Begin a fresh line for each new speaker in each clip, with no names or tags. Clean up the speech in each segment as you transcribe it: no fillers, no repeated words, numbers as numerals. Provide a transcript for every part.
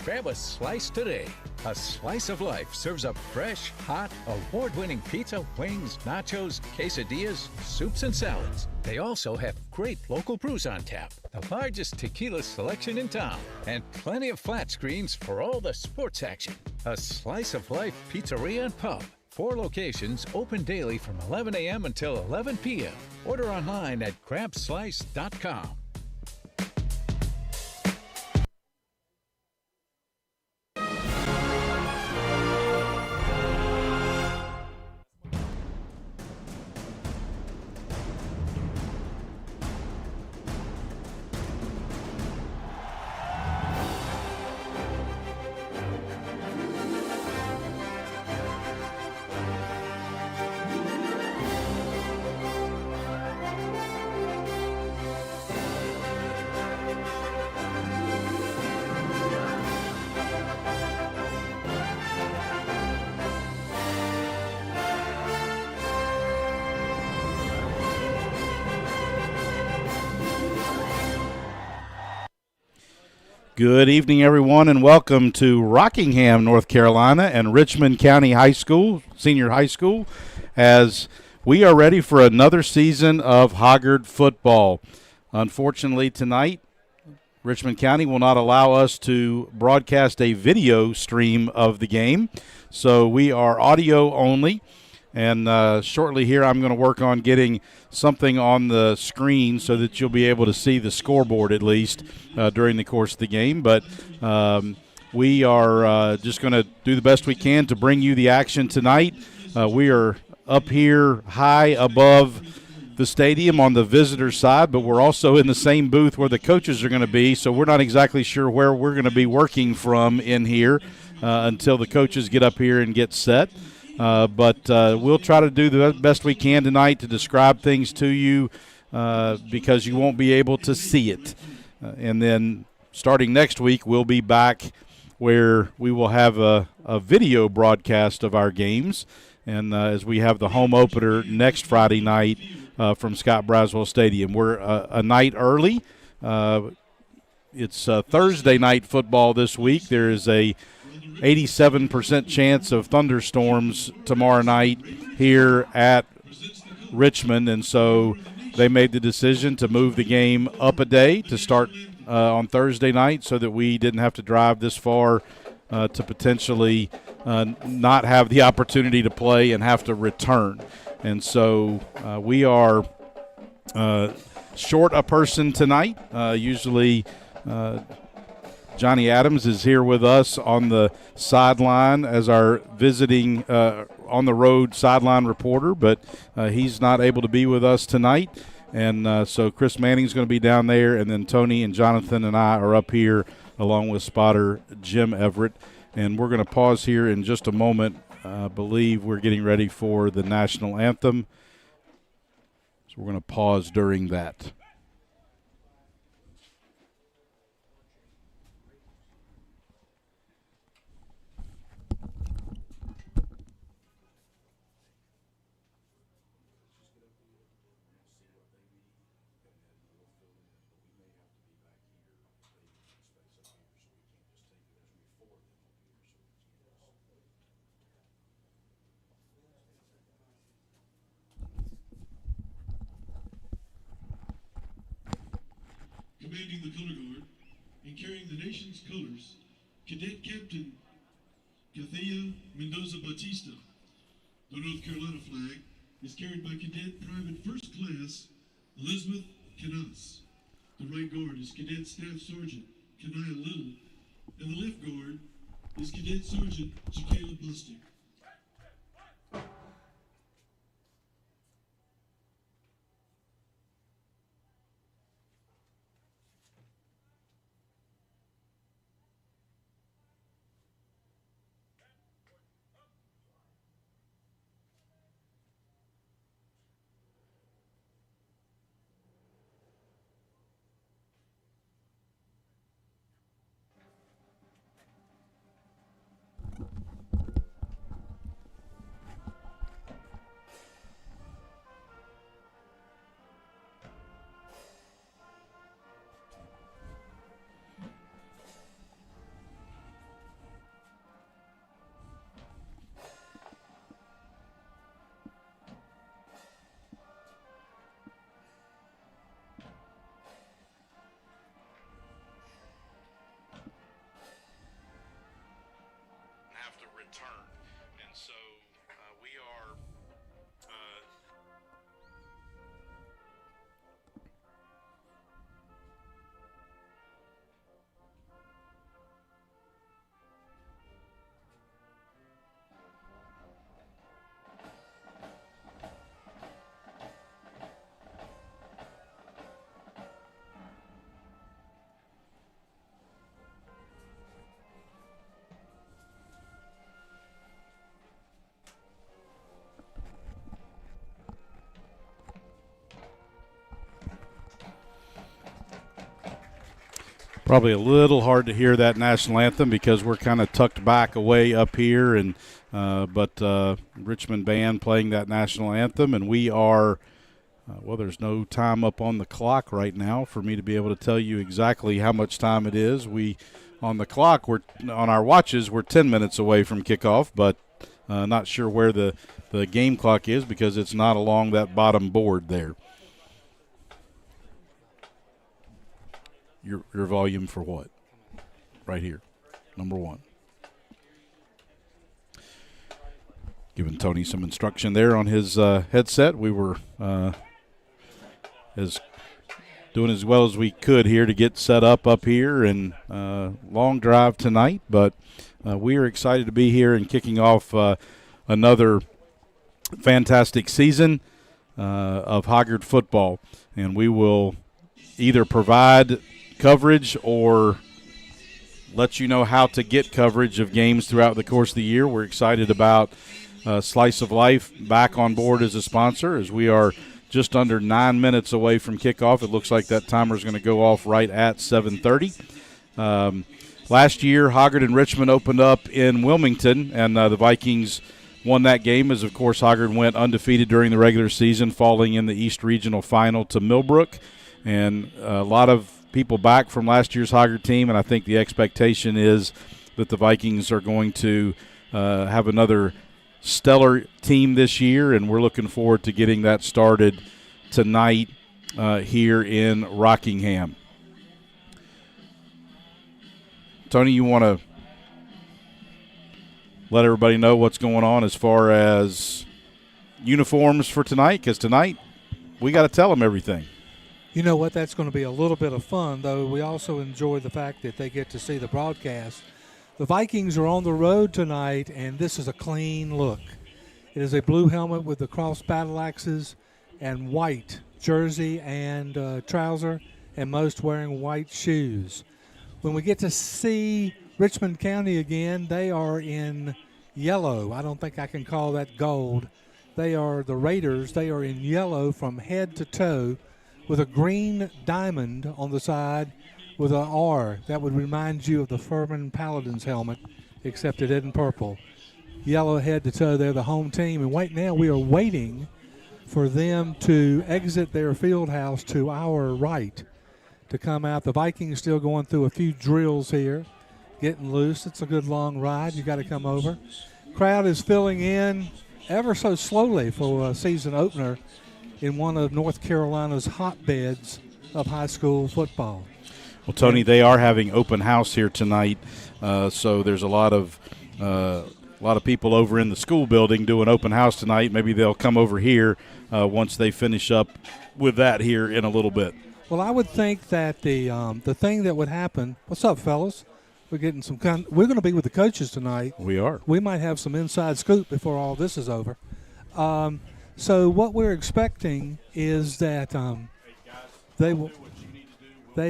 Grab a slice today. A Slice of Life serves up fresh, hot, award-winning pizza, wings, nachos, quesadillas, soups, and salads. They also have great local brews on tap, the largest tequila selection in town, and plenty of flat screens for all the sports action. A Slice of Life Pizzeria and Pub. 4 locations open daily from 11 a.m. until 11 p.m. Order online at grabslice.com.
Good evening, everyone, and welcome to Rockingham, North Carolina, and Richmond County High School, Senior High School, as we are ready for another season of Hoggard football. Unfortunately, tonight, Richmond County will not allow us to broadcast a video stream of the game, so we are audio only. And shortly here, I'm going to work on getting something on the screen so that you'll be able to see the scoreboard at least during the course of the game. But we are just going to do the best we can to bring you the action tonight. We are up here high above the stadium on the visitor side, but we're also in the same booth where the coaches are going to be, so we're not exactly sure where we're going to be working from in here until the coaches get up here and get set. But we'll try to do the best we can tonight to describe things to you because you won't be able to see it. And then starting next week, we'll be back where we will have a video broadcast of our games. And as we have the home opener next Friday night from Scott Braswell Stadium. We're a night early. It's Thursday night football this week. There is a 87% chance of thunderstorms tomorrow night here at Richmond, and so they made the decision to move the game up a day to start on Thursday night so that we didn't have to drive this far to potentially not have the opportunity to play and have to return. And so we are short a person tonight. Usually Johnny Adams is here with us on the sideline as our visiting on-the-road sideline reporter, but he's not able to be with us tonight. And so Chris Manning's going to be down there, and then Tony and Jonathan and I are up here along with spotter Jim Everett. And we're going to pause here in just a moment. I believe we're getting ready for the national anthem. So we're going to pause during that.
Commanding the color guard and carrying the nation's colors, Cadet Captain Cathea Mendoza Batista. The North Carolina flag is carried by Cadet Private First Class Elizabeth Canas. The right guard is Cadet Staff Sergeant Kanaya Little, and the left guard is Cadet Sergeant Jacayla Busting.
Probably a little hard to hear that national anthem because we're kind of tucked back away up here, and but Richmond band playing that national anthem, and we are well, there's no time up on the clock right now for me to be able to tell you exactly how much time it is. We on the clock, we're on our watches, we're 10 minutes away from kickoff, but not sure where the game clock is because it's not along that bottom board there. Your volume for what? Right here, number 1. Giving Tony some instruction there on his headset. We were doing as well as we could here to get set up here, and long drive tonight, but we are excited to be here and kicking off another fantastic season of Hoggard football, and we will either provide coverage or let you know how to get coverage of games throughout the course of the year. We're excited about Slice of Life back on board as a sponsor, as we are just under 9 minutes away from kickoff. It looks like that timer is going to go off right at 7:30. Last year, Hoggard and Richmond opened up in Wilmington, and the Vikings won that game as, of course, Hoggard went undefeated during the regular season, falling in the East Regional Final to Millbrook. And a lot of people back from last year's Hoggard team, and I think the expectation is that the Vikings are going to have another stellar team this year, and we're looking forward to getting that started tonight here in Rockingham. Tony, you want to let everybody know what's going on as far as uniforms for tonight? Because tonight we got to tell them everything.
You know what? That's going to be a little bit of fun, though. We also enjoy the fact that they get to see the broadcast. The Vikings are on the road tonight, and this is a clean look. It is a blue helmet with the cross battle axes and white jersey and trouser, and most wearing white shoes. When we get to see Richmond County again, they are in yellow. I don't think I can call that gold. They are the Raiders. They are in yellow from head to toe with a green diamond on the side with an R. That would remind you of the Furman Paladins helmet, except it isn't purple. Yellow head to toe. They're the home team. And right now we are waiting for them to exit their field house to our right to come out. The Vikings still going through a few drills here, getting loose. It's a good long ride. You got to come over. Crowd is filling in ever so slowly for a season opener in one of North Carolina's hotbeds of high school football.
Well, Tony, they are having open house here tonight, so there's a lot of people over in the school building doing open house tonight. Maybe they'll come over here once they finish up with that here in a little bit.
Well, I would think that the thing that would happen. What's up, fellas? We're getting some. We're going to be with the coaches tonight.
We are.
We might have some inside scoop before all this is over. So what we're expecting is that they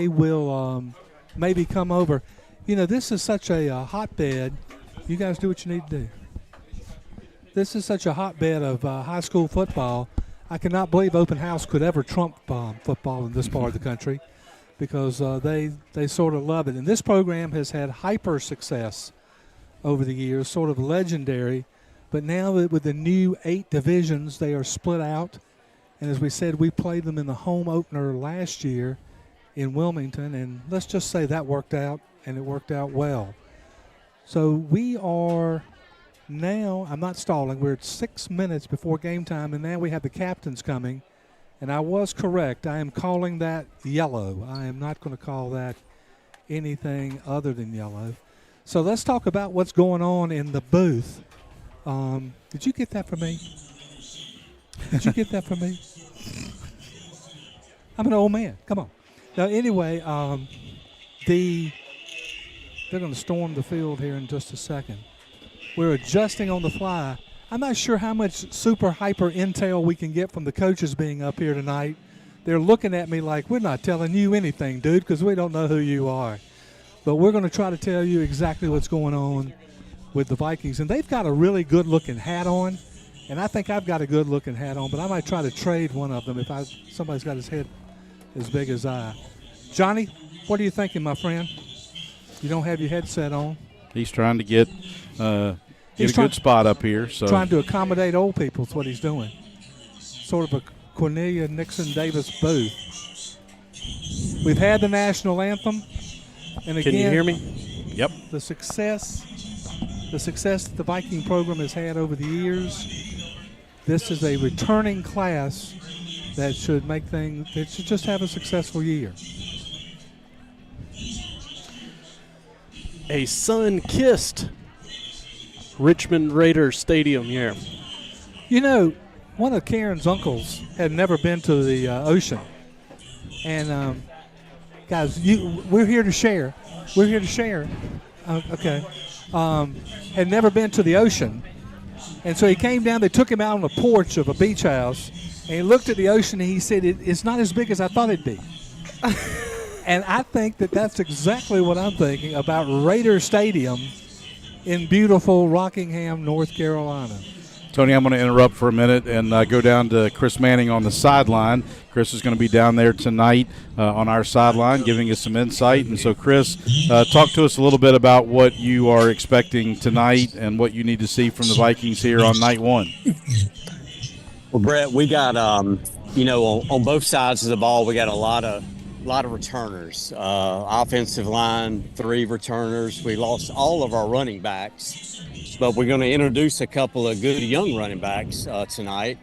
will maybe come over. You know, this is such a hotbed. You guys do what you need to do. This is such a hotbed of high school football. I cannot believe open house could ever trump football in this part of the country, because they sort of love it. And this program has had hyper success over the years, sort of legendary. But now with the new 8 divisions, they are split out. And as we said, we played them in the home opener last year in Wilmington. And let's just say that worked out, and it worked out well. So we are now, I'm not stalling, we're at 6 minutes before game time, and now we have the captains coming. And I was correct. I am calling that yellow. I am not going to call that anything other than yellow. So let's talk about what's going on in the booth. Did you get that for me? Did you get that for me? I'm an old man. Come on. Now, anyway, they're going to storm the field here in just a second. We're adjusting on the fly. I'm not sure how much super hyper intel we can get from the coaches being up here tonight. They're looking at me like, we're not telling you anything, dude, because we don't know who you are. But we're going to try to tell you exactly what's going on with the Vikings. And they've got a really good-looking hat on, and I think I've got a good-looking hat on, but I might try to trade one of them if somebody's got his head as big as I. Johnny, What are you thinking, my friend? You don't have your headset on.
He's trying to get a good spot up here. So
trying to accommodate old people is what he's doing. Sort of a Cornelia Nixon Davis booth. We've had the national anthem, and again,
can you hear me?
Yep.
The success that the Viking program has had over the years. This is a returning class that should just have a successful year.
A sun-kissed Richmond Raiders stadium here.
You know, one of Karen's uncles had never been to the ocean. And, guys, we're here to share. We're here to share. Okay. Had never been to the ocean. And so he came down. They took him out on the porch of a beach house. And he looked at the ocean, and he said, it's not as big as I thought it'd be. And I think that's exactly what I'm thinking about Raider Stadium in beautiful Rockingham, North Carolina.
Tony, I'm going to interrupt for a minute and go down to Chris Manning on the sideline. Chris is going to be down there tonight on our sideline giving us some insight. And so, Chris, talk to us a little bit about what you are expecting tonight and what you need to see from the Vikings here on night one.
Well, Brett, we got, on both sides of the ball, we got a lot of returners. Offensive line, 3 returners. We lost all of our running backs, but we're going to introduce a couple of good young running backs tonight.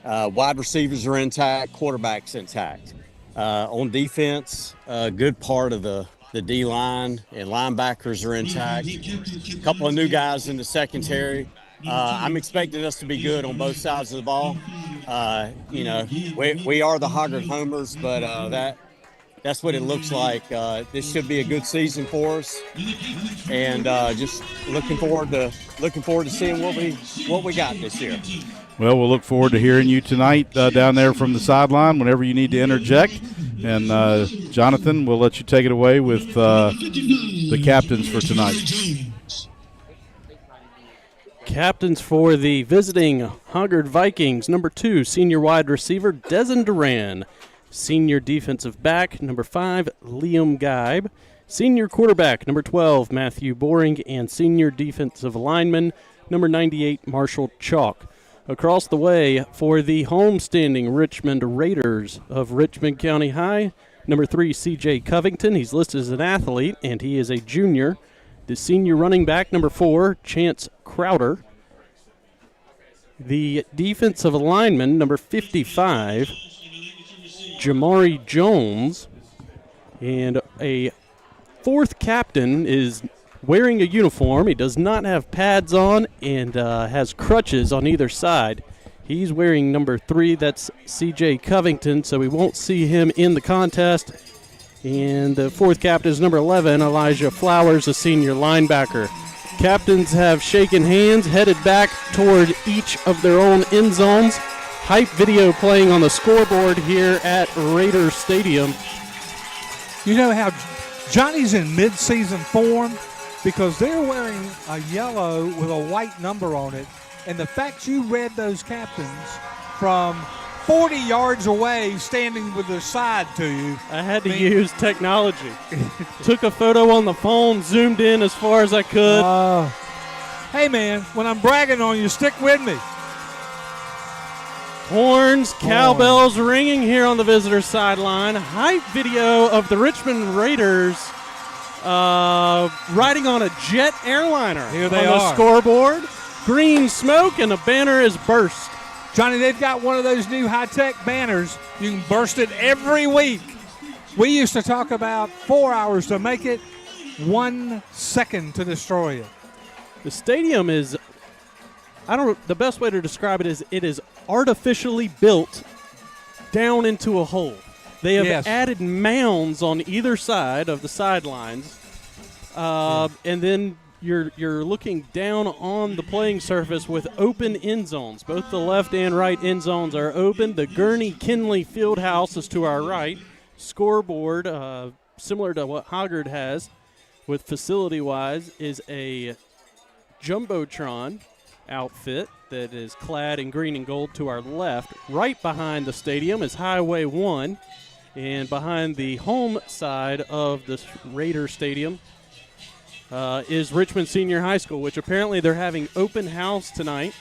Wide receivers are intact, quarterback's intact. On defense, a good part of the D-line and linebackers are intact. A couple of new guys in the secondary. I'm expecting us to be good on both sides of the ball. We are the Hoggard homers, but that's what it looks like. This should be a good season for us, and just looking forward to seeing what we got this year.
Well, we'll look forward to hearing you tonight down there from the sideline whenever you need to interject. And Jonathan, we'll let you take it away with the captains for tonight.
Captains for the visiting Hoggard Vikings, number 2, senior wide receiver Dezen Duran. Senior defensive back, number 5, Liam Geib. Senior quarterback, number 12, Matthew Boring. And senior defensive lineman, number 98, Marshall Chalk. Across the way for the homestanding Richmond Raiders of Richmond County High, number 3, C.J. Covington. He's listed as an athlete, and he is a junior. The senior running back, number 4, Chance Crowder. The defensive lineman, number 55, Jamari Jones. And a 4th captain is wearing a uniform. He does not have pads on and has crutches on either side. He's wearing number 3. That's C.J. Covington, so we won't see him in the contest. And the 4th captain is number 11, Elijah Flowers, a senior linebacker. Captains have shaken hands, headed back toward each of their own end zones. Hype video playing on the scoreboard here at Raiders Stadium.
You know how Johnny's in mid-season form because they're wearing a yellow with a white number on it. And the fact you read those captains from 40 yards away standing with their side to you.
I had to use technology. Took a photo on the phone, zoomed in as far as I could.
Hey, man, when I'm bragging on you, stick with me.
Horns, cowbells ringing here on the visitor sideline. Hype video of the Richmond Raiders riding on a jet airliner.
Here they
on
are.
The scoreboard. Green smoke and a banner is burst.
Johnny, they've got one of those new high-tech banners. You can burst it every week. We used to talk about 4 hours to make it, 1 second to destroy it.
The stadium is, the best way to describe it is it is artificially built down into a hole. They have added mounds on either side of the sidelines, and then you're looking down on the playing surface with open end zones. Both the left and right end zones are open. The Gurney-Kinley Fieldhouse is to our right. Scoreboard, similar to what Hoggard has with facility-wise, is a Jumbotron outfit that is clad in green and gold to our left. Right behind the stadium is Highway 1. And behind the home side of the Raider Stadium is Richmond Senior High School, which apparently they're having open house tonight.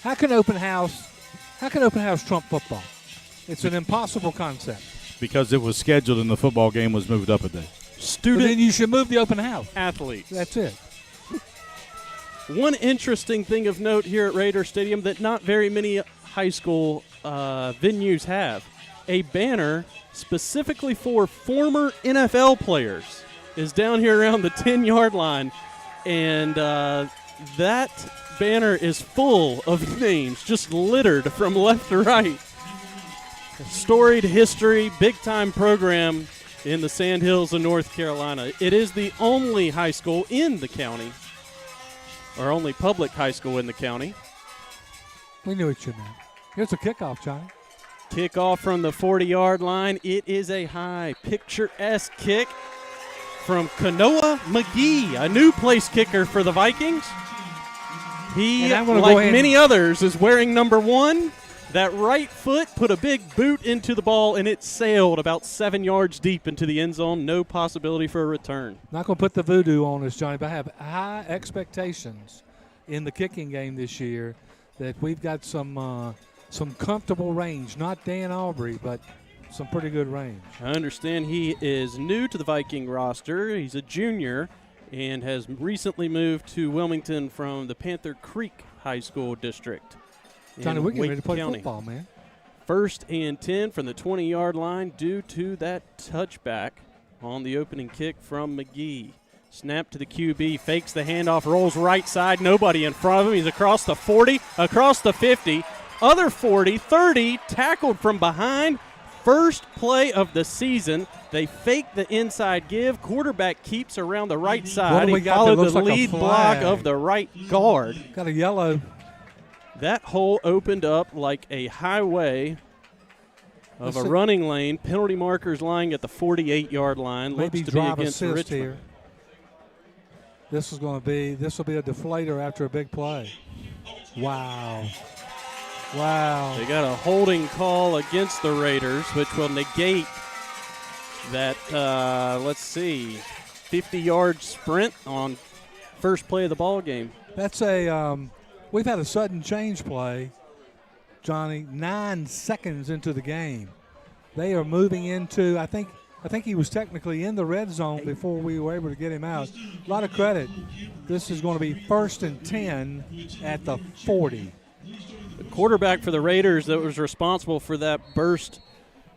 How can open house trump football? It's an impossible concept.
Because it was scheduled and the football game was moved up a day.
Student
Well, then you should move the open house.
athletes.
That's it.
One interesting thing of note here at Raider Stadium that not very many high school venues have. A banner specifically for former NFL players is down here around the 10-yard line. And that banner is full of names, just littered from left to right. Storied history, big-time program in the Sandhills of North Carolina. It is the only high school in the county, or only public high school in the county.
We knew what you meant. Here's a kickoff, Johnny.
Kickoff from the 40-yard line. It is a high, picturesque kick from Kanoa McGee, a new place kicker for the Vikings. He, like many others, is wearing number 1. That right foot put a big boot into the ball, and it sailed about 7 yards deep into the end zone. No possibility for a return.
Not going to put the voodoo on us, Johnny, but I have high expectations in the kicking game this year that we've got some comfortable range. Not Dan Aubrey, but some pretty good range.
I understand he is new to the Viking roster. He's a junior and has recently moved to Wilmington from the Panther Creek High School District.
Johnny, we're getting ready to play
County.
football, man.
1st and 10 from the 20-yard line due to that touchback on the opening kick from McGee. Snap to the QB, fakes the handoff, rolls right side, nobody in front of him. He's across the 40, across the 50, other 40, 30, tackled from behind. First play of the season. They fake the inside give. Quarterback keeps around the right side. He followed the lead block of the right guard.
Got a yellow.
That hole opened up like a highway of a running lane. Penalty markers lying at the 48-yard line.
Maybe
looks to be
drive
against
assist
Richmond.
here. This will be a deflator after a big play. Wow. Wow.
They got a holding call against the Raiders, which will negate that, 50-yard sprint on first play of the ball game.
That's we've had a sudden change play, Johnny, 9 seconds into the game. They are moving into, I think he was technically in the red zone before we were able to get him out. A lot of credit. This is going to be 1st and 10 at the 40.
The quarterback for the Raiders that was responsible for that burst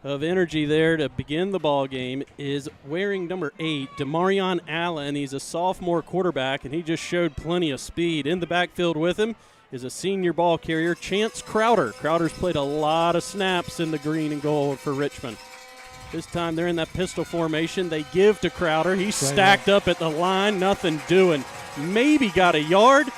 of energy there to begin the ball game is wearing number 8, Demarion Allen. He's a sophomore quarterback, and he just showed plenty of speed. In the backfield with him is a senior ball carrier, Chance Crowder. Crowder's played a lot of snaps in the green and gold for Richmond. This time they're in that pistol formation. They give to Crowder. He's stacked up at the line, nothing doing. Maybe got a yard.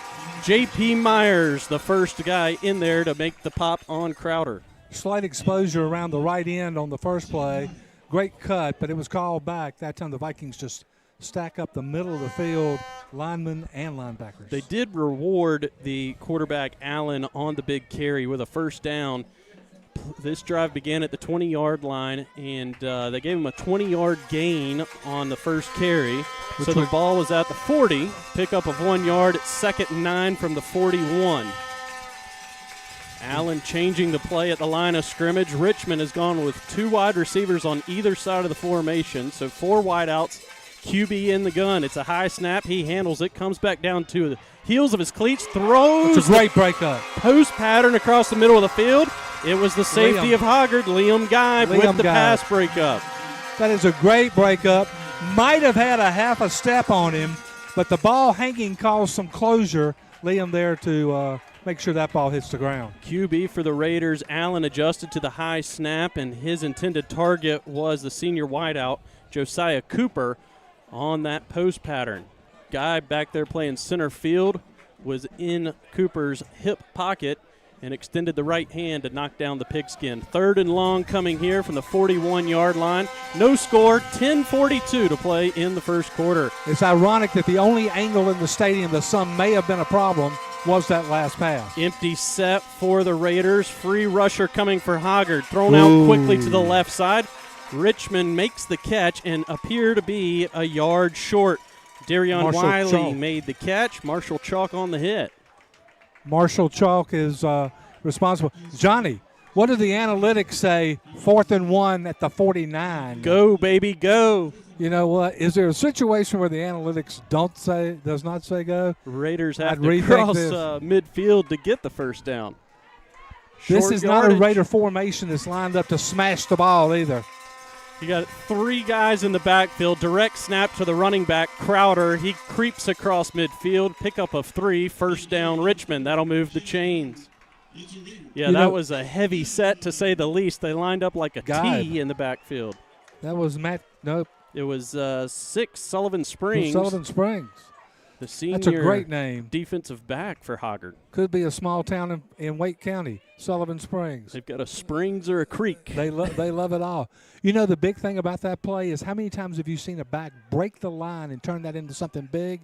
J.P. Myers, the first guy in there to make the pop on Crowder.
Slight exposure around the right end on the first play. Great cut, but it was called back. That time the Vikings just stack up the middle of the field, linemen and linebackers.
They did reward the quarterback Allen on the big carry with a first down. This drive began at the 20-yard line, and they gave him a 20-yard gain on the first carry. So the ball was at the 40, pickup of 1 yard, 2nd and 9 from the 41. Allen changing the play at the line of scrimmage. Richmond has gone with 2 wide receivers on either side of the formation, so 4 wideouts, QB in the gun. It's a high snap. He handles it, comes back down to the heels of his cleats, throws.
It's a great breakup.
Post pattern across the middle of the field. It was the safety of Hoggard, Liam Guy, with the pass breakup.
That is a great breakup. Might have had a half a step on him, but the ball hanging caused some closure. Liam there to make sure that ball hits the ground.
QB for the Raiders, Allen adjusted to the high snap, and his intended target was the senior wideout, Josiah Cooper, on that post pattern. Guy back there playing center field was in Cooper's hip pocket and extended the right hand to knock down the pigskin. 3rd and long coming here from the 41-yard line. No score, 10:42 to play in the first quarter.
It's ironic that the only angle in the stadium that some may have been a problem was that last pass.
Empty set for the Raiders. Free rusher coming for Hoggard. Thrown out quickly to the left side. Richmond makes the catch and appear to be a yard short. Darion
Marshall
Wiley
Chalk.
made the catch. Marshall Chalk on the hit.
Marshall Chalk is responsible. Johnny, what do the analytics say? 4th and 1 at the 49.
Go, baby, go.
You know what? Is there a situation where the analytics does not say go?
Raiders have
I'd
to
rethink
cross
this.
midfield to get the first down.
This
Short
is not a
yardage.
Raider formation that's lined up to smash the ball either.
You got 3 guys in the backfield. Direct snap to the running back, Crowder. He creeps across midfield. Pickup of 3. First down, Richmond. That'll move the chains. Yeah, that was a heavy set to say the least. They lined up like a T in the backfield.
That was Matt. Nope.
It was 6, Sullivan Springs.
Sullivan Springs.
The senior
That's a great name.
defensive back for Hoggard.
Could be a small town in Wake County, Sullivan Springs.
They've got a springs or a creek.
They love it all. You know, the big thing about that play is how many times have you seen a back break the line and turn that into something big?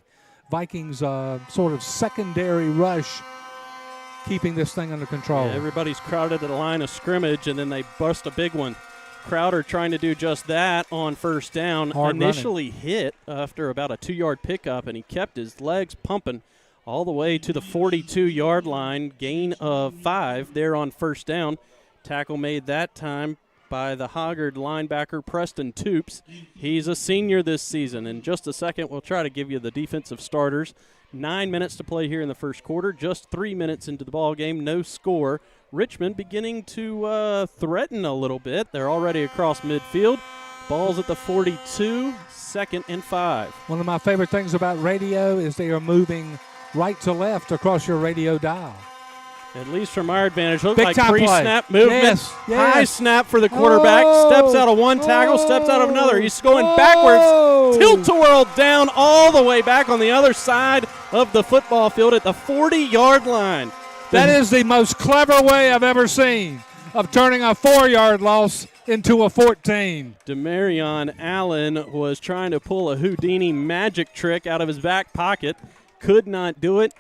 Vikings sort of secondary rush keeping this thing under control.
Yeah, everybody's crowded at the line of scrimmage, and then they bust a big one. Crowder trying to do just that on first down.
Hard
Initially hit after about a 2-yard pickup, and he kept his legs pumping all the way to the 42-yard line. Gain of 5 there on first down. Tackle made that time by the Hoggard linebacker Preston Toops. He's a senior this season. In just a second, we'll try to give you the defensive starters. 9 minutes to play here in the first quarter. Just 3 minutes into the ball game. No score. Richmond beginning to threaten a little bit. They're already across midfield. Ball's at the 42, 2nd and 5.
One of my favorite things about radio is they are moving right to left across your radio dial.
At least from our advantage. Look
Big
like
time
pre-snap
play.
movement.
Yes.
High snap for the quarterback. Steps out of one tackle, steps out of another. He's going backwards. Tilt-a-whirl down all the way back on the other side of the football field at the 40-yard line.
That is the most clever way I've ever seen of turning a 4-yard loss into a 14.
Demarion Allen was trying to pull a Houdini magic trick out of his back pocket. Could not do it.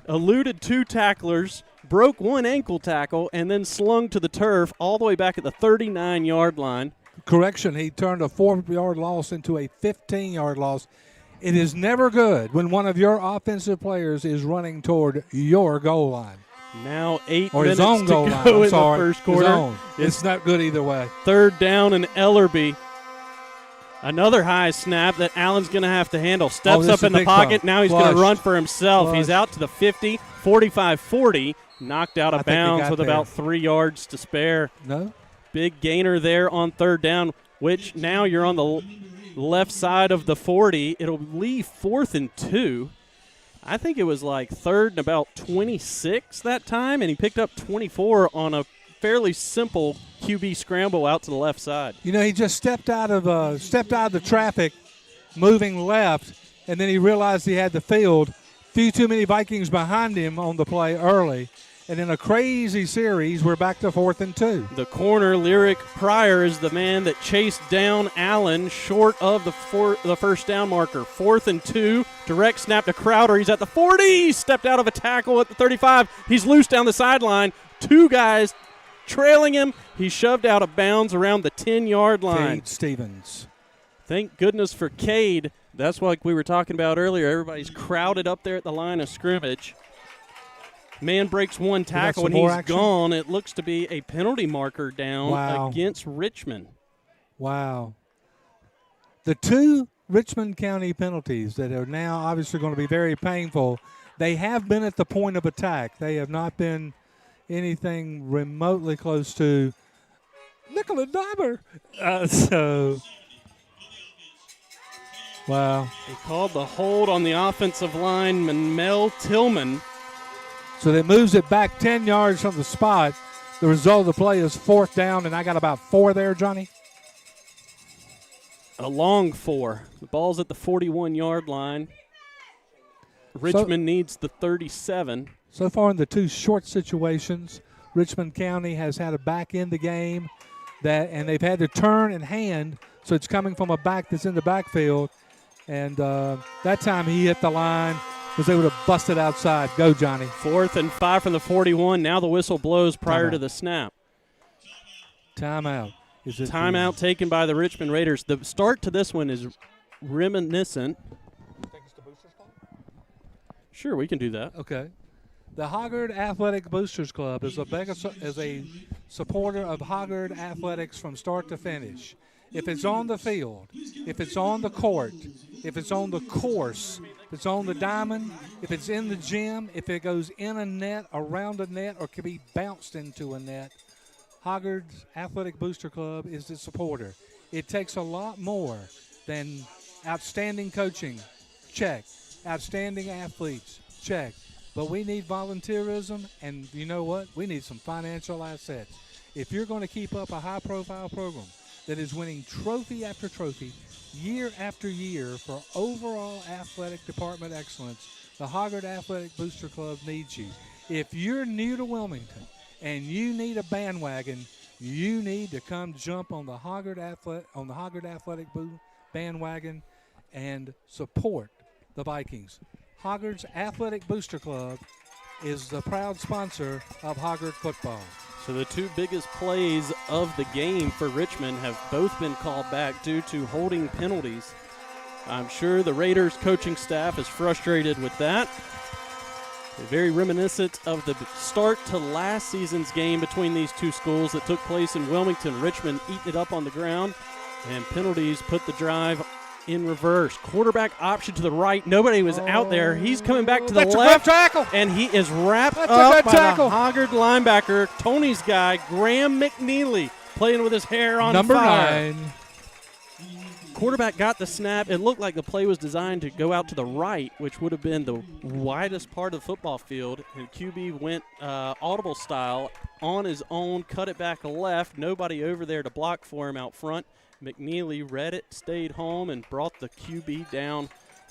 Eluded 2 tacklers. Broke 1 ankle tackle and then slung to the turf all the way back at the 39-yard line.
Correction, he turned a 4-yard loss into a 15-yard loss. It is never good when one of your offensive players is running toward your goal line.
Now 8
or
minutes
his own
to
goal
go
line. I'm
in
sorry.
the first quarter.
It's not good either way.
3rd down and Ellerby. Another high snap that Allen's going to have to handle. Steps up in the pocket. Now he's going to run for himself. He's out to the 50, 45-40. Knocked out of bounds with about 3 yards to spare.
No.
Big gainer there on 3rd down, which now you're on the left side of the 40. It'll leave 4th and 2. I think it was like 3rd and about 26 that time, and he picked up 24 on a fairly simple QB scramble out to the left side.
You know, he just stepped out of the traffic, moving left, and then he realized he had the field. Few too many Vikings behind him on the play early. And in a crazy series, we're back to 4th and 2.
The corner, Lyric Pryor, is the man that chased down Allen short of the first down marker. 4th and 2, direct snap to Crowder. He's at the 40. He stepped out of a tackle at the 35. He's loose down the sideline. 2 guys trailing him. He shoved out of bounds around the 10-yard line.
Cade Stevens.
Thank goodness for Cade. That's like we were talking about earlier. Everybody's crowded up there at the line of scrimmage. Man breaks 1 tackle and he's gone. It looks to be a penalty marker down against Richmond.
Wow. The 2 Richmond County penalties that are now obviously going to be very painful, they have been at the point of attack. They have not been anything remotely close to nickel and dimer. Wow.
He called the hold on the offensive lineman, Mel Tillman.
So that moves it back 10 yards from the spot. The result of the play is 4th down, and I got about 4 there, Johnny.
A long 4. The ball's at the 41-yard line. Richmond needs the 37.
So far in the 2 short situations, Richmond County has had a back in the game, and they've had to turn and hand, so it's coming from a back that's in the backfield. And that time he hit the line, was able to bust it outside. Go, Johnny.
4th and 5 from the 41. Now the whistle blows prior to the snap.
Timeout. Is it
Timeout taken by the Richmond Raiders. The start to this one is reminiscent. Sure, we can do that.
Okay. The Hoggard Athletic Boosters Club is a supporter of Hoggard athletics from start to finish. If it's on the field, if it's on the court, if it's on the course, if it's on the diamond, if it's in the gym, if it goes in a net, around a net, or can be bounced into a net, Hoggard's Athletic Booster Club is the supporter. It takes a lot more than outstanding coaching, check. Outstanding athletes, check. But we need volunteerism, and you know what? We need some financial assets. If you're going to keep up a high-profile program that is winning trophy after trophy, year after year for overall athletic department excellence, the Hoggard Athletic Booster Club needs you. If you're new to Wilmington and you need a bandwagon, you need to come jump on the Hoggard Athletic bandwagon and support the Vikings. Hoggard's Athletic Booster Club is the proud sponsor of Hoggard football.
So the two biggest plays of the game for Richmond have both been called back due to holding penalties. I'm sure the Raiders coaching staff is frustrated with that. Very reminiscent of the start to last season's game between these two schools that took place in Wilmington. Richmond eating it up on the ground, and penalties put the drive in reverse. Quarterback option to the right. Nobody was out there. He's coming back to the left.
Tackle.
And he is wrapped
That's
up
a good
by
tackle.
the Hoggard linebacker, Tony's guy, Graham McNeely, playing with his hair on
Number
fire.
9.
Quarterback got the snap. It looked like the play was designed to go out to the right, which would have been the widest part of the football field. And QB went audible style on his own, cut it back left. Nobody over there to block for him out front. McNeely read it, stayed home, and brought the QB down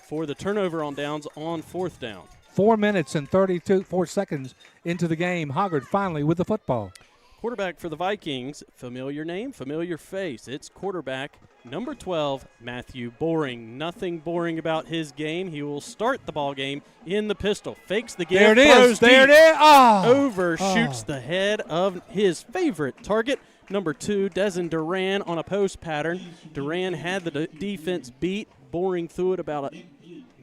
for the turnover on downs on 4th down.
4 minutes and 4 seconds into the game. Hoggard finally with the football.
Quarterback for the Vikings, familiar name, familiar face. It's quarterback number 12, Matthew Boring. Nothing boring about his game. He will start the ball game in the pistol. Fakes the give.
There it
throws
is. There
deep,
it is. Oh.
overshoots the head of his favorite target. Number 2, Desmond Duran on a post pattern. Duran had the defense beat. Boring threw it about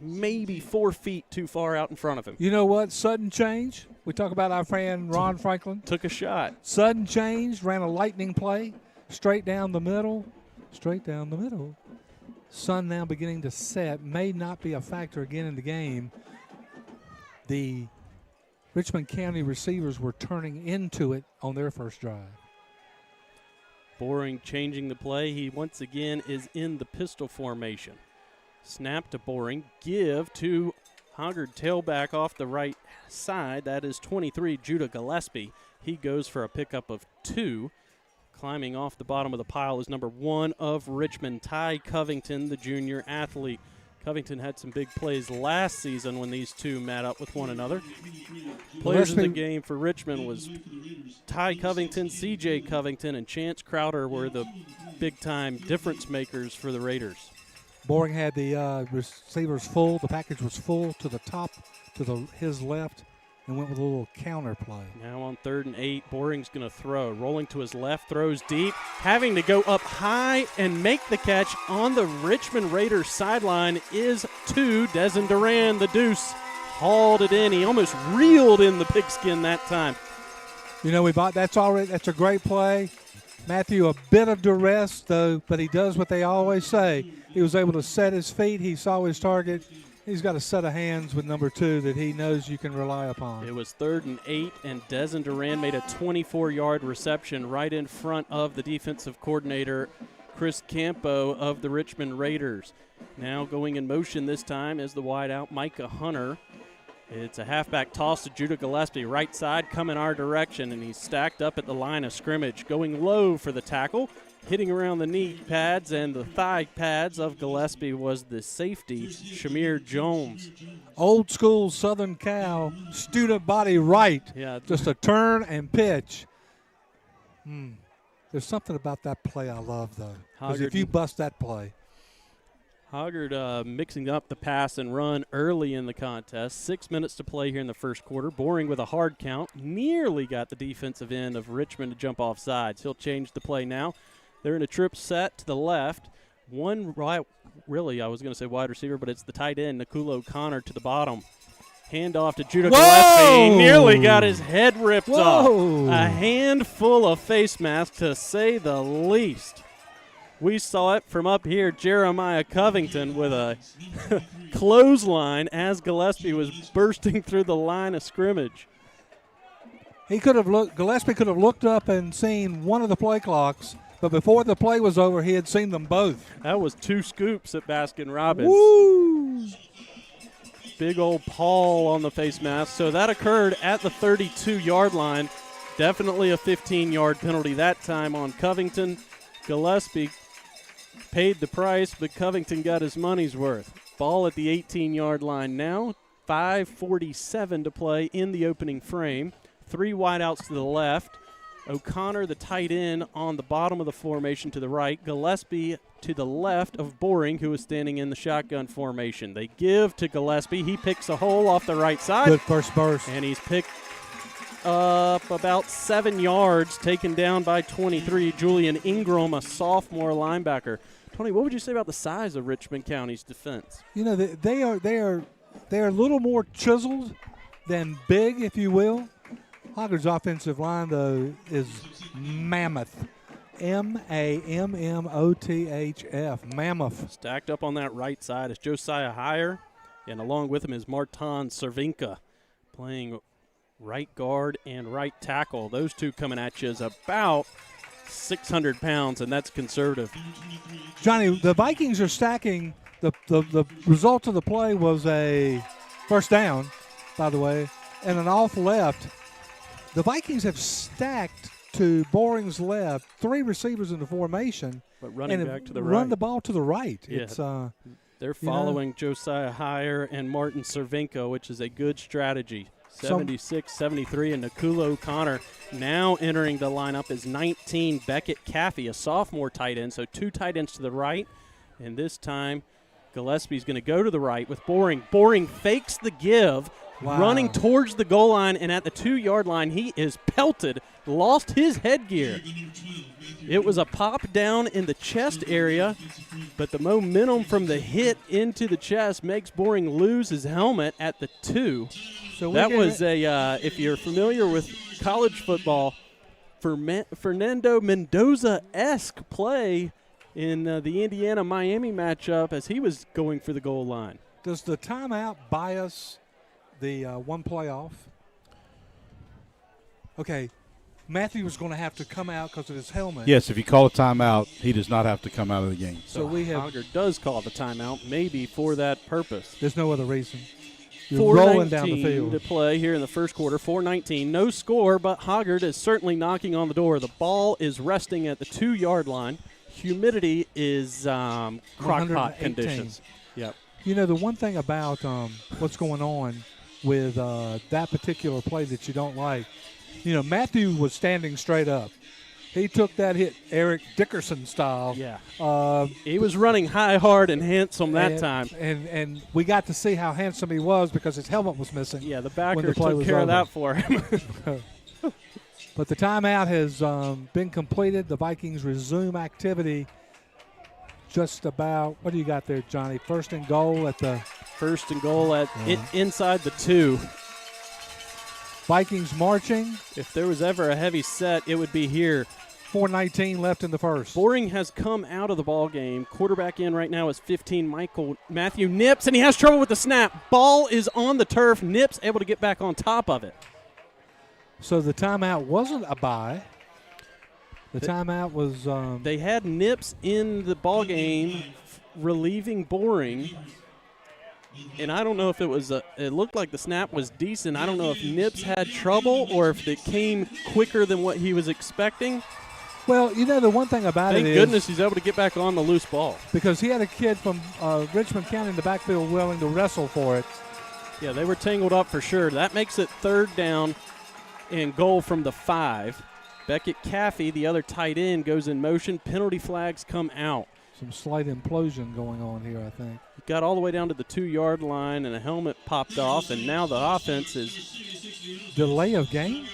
maybe 4 feet too far out in front of him.
You know what? Sudden change. We talk about our friend Ron Franklin.
Took a shot.
Sudden change, ran a lightning play, straight down the middle. Straight down the middle. Sun now beginning to set. May not be a factor again in the game. The Richmond County receivers were turning into it on their first drive.
Boring changing the play. He once again is in the pistol formation. Snap to Boring. Give to Hoggard, tailback off the right side. That is 23, Judah Gillespie. He goes for a pickup of 2. Climbing off the bottom of the pile is number 1 of Richmond, Ty Covington, the junior athlete. Covington had some big plays last season when these two met up with one another. Players of the game for Richmond was Ty Covington, C.J. Covington, and Chance Crowder were the big-time difference makers for the Raiders.
Boring had the receivers full. The package was full to the top, to his left, and went with a little counter play.
Now on 3rd and 8, Boring's going to throw. Rolling to his left, throws deep. Having to go up high and make the catch on the Richmond Raiders sideline is 2, Desmond Duran, the deuce. Hauled it in. He almost reeled in the pigskin that time.
You know, that's a great play. Matthew, a bit of duress, though, but he does what they always say. He was able to set his feet. He saw his target. He's got a set of hands with number 2 that he knows you can rely upon.
It was 3rd and 8, and Desmond Duran made a 24-yard reception right in front of the defensive coordinator, Chris Campo of the Richmond Raiders. Now going in motion this time is the wideout, Micah Hunter. It's a halfback toss to Judah Gillespie, right side, coming our direction, and he's stacked up at the line of scrimmage, going low for the tackle. Hitting around the knee pads and the thigh pads of Gillespie was the safety, Shamir Jones.
Old school Southern Cal, student body right.
Yeah.
Just a turn and pitch. There's something about that play I love, though. Because if you bust that play.
Hoggard mixing up the pass and run early in the contest. 6 minutes to play here in the first quarter. Boring with a hard count. Nearly got the defensive end of Richmond to jump off sides. He'll change the play now. They're in a trip set to the left. One right, really, I was going to say wide receiver, but it's the tight end, Nakula O'Connor, to the bottom. Handoff to Judah Gillespie. He nearly got his head ripped off. A handful of face masks, to say the least. We saw it from up here. Jeremiah Covington with a clothesline as Gillespie was bursting through the line of scrimmage.
Gillespie could have looked up and seen one of the play clocks, but before the play was over, he had seen them both.
That was 2 scoops at Baskin-Robbins.
Woo!
Big old Paul on the face mask. So that occurred at the 32-yard line. Definitely a 15-yard penalty that time on Covington. Gillespie paid the price, but Covington got his money's worth. Ball at the 18-yard line now. 5:47 to play in the opening frame. 3 wideouts to the left. O'Connor, the tight end, on the bottom of the formation to the right. Gillespie to the left of Boring, who is standing in the shotgun formation. They give to Gillespie. He picks a hole off the right side.
Good first burst.
And he's picked up about 7 yards, taken down by 23. Julian Ingram, a sophomore linebacker. Tony, what would you say about the size of Richmond County's defense?
You know, they are a little more chiseled than big, if you will. Hoggard's offensive line, though, is mammoth. M-A-M-M-O-T-H-F, mammoth.
Stacked up on that right side is Josiah Heyer, and along with him is Martin Cervinka, playing right guard and right tackle. Those two coming at you is about 600 pounds, and that's conservative.
Johnny, the Vikings are stacking. The result of the play was a first down, by the way, and an off left. The Vikings have stacked to Boring's left, 3 receivers in the formation,
but running back to the
run
right.
the ball to the right.
Yeah.
It's
they're following Josiah Heyer and Martin Cervinko, which is a good strategy. 76-73, and Nakula O'Connor now entering the lineup is 19, Beckett Caffey, a sophomore tight end, so 2 tight ends to the right, and this time Gillespie's going to go to the right with Boring. Boring fakes the give, running towards the goal line, and at the 2-yard line, he is pelted, lost his headgear. It was a pop down in the chest area, but the momentum from the hit into the chest makes Boring lose his helmet at the 2. So that was if you're familiar with college football, Fernando Mendoza-esque play in the Indiana-Miami matchup as he was going for the goal line.
Does the timeout bias the one play off? Okay, Matthew was going to have to come out because of his helmet.
Yes, if you call a timeout, he does not have to come out of the game.
So Hoggard does call the timeout, maybe for that purpose.
There's no other reason. You're rolling down the field.
4:19 to play here in the first quarter. 4:19, no score, but Hoggard is certainly knocking on the door. The ball is resting at the 2-yard line. Humidity is crock-pot conditions. Yep.
You know, the one thing about what's going on with that particular play that you don't like, you know, Matthew was standing straight up. He took that hit Eric Dickerson style.
Yeah. He was running high, hard, and handsome that time.
And we got to see how handsome he was because his helmet was missing.
Yeah, the backer took care of that for him.
But the timeout has been completed. The Vikings resume activity just about, what do you got there, Johnny? First and goal at the...
First and goal at inside the 2.
Vikings marching.
If there was ever a heavy set, it would be here.
4:19 left in the first.
Boring has come out of the ball game. Quarterback in right now is 15, Matthew Nips, and he has trouble with the snap. Ball is on the turf. Nips able to get back on top of it.
So the timeout wasn't a bye. The timeout was...
they had Nips in the ball game relieving Boring. And I don't know if it was it looked like the snap was decent. I don't know if Nips had trouble or if it came quicker than what he was expecting.
Well, you know, the one thing about it is...
Thank goodness he's able to get back on the loose ball.
Because he had a kid from Richmond County in the backfield willing to wrestle for it.
Yeah, they were tangled up for sure. That makes it 3rd down and goal from the 5. Beckett Caffey, the other tight end, goes in motion. Penalty flags come out.
Some slight implosion going on here, I think.
Got all the way down to the 2-yard line, and a helmet popped off, and now the offense is...
Delay of game?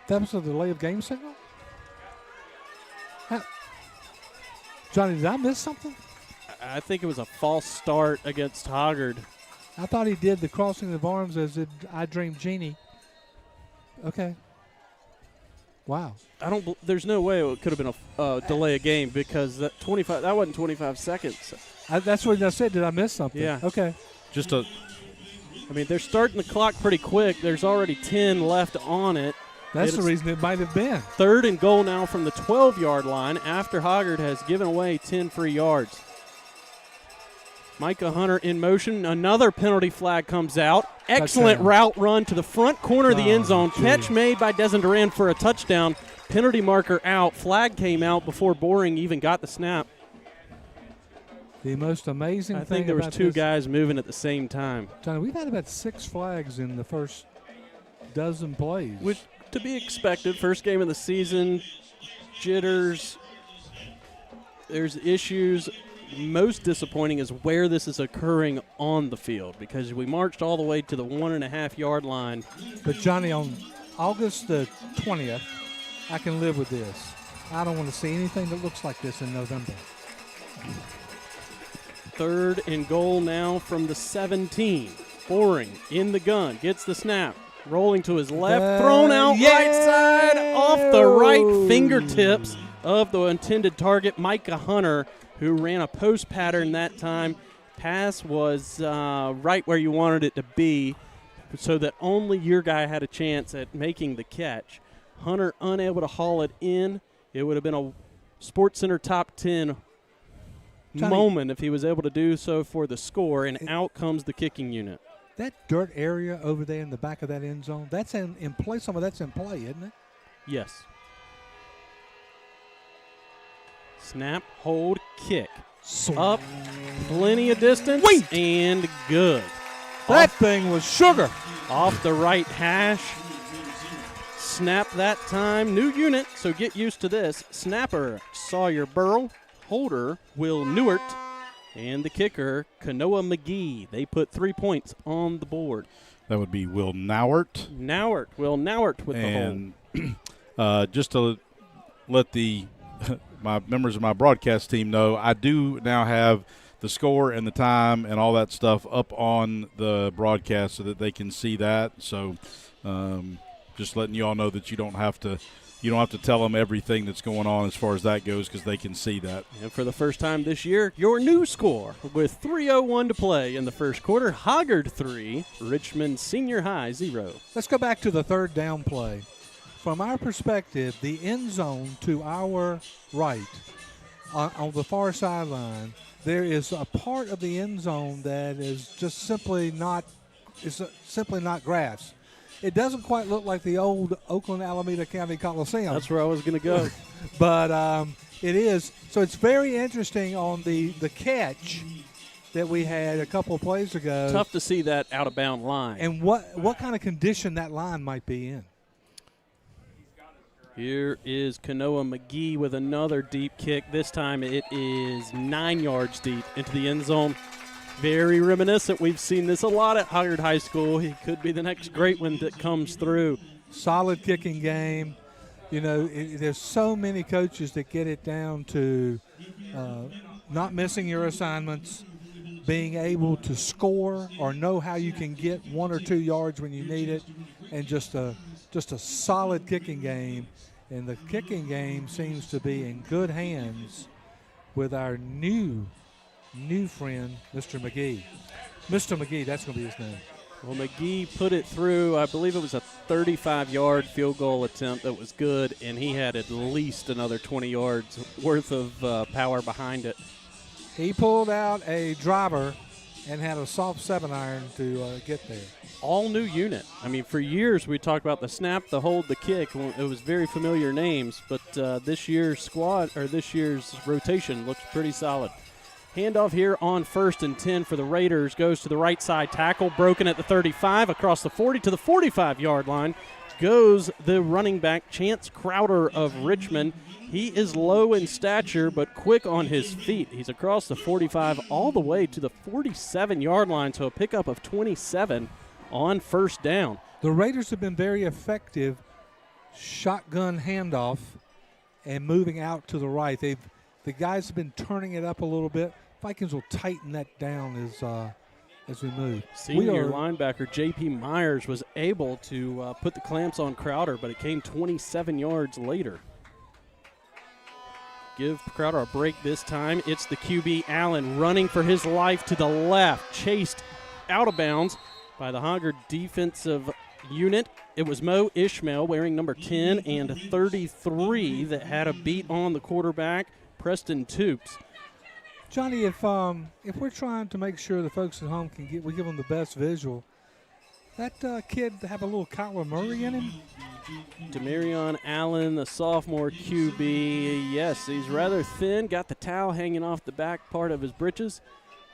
That was a delay of game signal? Johnny, did I miss something?
I think it was a false start against Hoggard.
I thought he did the crossing of arms as in I Dream Genie. Okay. Wow.
There's no way it could have been a delay of game because that wasn't 25 seconds.
That's what I said. Did I miss something?
Yeah.
Okay.
I mean, they're starting the clock pretty quick. There's already 10 left on it.
That's the reason it might have been.
3rd and goal now from the 12-yard line after Hoggard has given away 10 free yards. Micah Hunter in motion. Another penalty flag comes out. Excellent route run to the front corner of the end zone. Catch made by Desmond Duran for a touchdown. Penalty marker out. Flag came out before Boring even got the snap.
The most amazing thing
I think there was 2 guys moving at the same time.
Johnny, we've had about 6 flags in the first dozen plays.
Which, to be expected, first game of the season, jitters, there's issues. Most disappointing is where this is occurring on the field because we marched all the way to the 1.5-yard line.
But, Johnny, on August the 20th, I can live with this. I don't want to see anything that looks like this in November.
3rd and goal now from the 17. Boring in the gun, gets the snap, rolling to his left, thrown out right side off the right fingertips of the intended target, Micah Hunter, who ran a post pattern that time. Pass was right where you wanted it to be so that only your guy had a chance at making the catch. Hunter unable to haul it in. It would have been a SportsCenter top 10 moment if he was able to do so for the score, and out comes the kicking unit.
That dirt area over there in the back of that end zone, that's in play. Some of that's in play, isn't it?
Yes. Snap, hold, kick. Up, plenty of distance, and good.
That thing was sugar.
Off the right hash. Snap that time. New unit, so get used to this. Snapper, Sawyer Burrell. Holder, Will Newart, and the kicker, Kanoa McGee. They put 3 points on the board.
That would be Will Nowart.
Will Nowart with the hold.
Just to let my members of my broadcast team know, I do now have the score and the time and all that stuff up on the broadcast so that they can see that. So just letting you all know that you don't have to tell them everything that's going on as far as that goes because they can see that.
And for the first time this year, your new score with 3:01 to play in the first quarter. Hoggard 3, Richmond Senior High 0.
Let's go back to the 3rd down play. From our perspective, the end zone to our right on the far sideline, there is a part of the end zone that is just simply not grass. It doesn't quite look like the old Oakland Alameda County Coliseum.
That's where I was going to go.
But it is. So it's very interesting on the catch that we had a couple of plays ago.
Tough to see that out-of-bound line.
And what kind of condition that line might be in.
Here is Kanoa McGee with another deep kick. This time it is 9 yards deep into the end zone. Very reminiscent. We've seen this a lot at Hoggard High School. He could be the next great one that comes through.
Solid kicking game. You know, there's so many coaches that get it down to not missing your assignments, being able to score or know how you can get 1 or 2 yards when you need it, and just a solid kicking game. And the kicking game seems to be in good hands with our new friend, Mr. McGee. Mr. McGee, that's going to be his name.
Well, McGee put it through. I believe it was a 35-yard field goal attempt that was good, and he had at least another 20 yards worth of power behind it.
He pulled out a driver and had a soft 7-iron to get there.
All new unit. I mean, for years we talked about the snap, the hold, the kick. It was very familiar names, but this year's squad or this year's rotation looks pretty solid. Handoff here on 1st and 10 for the Raiders. Goes to the right side tackle, broken at the 35, across the 40 to the 45-yard line. Goes the running back, Chance Crowder of Richmond. He is low in stature but quick on his feet. He's across the 45 all the way to the 47-yard line, so a pickup of 27 on 1st down.
The Raiders have been very effective shotgun handoff and moving out to the right. The guys have been turning it up a little bit. Vikings will tighten that down as we move.
Senior linebacker J.P. Myers was able to put the clamps on Crowder, but it came 27 yards later. Give Crowder a break this time. It's the QB Allen running for his life to the left, chased out of bounds by the Hoggard defensive unit. It was Mo Ishmael wearing number 10 and 33 that had a beat on the quarterback, Preston Toops.
Johnny, if we're trying to make sure the folks at home we give them the best visual, that kid have a little Kyler Murray in him?
Demarion Allen, the sophomore QB. Yes, he's rather thin, got the towel hanging off the back part of his breeches,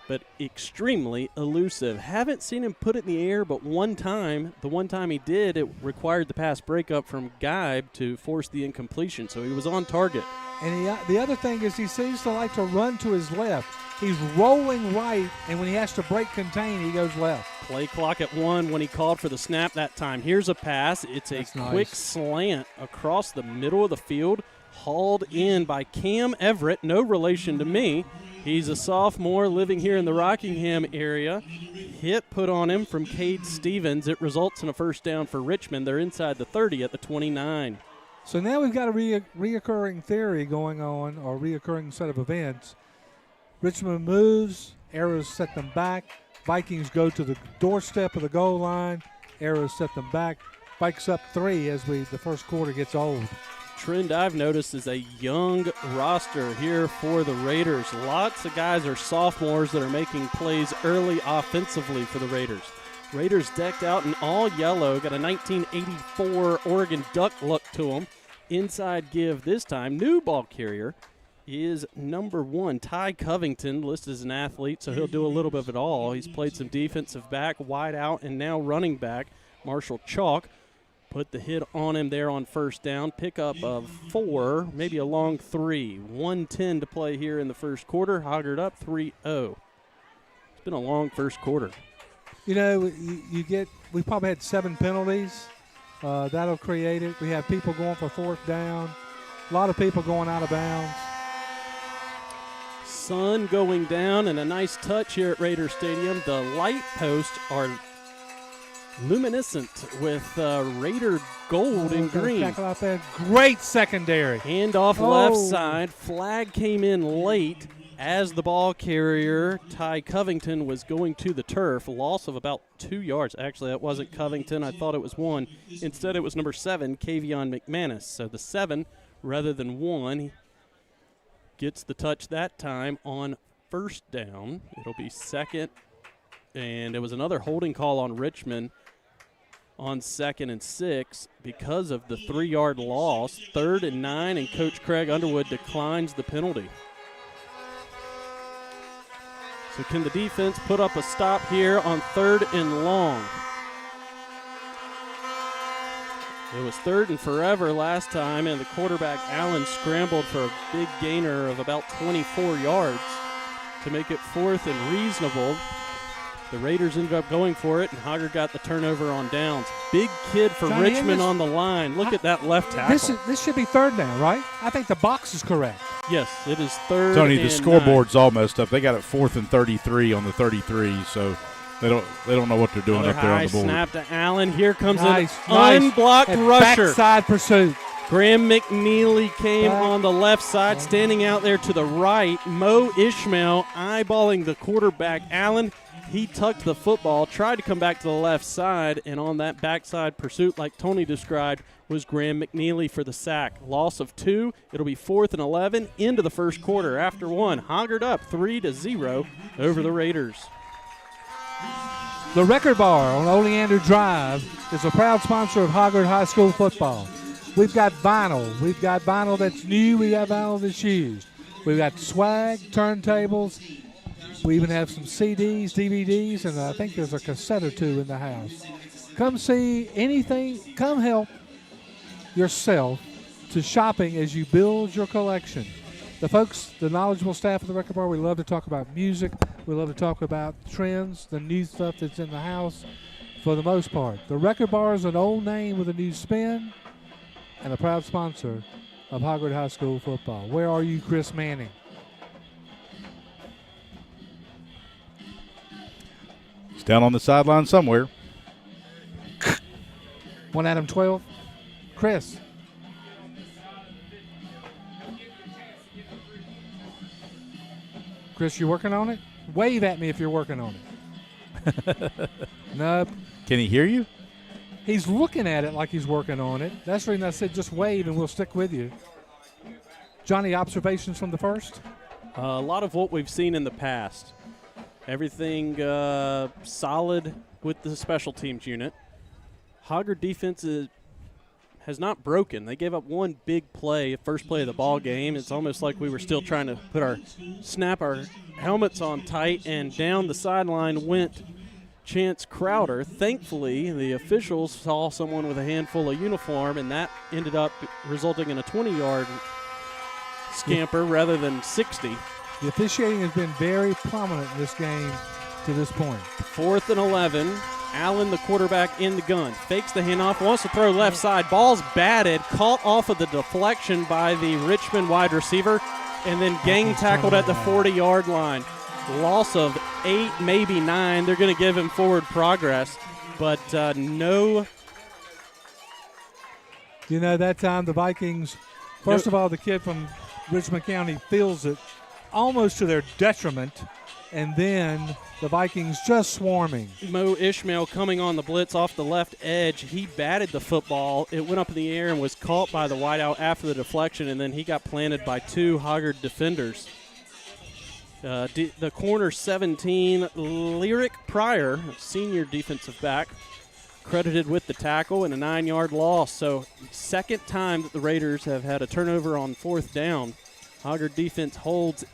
but extremely elusive. Haven't seen him put it in the air but one time. The one time he did, it required the pass breakup from Geib to force the incompletion, so he was on target.
And the other thing is he seems to like to run to his left. He's rolling right, and when he has to break contain, he goes left.
Play clock at 1 when he called for the snap that time. Here's a pass. It's a quick slant across the middle of the field, hauled in by Cam Everett, no relation to me. He's a sophomore living here in the Rockingham area. Hit put on him from Cade Stevens. It results in a first down for Richmond. They're inside the 30 at the 29.
So now we've got a reoccurring theory going on, or reoccurring set of events. Richmond moves, arrows set them back. Vikings go to the doorstep of the goal line, arrows set them back. Vikes up 3 as the first quarter gets old.
Trend I've noticed is a young roster here for the Raiders. Lots of guys are sophomores that are making plays early offensively for the Raiders. Raiders decked out in all yellow, got a 1984 Oregon Duck look to them. Inside give this time. New ball carrier is number 1, Ty Covington, listed as an athlete, so he'll do a little bit of it all. He's played some defensive back, wide out, and now running back. Marshall Chalk put the hit on him there on first down. Pickup of 4, maybe a long 3. 1:10 to play here in the first quarter. Hoggard up 3-0. It's been a long first quarter.
You know, we probably had 7 penalties. That'll create it. We have people going for fourth down. A lot of people going out of bounds.
Sun going down, and a nice touch here at Raider Stadium. The light posts are luminescent with Raider gold and green.
Great secondary.
Hand off left side. Flag came in late as the ball carrier, Ty Covington, was going to the turf. Loss of about 2 yards. Actually, that wasn't Covington. I thought it was 1. Instead, it was number 7, Kavion McManus. So the 7 rather than 1. He gets the touch that time on first down. It'll be second. And it was another holding call on Richmond on 2nd and 6 because of the 3-yard loss. 3rd and 9, and Coach Craig Underwood declines the penalty. So can the defense put up a stop here on 3rd and long? It was 3rd and forever last time, and the quarterback, Allen, scrambled for a big gainer of about 24 yards to make it 4th and reasonable. The Raiders ended up going for it, and Hoggard got the turnover on downs. Big kid for
Johnny,
Richmond on the line. Look at that left tackle.
This should be 3rd down, right? I think the box is correct.
Yes, it is 3rd.
Tony, the
and
scoreboard's all messed up. They got it 4th and 33 on the 33, so they don't know what they're doing up there on the board.
Snap to Allen. Here comes
nice,
an unblocked rusher.
Backside pursuit.
Graham McNeely came on the left side, standing out there to the right. Mo Ishmael eyeballing the quarterback, Allen. He tucked the football, tried to come back to the left side, and on that backside pursuit, like Tony described, was Graham McNeely for the sack. Loss of 2. It'll be 4th and 11 into the first quarter. After 1, Hoggard up 3-0 over the Raiders.
The Record Bar on Oleander Drive is a proud sponsor of Hoggard High School football. We've got vinyl. We've got vinyl that's new. We got vinyl that's used. We've got swag, turntables. We even have some CDs, DVDs, and I think there's a cassette or 2 in the house. Come see anything. Come help yourself to shopping as you build your collection. The folks, the knowledgeable staff of the Record Bar, we love to talk about music. We love to talk about trends, the new stuff that's in the house for the most part. The Record Bar is an old name with a new spin and a proud sponsor of Hoggard High School football. Where are you, Chris Manning?
Down on the sideline somewhere.
One Adam 12. Chris. Chris, you working on it? Wave at me if you're working on it. Nope.
Can he hear you?
He's looking at it like he's working on it. That's the reason I said just wave and we'll stick with you. Johnny, observations from the first?
A lot of what we've seen in the past. Everything solid with the special teams unit. Hoggard defense has not broken. They gave up one big play, first play of the ball game. It's almost like we were still trying to snap our helmets on tight, and down the sideline went Chance Crowder. Thankfully, the officials saw someone with a handful of uniform, and that ended up resulting in a 20-yard scamper rather than 60.
The officiating has been very prominent in this game to this point.
4th and 11. Allen, the quarterback, in the gun. Fakes the handoff, wants to throw left side. Ball's batted, caught off of the deflection by the Richmond wide receiver, and then gang tackled at the 40-yard line. Loss of 8, maybe 9. They're going to give him forward progress, but no.
You know, that time the Vikings, first of all, the kid from Richmond County feels it almost to their detriment, and then the Vikings just swarming.
Mo Ishmael coming on the blitz off the left edge. He batted the football. It went up in the air and was caught by the wideout after the deflection, and then he got planted by 2 Hoggard defenders. The corner 17, Lyric Pryor, senior defensive back, credited with the tackle and a 9-yard loss. So second time that the Raiders have had a turnover on 4th down. Hoggard defense holds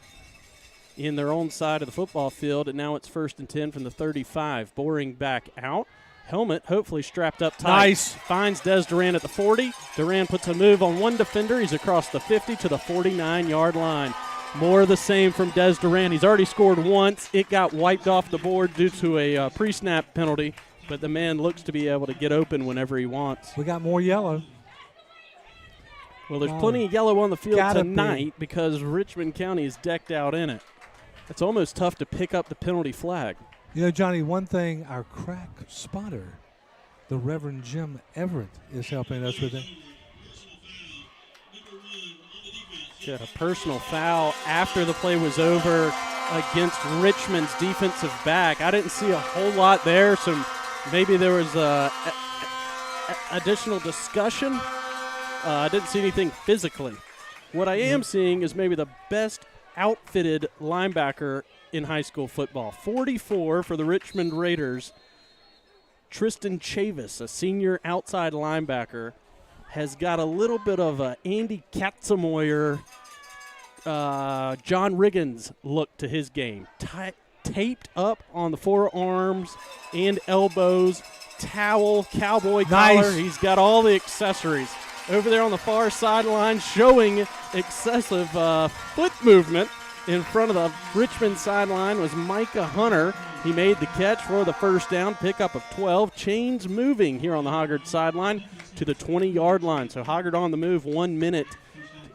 in their own side of the football field, and now it's 1st and 10 from the 35. Boring back out. Helmet hopefully strapped up tight.
Nice.
Finds Des Duran at the 40. Duran puts a move on one defender. He's across the 50 to the 49-yard line. More of the same from Des Duran. He's already scored once. It got wiped off the board due to a pre-snap penalty, but the man looks to be able to get open whenever he wants.
We got more yellow.
Well, there's plenty of yellow on the field tonight because Richmond County is decked out in it. It's almost tough to pick up the penalty flag.
You know, Johnny, one thing our crack spotter, the Reverend Jim Everett, is helping us with it.
Got a personal foul after the play was over against Richmond's defensive back. I didn't see a whole lot there, so maybe there was additional discussion. I didn't see anything physically. What I am seeing is maybe the best outfitted linebacker in high school football. 44 for the Richmond Raiders. Tristan Chavis, a senior outside linebacker, has got a little bit of a Andy Katzenmoyer, John Riggins look to his game. Taped up on the forearms and elbows, towel, cowboy collar. He's got all the accessories. Over there on the far sideline, showing excessive foot movement in front of the Richmond sideline was Micah Hunter. He made the catch for the first down, pickup of 12. Chains moving here on the Hoggard sideline to the 20-yard line. So Hoggard on the move 1 minute,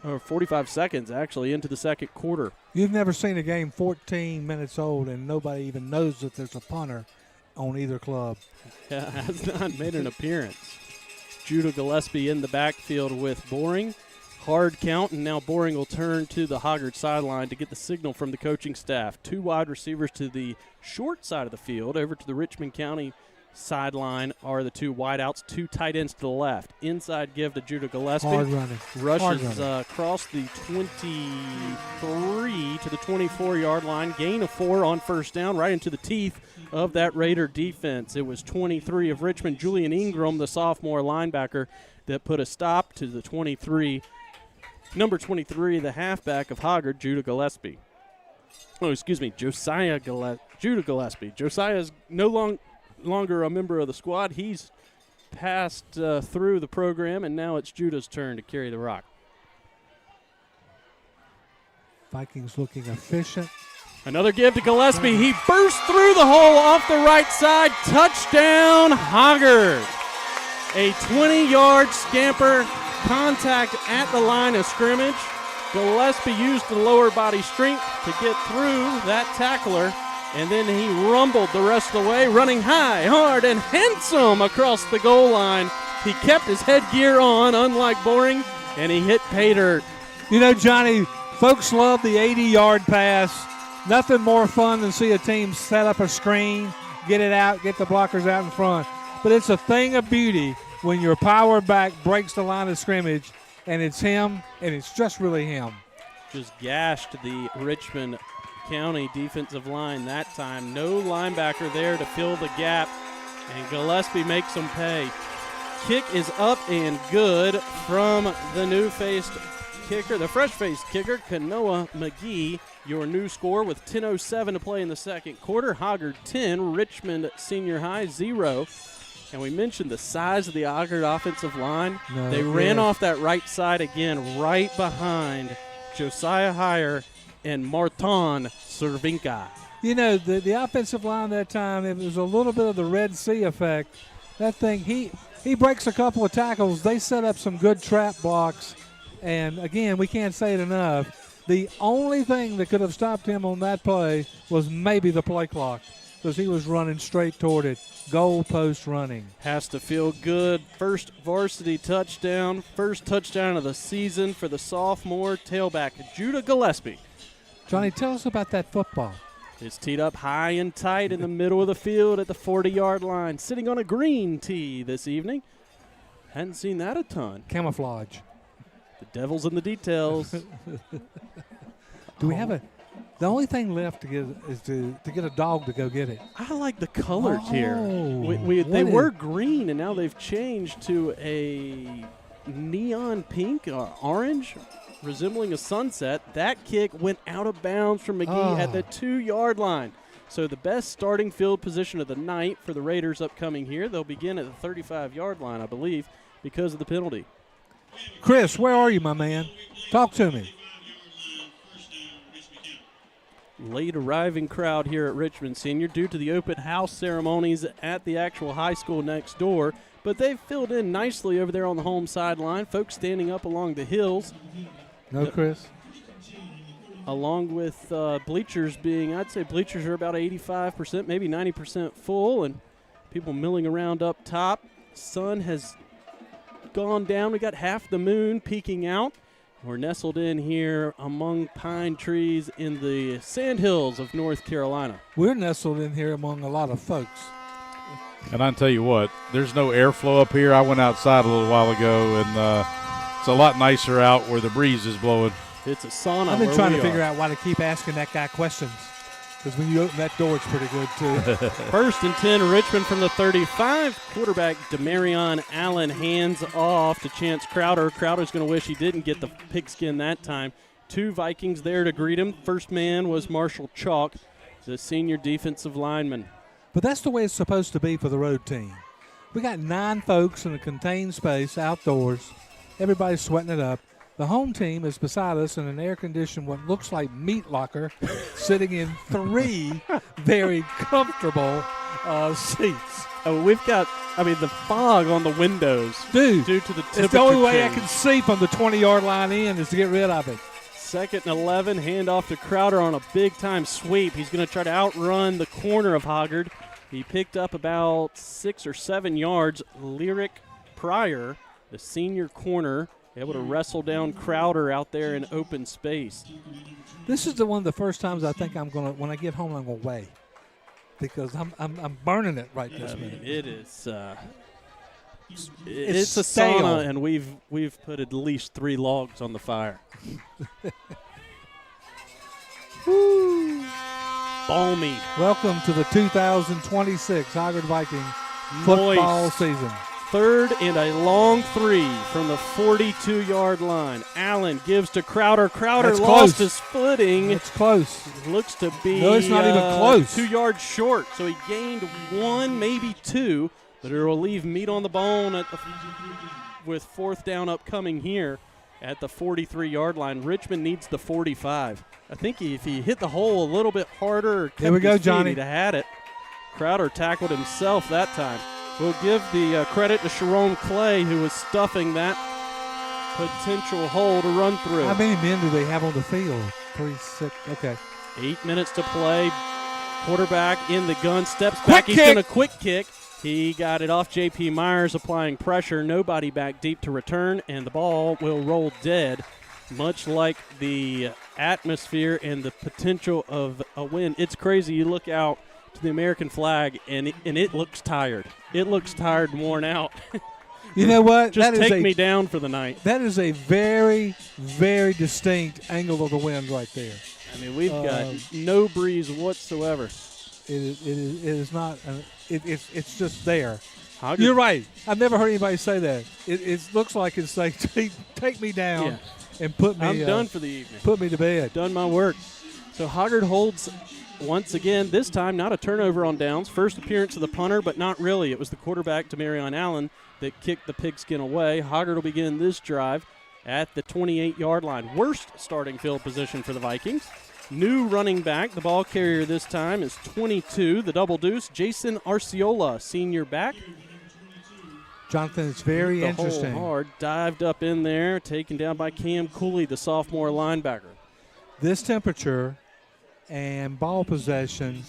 or 45 seconds actually, into the second quarter.
You've never seen a game 14 minutes old and nobody even knows that there's a punter on either club.
Yeah, has not made an appearance. Judah Gillespie in the backfield with Boring. Hard count, and now Boring will turn to the Hoggard sideline to get the signal from the coaching staff. 2 wide receivers to the short side of the field. Over to the Richmond County sideline are the 2 wideouts, 2 tight ends to the left. Inside give to Judah Gillespie.
Hard running.
Rushes across the 23 to the 24-yard line. Gain of 4 on first down, right into the teeth of that Raider defense. It was 23 of Richmond. Julian Ingram, the sophomore linebacker, that put a stop to the 23. Number 23, the halfback of Hoggard, Judah Gillespie. Oh, excuse me, Judah Gillespie. Josiah is no longer a member of the squad. He's passed through the program, and now it's Judah's turn to carry the rock.
Vikings looking efficient.
Another give to Gillespie. He bursts through the hole off the right side. Touchdown, Hoggard. A 20-yard scamper. Contact at the line of scrimmage. Gillespie used the lower body strength to get through that tackler and then he rumbled the rest of the way, running high, hard, and handsome across the goal line. He kept his headgear on, unlike Boring, and he hit pay dirt.
You know, Johnny, folks love the 80-yard pass. Nothing more fun than see a team set up a screen, get it out, get the blockers out in front. But it's a thing of beauty when your power back breaks the line of scrimmage, and it's him, and it's just really him.
Just gashed the Richmond County defensive line that time. No linebacker there to fill the gap, and Gillespie makes them pay. Kick is up and good from the new-faced kicker, the fresh-faced kicker, Kanoa McGee. Your new score with 10:07 to play in the second quarter. Hoggard 10, Richmond Senior High 0. And we mentioned the size of the Hoggard offensive line. They ran off that right side again, right behind Josiah Heyer and Martin Cervinka.
You know, the offensive line that time, it was a little bit of the Red Sea effect. That thing, he breaks a couple of tackles. They set up some good trap blocks. And, again, we can't say it enough. The only thing that could have stopped him on that play was maybe the play clock, because he was running straight toward it, goal post running.
Has to feel good. First varsity touchdown, first touchdown of the season for the sophomore tailback, Judah Gillespie.
Johnny, tell us about that football.
It's teed up high and tight in the middle of the field at the 40-yard line, sitting on a green tee this evening. Hadn't seen that a ton.
Camouflage.
The devil's in the details.
Do we have the only thing left to get is to get a dog to go get it.
I like the colors here. They were green, and now they've changed to a neon pink or orange, resembling a sunset. That kick went out of bounds from McGee at the 2-yard line. So the best starting field position of the night for the Raiders upcoming here. They'll begin at the 35-yard line, I believe, because of the penalty.
Chris, where are you, my man? Talk to me.
Late arriving crowd here at Richmond Senior due to the open house ceremonies at the actual high school next door. But they've filled in nicely over there on the home sideline. Folks standing up along the hills.
No, Chris.
Along with bleachers being, I'd say bleachers are about 85%, maybe 90% full, and people milling around up top. Sun has gone down. We got half the moon peeking out. We're nestled in here among pine trees in the sandhills of North Carolina.
We're nestled in here among a lot of folks.
And I tell you what, there's no airflow up here. I went outside a little while ago, and it's a lot nicer out where the breeze is blowing.
It's a sauna.
I've been trying to figure out why to keep asking that guy questions, because when you open that door, it's pretty good, too.
First and 10, Richmond from the 35. Quarterback Demarion Allen hands off to Chance Crowder. Crowder's going to wish he didn't get the pigskin that time. 2 Vikings there to greet him. First man was Marshall Chalk, the senior defensive lineman.
But that's the way it's supposed to be for the road team. We got 9 folks in a contained space outdoors. Everybody's sweating it up. The home team is beside us in an air-conditioned, what looks like meat locker, sitting in 3 very comfortable seats.
Oh, we've got, the fog on the windows.
Dude,
due to the temperature
it's the only way
change.
I can see from the 20-yard line in is to get rid of it.
Second and 11, handoff to Crowder on a big-time sweep. He's going to try to outrun the corner of Hoggard. He picked up about 6 or 7 yards. Lyric Pryor, the senior corner, able to wrestle down Crowder out there in open space.
This is one of the first times I think I'm gonna, when I get home, I'm gonna weigh, because I'm burning it right this minute.
It is.
It's
a
stale.
sauna, and we've put at least 3 logs on the fire.
Woo.
Balmy.
Welcome to the 2026 Hoggard Viking football season.
3rd and a long 3 from the 42-yard line. Allen gives to Crowder. Crowder
That's
lost
close.
his footing.
It's close.
Looks to be
No, it's not even close.
2 yards short. So he gained 1, maybe 2, but it will leave meat on the bone with 4th down upcoming here at the 43-yard line. Richmond needs the 45. I think if he hit the hole a little bit harder, or
Here we go,
kept his feet,
Johnny.
he'd have had it. Crowder tackled himself that time. We'll give the credit to Sharon Clay, who was stuffing that potential hole to run through.
How many men do they have on the field? 3, 6. Okay.
8 minutes to play. Quarterback in the gun, steps
Quick
back. He's
kick.
going to quick kick. He got it off J.P. Myers, applying pressure. Nobody back deep to return, and the ball will roll dead, much like the atmosphere and the potential of a win. It's crazy. You look out to the American flag, and it looks tired. It looks tired and worn out.
You know what?
Just
That is
take me down for the night.
That is a very, very distinct angle of the wind right there.
I mean, we've got no breeze whatsoever.
It is not. It's just there.
Hoggard,
You're right. I've never heard anybody say that. It looks like it's like take me down and put me.
I'm done for the evening.
Put me to bed.
Done my work. So Hoggard holds once again. This time, not a turnover on downs. First appearance of the punter, but not really. It was the quarterback, Demarion Allen, that kicked the pigskin away. Hoggard will begin this drive at the 28-yard line. Worst starting field position for the Vikings. New running back, the ball carrier this time is 22, the double deuce, Jason Arciola, senior back.
Jonathan, it's very interesting.
Hard, dived up in there, taken down by Cam Cooley, the sophomore linebacker.
This temperature and ball possession,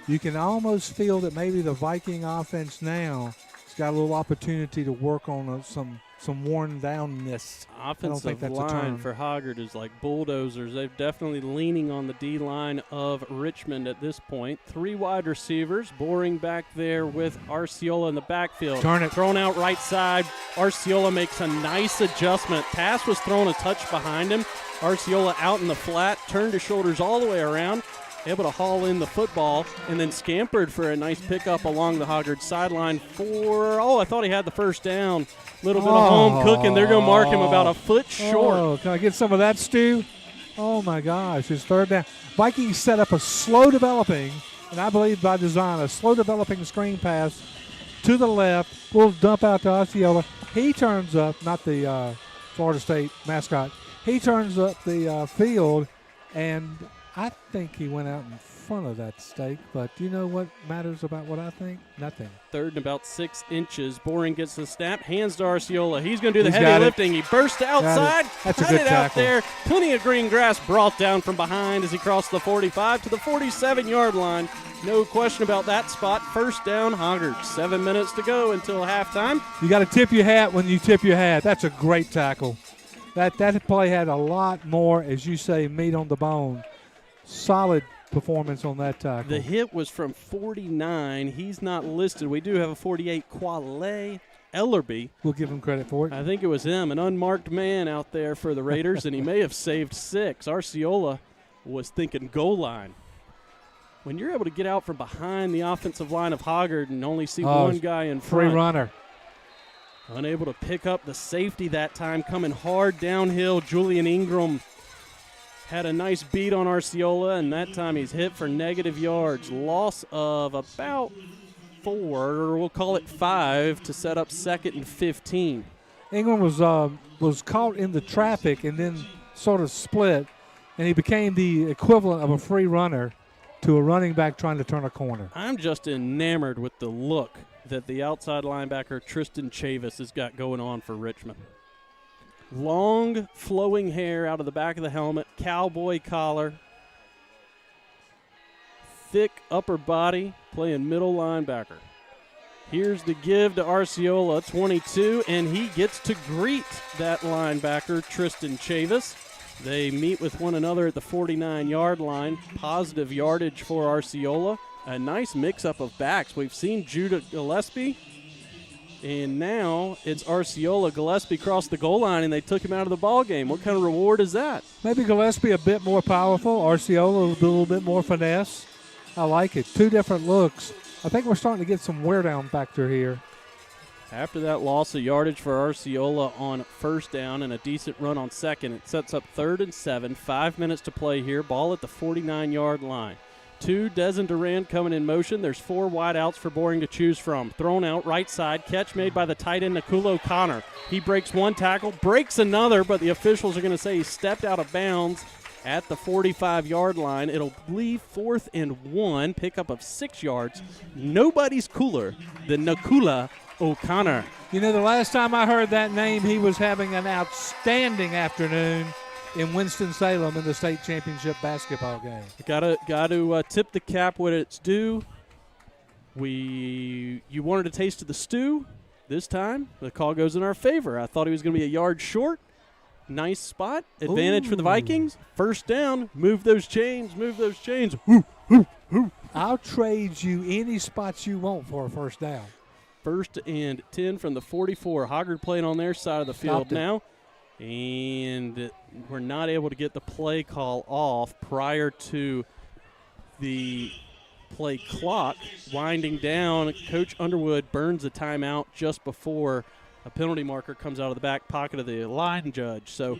you can almost feel that maybe the Viking offense now has got a little opportunity to work on some worn downness.
Offensive line for Hoggard is like bulldozers. They're definitely leaning on the D-line of Richmond at this point. 3 wide receivers, Boring back there with Arciola in the backfield.
Turn it.
Thrown out right side. Arciola makes a nice adjustment. Pass was thrown a touch behind him. Arciola out in the flat, turned his shoulders all the way around, able to haul in the football, and then scampered for a nice pickup along the Hoggard sideline I thought he had the first down. Little bit of home cooking. They're going to mark him about a foot short.
Oh, can I get some of that, Stu? Oh, my gosh. It's third down. Vikings set up a slow developing, and I believe by design, a slow developing screen pass to the left. Little dump out to Osceola. He turns up, not the Florida State mascot. He turns up the field, and I think he went out in front of that stake, but you know what matters about what I think? Nothing.
Third and about 6 inches. Boring gets the snap, hands to Arciola. He's going to do the heavy lifting. He bursts outside,
That's
cut
a good
it out
tackle.
there. Plenty of green grass brought down from behind as he crossed the 45 to the 47-yard line. No question about that spot. First down, Hoggard. 7 minutes to go until halftime.
You got to tip your hat when you tip your hat. That's a great tackle. That play had a lot more, as you say, meat on the bone. Solid performance on that tackle.
The hit was from 49. He's not listed. We do have a 48, Quale Ellerby.
We'll give him credit for it.
I think it was him, an unmarked man out there for the Raiders, and he may have saved 6. Arciola was thinking goal line. When you're able to get out from behind the offensive line of Hoggard and only see one guy in front.
Free runner.
Unable to pick up the safety that time, coming hard downhill. Julian Ingram had a nice beat on Arciola, and that time he's hit for negative yards. Loss of about 4, or we'll call it 5, to set up 2nd and 15.
Ingram was caught in the traffic and then sort of split, and he became the equivalent of a free runner to a running back trying to turn a corner.
I'm just enamored with the look that the outside linebacker Tristan Chavis has got going on for Richmond. Long, flowing hair out of the back of the helmet, cowboy collar, thick upper body, playing middle linebacker. Here's the give to Arciola, 22, and he gets to greet that linebacker, Tristan Chavis. They meet with one another at the 49-yard line. Positive yardage for Arciola. A nice mix-up of backs. We've seen Judah Gillespie, and now it's Arciola. Gillespie crossed the goal line, and they took him out of the ball game. What kind of reward is that?
Maybe Gillespie a bit more powerful. Arciola a little bit more finesse. I like it. 2 different looks. I think we're starting to get some wear down factor here.
After that loss of yardage for Arciola on first down and a decent run on second, it sets up 3rd and 7. 5 minutes to play here. Ball at the 49-yard line. 2, Dezen Durant coming in motion. There's 4 wideouts for Boring to choose from. Thrown out right side. Catch made by the tight end, Nakulo Connor. He breaks 1 tackle, breaks another, but the officials are going to say he stepped out of bounds at the 45-yard line. It'll leave 4th and 1, pickup of 6 yards. Nobody's cooler than Nakula O'Connor.
You know, the last time I heard that name, he was having an outstanding afternoon. in Winston-Salem in the state championship basketball game.
Got to tip the cap when it's due. You wanted a taste of the stew. This time, the call goes in our favor. I thought he was going to be a yard short. Nice spot. Advantage for the Vikings. First down. Move those chains. Move those chains.
I'll trade you any spots you want for a first down.
1st and 10 from the 44. Hoggard playing on their side of the field now. And we're not able to get the play call off prior to the play clock winding down. Coach Underwood burns a timeout just before a penalty marker comes out of the back pocket of the line judge. So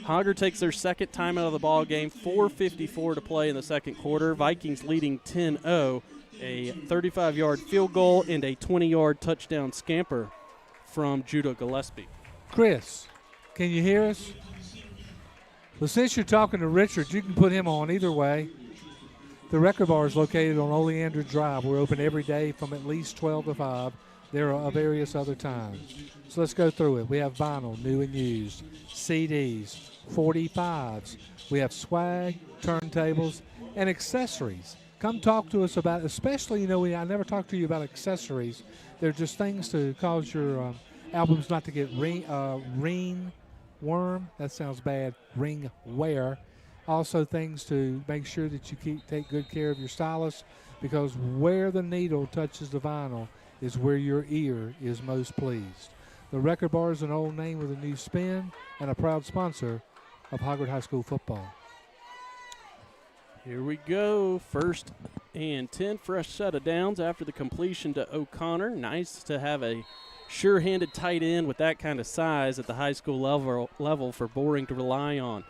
Hoggard takes their second timeout of the ball game. 4:54 to play in the second quarter. Vikings leading 10-0. A 35-yard field goal and a 20-yard touchdown scamper from Judah Gillespie.
Chris, can you hear us? Well, since you're talking to Richard, you can put him on either way. The record bar is located on Oleander Drive. We're open every day from at least 12 to 5. There are various other times. So let's go through it. We have vinyl, new and used, CDs, 45s. We have swag, turntables, and accessories. Come talk to us about, especially, I never talk to you about accessories. They're just things to cause your albums not to get ring worm. That sounds bad. Ring wear. Also things to make sure that you take good care of your stylus, because where the needle touches the vinyl is where your ear is most pleased. The Record Bar is an old name with a new spin and a proud sponsor of Hoggard High School football.
Here we go. 1st and 10, fresh set of downs after the completion to O'Connor. Nice to have a sure-handed tight end with that kind of size at the high school level for Boring to rely on.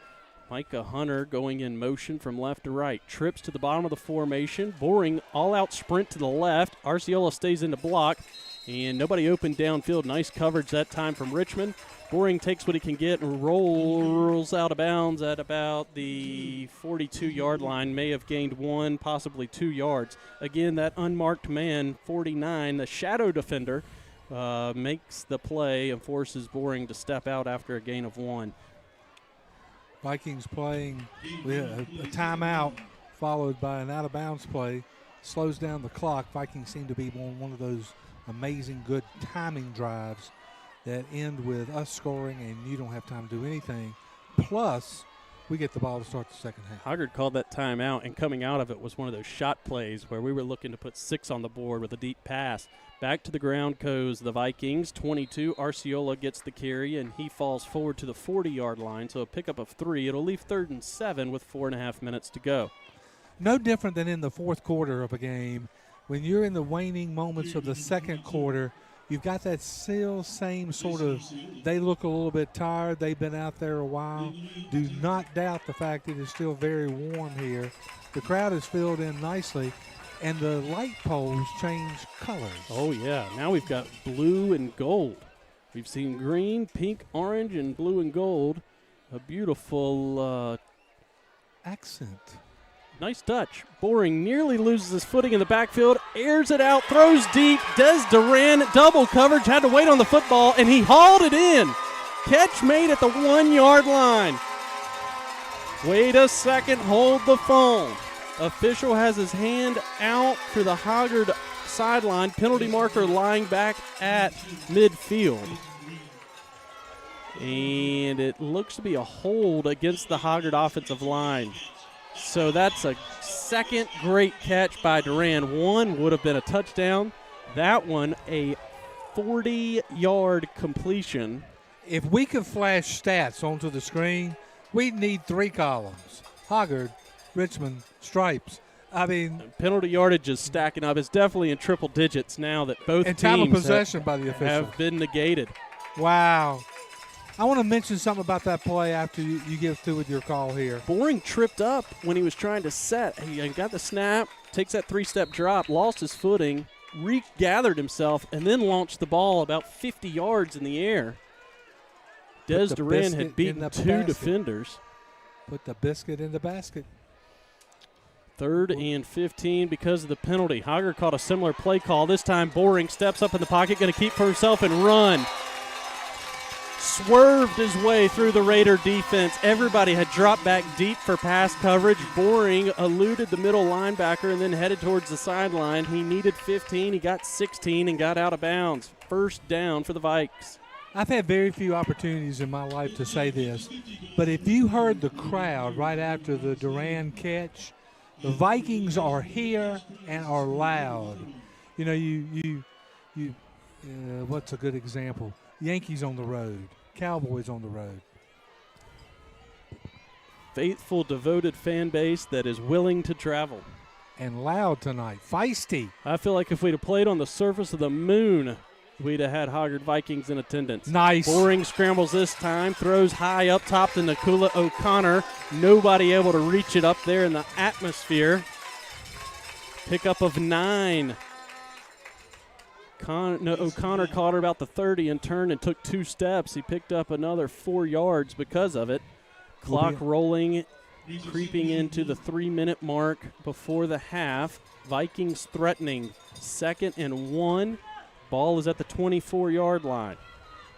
Micah Hunter going in motion from left to right. Trips to the bottom of the formation. Boring all-out sprint to the left. Arciola stays in the block, and nobody open downfield. Nice coverage that time from Richmond. Boring takes what he can get and rolls out of bounds at about the 42-yard line. May have gained 1, possibly 2 yards. Again, that unmarked man, 49, the shadow defender, makes the play and forces Boring to step out after a gain of 1.
Vikings playing with a timeout followed by an out-of-bounds play. Slows down the clock. Vikings seem to be on one of those amazing good timing drives that end with us scoring and you don't have time to do anything. Plus, we get the ball to start the second half.
Hoggard called that timeout, and coming out of it was one of those shot plays where we were looking to put 6 on the board with a deep pass. Back to the ground goes the Vikings. 22, Arciola gets the carry, and he falls forward to the 40-yard line, so a pickup of 3. It'll leave 3rd and 7 with 4.5 minutes to go.
No different than in the fourth quarter of a game. When you're in the waning moments of the second quarter, you've got that still same sort of, they look a little bit tired. They've been out there a while. Do not doubt the fact it is still very warm here. The crowd is filled in nicely, and the light poles change colors.
Oh, yeah. Now we've got blue and gold. We've seen green, pink, orange, and blue and gold. A beautiful
accent.
Nice touch. Boring nearly loses his footing in the backfield, airs it out, throws deep. Des Duran, double coverage, had to wait on the football, and he hauled it in. Catch made at the 1-yard line. Wait a second, hold the phone. Official has his hand out for the Hoggard sideline. Penalty marker lying back at midfield. And it looks to be a hold against the Hoggard offensive line. So that's a second great catch by Duran. One would have been a touchdown. That one, a 40-yard completion.
If we could flash stats onto the screen, we'd need 3 columns. Hoggard, Richmond, Stripes. I mean,
penalty yardage is stacking up. It's definitely in triple digits now that both
and
teams
time of possession by the official
have been negated.
Wow. I want to mention something about that play after you get through with your call here.
Boring tripped up when he was trying to set. He got the snap, takes that 3-step drop, lost his footing, regathered himself, and then launched the ball about 50 yards in the air. Des Duran had beaten 2 defenders.
Put the biscuit in the basket.
3rd and 15 because of the penalty. Hoggard caught a similar play call. This time Boring steps up in the pocket, going to keep for himself and run. swerved his way through the Raider defense. Everybody had dropped back deep for pass coverage. Boring eluded the middle linebacker and then headed towards the sideline. He needed 15. He got 16 and got out of bounds. First down for the Vikes.
I've had very few opportunities in my life to say this, but if you heard the crowd right after the Duran catch, the Vikings are here and are loud. You know, what's a good example? Yankees on the road, Cowboys on the road.
Faithful, devoted fan base that is willing to travel.
And loud tonight, feisty.
I feel like if we'd have played on the surface of the moon, we'd have had Hoggard Vikings in attendance.
Nice.
Boring scrambles this time, throws high up top to Nakula O'Connor. Nobody able to reach it up there in the atmosphere. Pickup of 9. O'Connor caught her about the 30 and turned and took 2 steps. He picked up another 4 yards because of it. Clock rolling, creeping into the 3-minute mark before the half. Vikings threatening 2nd and 1. Ball is at the 24-yard line.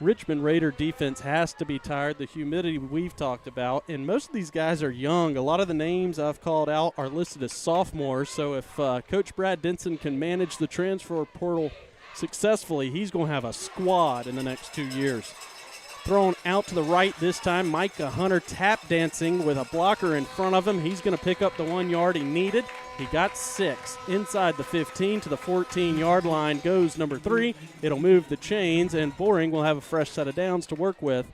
Richmond Raider defense has to be tired. The humidity we've talked about, and most of these guys are young. A lot of the names I've called out are listed as sophomores, so if Coach Brad Denson can manage the transfer portal successfully, he's going to have a squad in the next 2 years. Thrown out to the right this time. Micah Hunter tap dancing with a blocker in front of him. He's going to pick up the 1 yard he needed. He got 6. Inside the 15 to the 14-yard line goes number 3. It'll move the chains, and Boring will have a fresh set of downs to work with.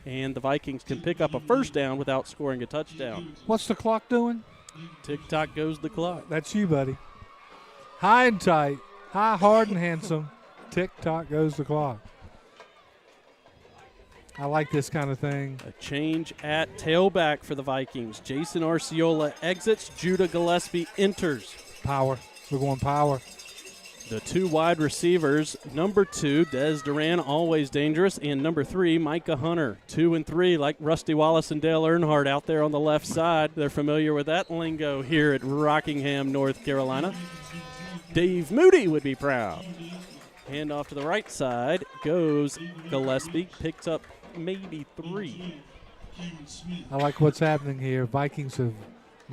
And the Vikings can pick up a first down without scoring a touchdown.
What's the clock doing?
Tick-tock goes the clock.
That's you, buddy. High and tight. High, hard, and handsome. Tick-tock goes the clock. I like this kind of thing.
A change at tailback for the Vikings. Jason Arciola exits. Judah Gillespie enters.
Power. We're going power.
The 2 wide receivers, number 2, Des Duran, always dangerous, and number 3, Micah Hunter. 2 and 3, like Rusty Wallace and Dale Earnhardt out there on the left side. They're familiar with that lingo here at Rockingham, North Carolina. Dave Moody would be proud. Hand off to the right side goes Gillespie, picks up maybe 3.
I like what's happening here. Vikings have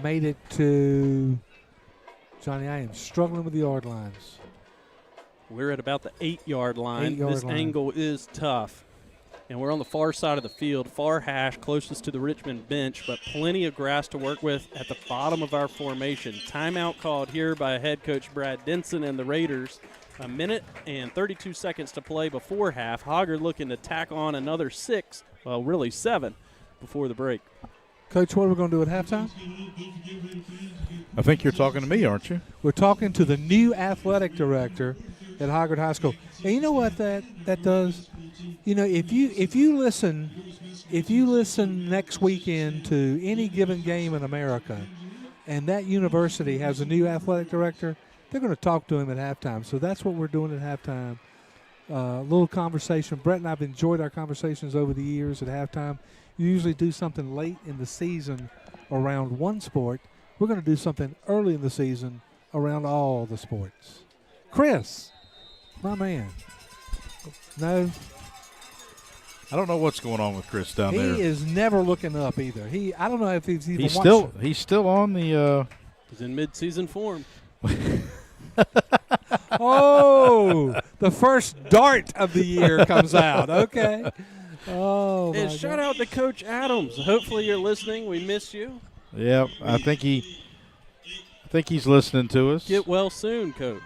made it to Johnny. I am struggling with the yard lines.
We're at about the 8-yard line. This
line.
angle is tough. And we're on the far side of the field, far hash, closest to the Richmond bench, but plenty of grass to work with at the bottom of our formation. Timeout called here by head coach Brad Denson and the Raiders. 1 minute and 32 seconds to play before half. Hoggard looking to tack on another 6, well, really 7, before the break.
Coach, what are we going to do at halftime?
I think you're talking to me, aren't you?
We're talking to the new athletic director at Hoggard High School. And you know what that does? You know, if you listen next weekend to any given game in America, and that university has a new athletic director, they're going to talk to him at halftime. So that's what we're doing at halftime. A little conversation. Brett and I have enjoyed our conversations over the years at halftime. You usually do something late in the season around one sport. We're going to do something early in the season around all the sports. Chris, my man. No.
I don't know what's going on with Chris down there.
He is never looking up either. I don't know if he's even
He's still on the
He's in mid-season form.
Oh, the first dart of the year comes out. Okay. Oh,
and shout out to Coach Adams. Hopefully you're listening. We miss you.
Yeah, I think he's listening to us.
Get well soon, Coach.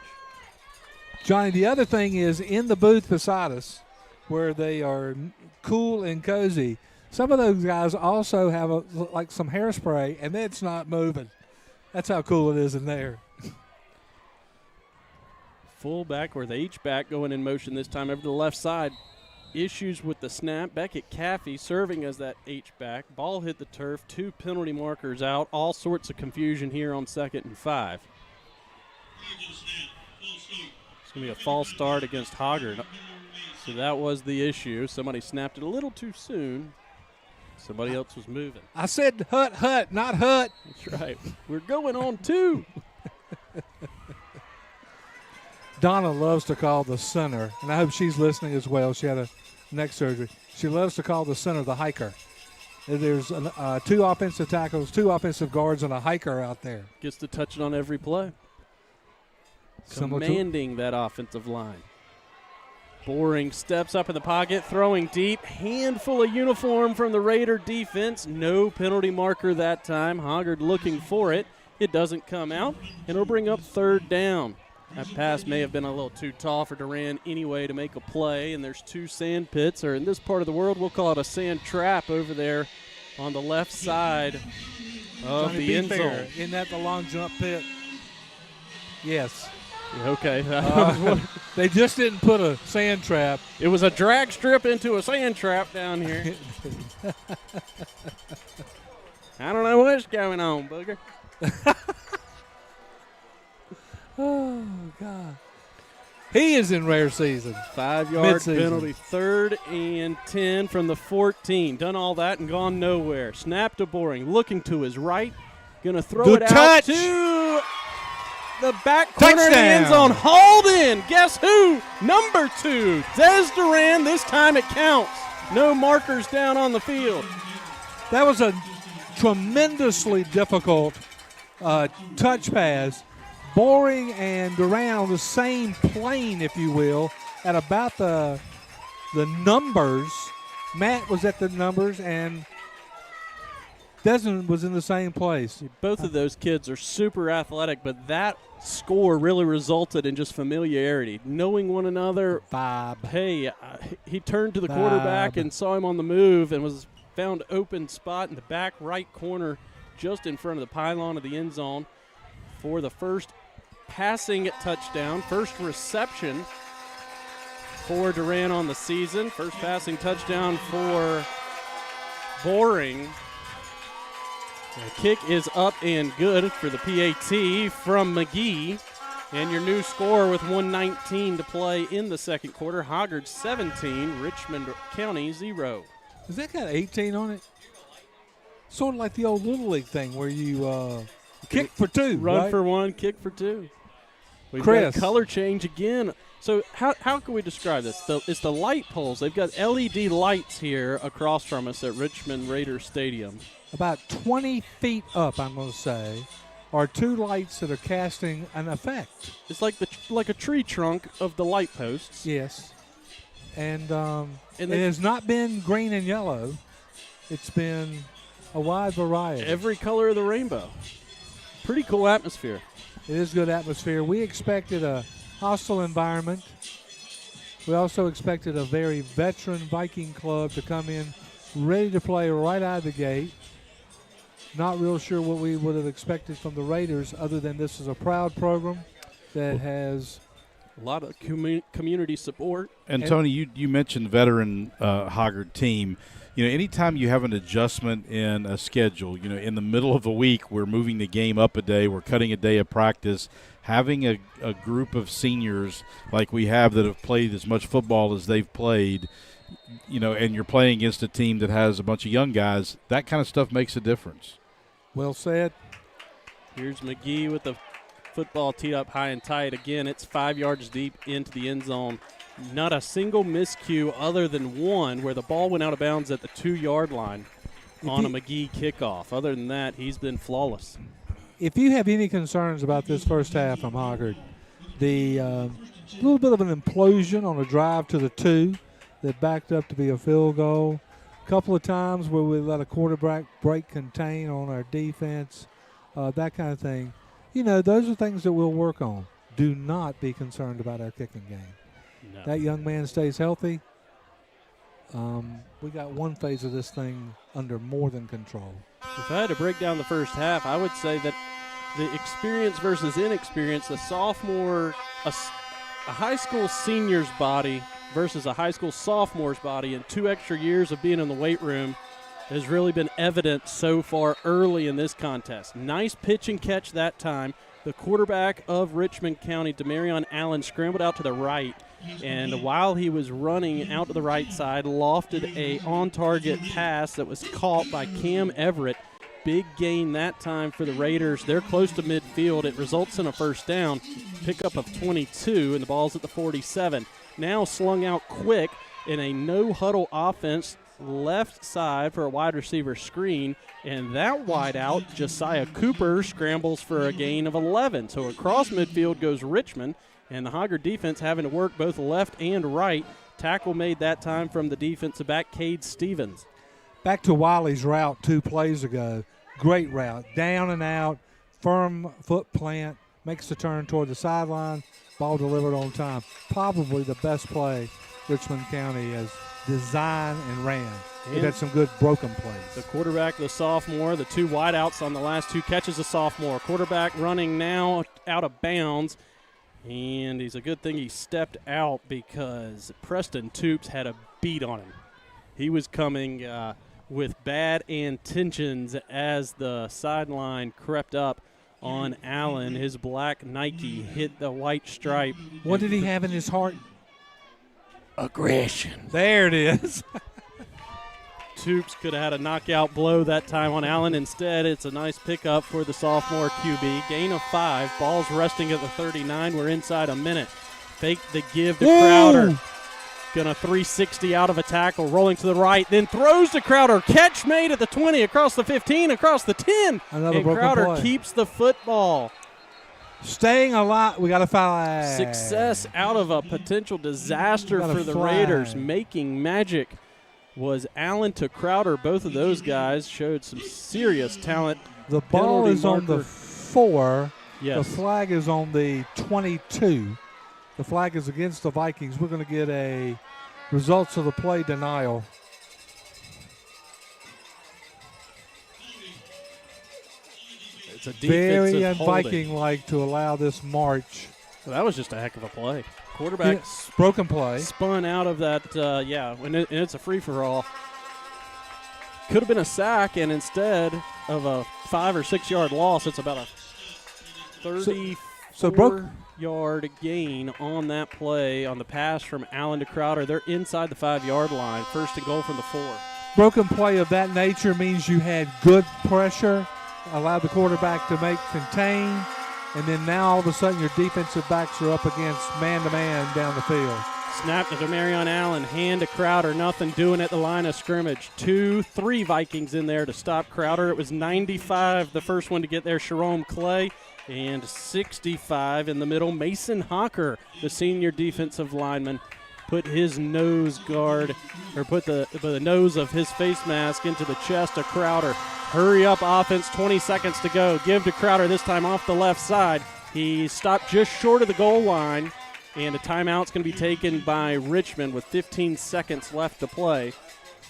Johnny, the other thing is in the booth beside us, where they are cool and cozy, some of those guys also have like some hairspray, and it's not moving. That's how cool it is in there.
Fullback or the H-back going in motion this time over to the left side. Issues with the snap. Beckett Caffey serving as that H-back. Ball hit the turf. 2 penalty markers out. All sorts of confusion here on 2nd and 5. It's going to be a false start against Hoggard. So that was the issue. Somebody snapped it a little too soon. Somebody else was moving.
I said hut, not hut.
That's right. We're going on 2.
Donna loves to call the center, and I hope she's listening as well. She had a neck surgery. She loves to call the center the hiker. There's 2 offensive tackles, 2 offensive guards, and a hiker out there.
Gets to touch it on every play. Commanding that offensive line. Boring steps up in the pocket, throwing deep. Handful of uniform from the Raider defense. No penalty marker that time. Hoggard looking for it. It doesn't come out, and it'll bring up 3rd down. That pass may have been a little too tall for Duran anyway to make a play, and there's 2 sand pits, or in this part of the world, we'll call it a sand trap over there on the left side of
Johnny,
the end zone.
Isn't that the long jump pit? Yes.
Okay.
They just didn't put a sand trap.
It was a drag strip into a sand trap down here. I don't know what's going on, Booger.
Oh, God. He is in rare season.
5-yard
Mid-season.
penalty. 3rd and 10 from the 14. Done all that and gone nowhere. Snap to Boring. Looking to his right. Going to throw
Good
it
touch.
out to the back corner of the
Touchdown.
end zone. Hauled in. Guess who? Number 2. Des Duran. This time it counts. No markers down on the field.
That was a tremendously difficult touch pass. Boring and Duran on the same plane, if you will, at about the numbers. Matt was at the numbers, and Desmond was in the same place.
Both of those kids are super athletic, but that score really resulted in just familiarity, knowing one another.
Vibe.
Hey, he turned to the quarterback and saw him on the move and was found open spot in the back right corner just in front of the pylon of the end zone for the first passing touchdown, first reception for Duran on the season, first passing touchdown for Boring. The kick is up and good for the PAT from McGee. And your new score with 1:19 to play in the second quarter. Hoggard 17, Richmond County 0.
Has that got 18 on it? Sort of like the old Little League thing where you kick for 2,
Run
right?
for 1, kick for 2. We've
Chris.
got a color change again. So how can we describe this? It's the light poles. They've got LED lights here across from us at Richmond Raiders Stadium.
About 20 feet up, I'm going to say, are 2 lights that are casting an effect.
It's like a tree trunk of the light posts.
Yes. And it has not been green and yellow. It's been a wide variety.
Every color of the rainbow. Pretty cool atmosphere.
It is good atmosphere. We expected a hostile environment. We also expected a very veteran Viking club to come in ready to play right out of the gate. Not real sure what we would have expected from the Raiders other than this is a proud program that has
a lot of community support.
And Tony, you mentioned veteran Hoggard team. You know, anytime you have an adjustment in a schedule, you know, in the middle of a week, we're moving the game up a day, we're cutting a day of practice, having a group of seniors like we have that have played as much football as they've played, you know, and you're playing against a team that has a bunch of young guys, that kind of stuff makes a difference.
Well said.
Here's McGee with the football teed up high and tight. Again, it's 5 yards deep into the end zone. Not a single miscue other than one where the ball went out of bounds at the 2-yard line on a McGee kickoff. Other than that, he's been flawless.
If you have any concerns about this first half from Hoggard, the little bit of an implosion on a drive to the 2 that backed up to be a field goal. A couple of times where we let a quarterback break contain on our defense, that kind of thing. You know, those are things that we'll work on. Do not be concerned about our kicking game.
No.
That young man stays healthy. We got one phase of this thing under more than control.
If I had to break down the first half, I would say that the experience versus inexperience, the sophomore, a high school senior's body versus a high school sophomore's body and 2 extra years of being in the weight room has really been evident so far early in this contest. Nice pitch and catch that time. The quarterback of Richmond County, Demarion Allen, scrambled out to the right, and while he was running out to the right side, lofted a on-target pass that was caught by Cam Everett. Big gain that time for the Raiders. They're close to midfield. It results in a first down, pickup of 22, and the ball's at the 47. Now slung out quick in a no-huddle offense left side for a wide receiver screen, and that wide out, Josiah Cooper, scrambles for a gain of 11. So across midfield goes Richmond, and the Hoggard defense having to work both left and right. Tackle made that time from the defensive back, Cade Stevens.
Back to Wiley's route 2 plays ago. Great route. Down and out, firm foot plant, makes the turn toward the sideline, ball delivered on time. Probably the best play Richmond County has designed and ran. They've had some good broken plays.
The quarterback, the sophomore, the 2 wideouts on the last 2 catches, the sophomore. Quarterback running now out of bounds, and he's a good thing he stepped out because Preston Toops had a beat on him. He was coming with bad intentions as the sideline crept up on Allen. His black Nike hit the white stripe.
What did he have in his heart?
Aggression.
There it is.
Toops could have had a knockout blow that time on Allen. Instead, it's a nice pickup for the sophomore QB. Gain of 5. Ball's resting at the 39. We're inside a minute. Fake the give to Crowder. Gonna 360 out of a tackle, rolling to the right, then throws to Crowder. Catch made at the 20, across the 15, across the 10.
Another
and
broken
Crowder
play.
keeps the football.
Staying alive. We got a flag.
Success out of a potential disaster
Got a
for the
flag.
Raiders. Making magic was Allen to Crowder. Both of those guys showed some serious talent.
The ball
Penalty
is on the
marker.
4.
Yes.
The flag is on the 22. The flag is against the Vikings. We're going to get a results of the play denial.
It's a
Very
defensive holding.
un-Viking-like to allow this march.
Well, that was just a heck of a play. Quarterback
Broken play.
spun out of that, and it's a free-for-all. Could have been a sack, and instead of a 5 or 6 yard loss, it's about a 34-yard gain on that play on the pass from Allen to Crowder. They're inside the 5-yard line. 1st and goal from the 4.
Broken play of that nature means you had good pressure, allowed the quarterback to contain, and then now all of a sudden your defensive backs are up against man-to-man down the field.
Snap to Demarion Allen, hand to Crowder, nothing doing at the line of scrimmage. 2-3 Vikings in there to stop Crowder. It was 95, the first one to get there, Sharon Clay, and 65 in the middle. Mason Hocker, the senior defensive lineman, put his nose guard, or put the nose of his face mask into the chest of Crowder. Hurry up offense, 20 seconds to go. Give to Crowder, this time off the left side. He stopped just short of the goal line, and a timeout's going to be taken by Richmond with 15 seconds left to play.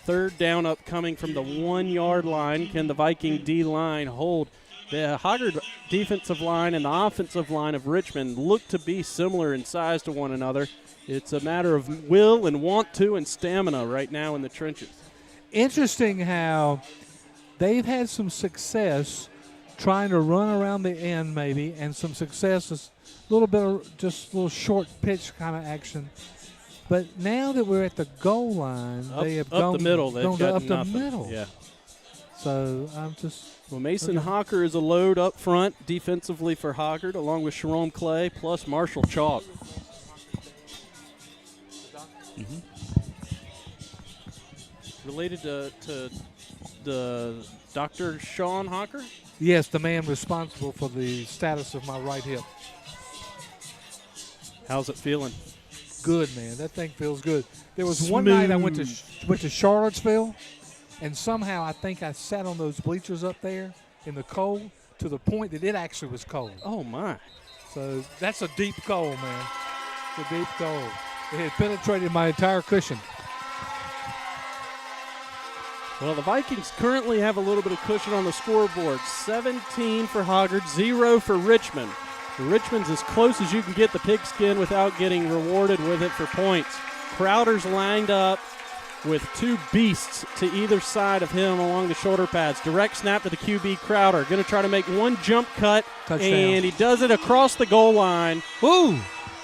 3rd down upcoming from the 1-yard line. Can the Viking D-line hold? The Hoggard defensive line and the offensive line of Richmond look to be similar in size to one another. It's a matter of will and want to and stamina right now in the trenches.
Interesting how they've had some success trying to run around the end maybe, and some success is a little bit of just a little short pitch kind of action. But now that we're at the goal line, they have gone
up the middle. They've
gone
got
up
nothing.
the middle.
Yeah.
So I'm just
Well, Mason Hocker is a load up front defensively for Hoggard, along with Sharon Clay plus Marshall Chalk. Related to the Dr. Sean Hocker?
yes, the man responsible for the status of my right hip.
How's it feeling?
Good, man. That thing feels good. There was one night I went to Charlottesville, and somehow I think I sat on those bleachers up there in the cold to the point that it actually was cold.
Oh, my.
So that's a deep cold, man. It's a deep cold. It had penetrated my entire cushion.
Well, the Vikings currently have a little bit of cushion on the scoreboard. 17 for Hoggard, 0 for Richmond. Richmond's as close as you can get the pigskin without getting rewarded with it for points. Crowder's lined up with 2 beasts to either side of him along the shoulder pads. Direct snap to the QB Crowder. Going to try to make one jump cut.
Touchdown.
And he does it across the goal line.
Woo!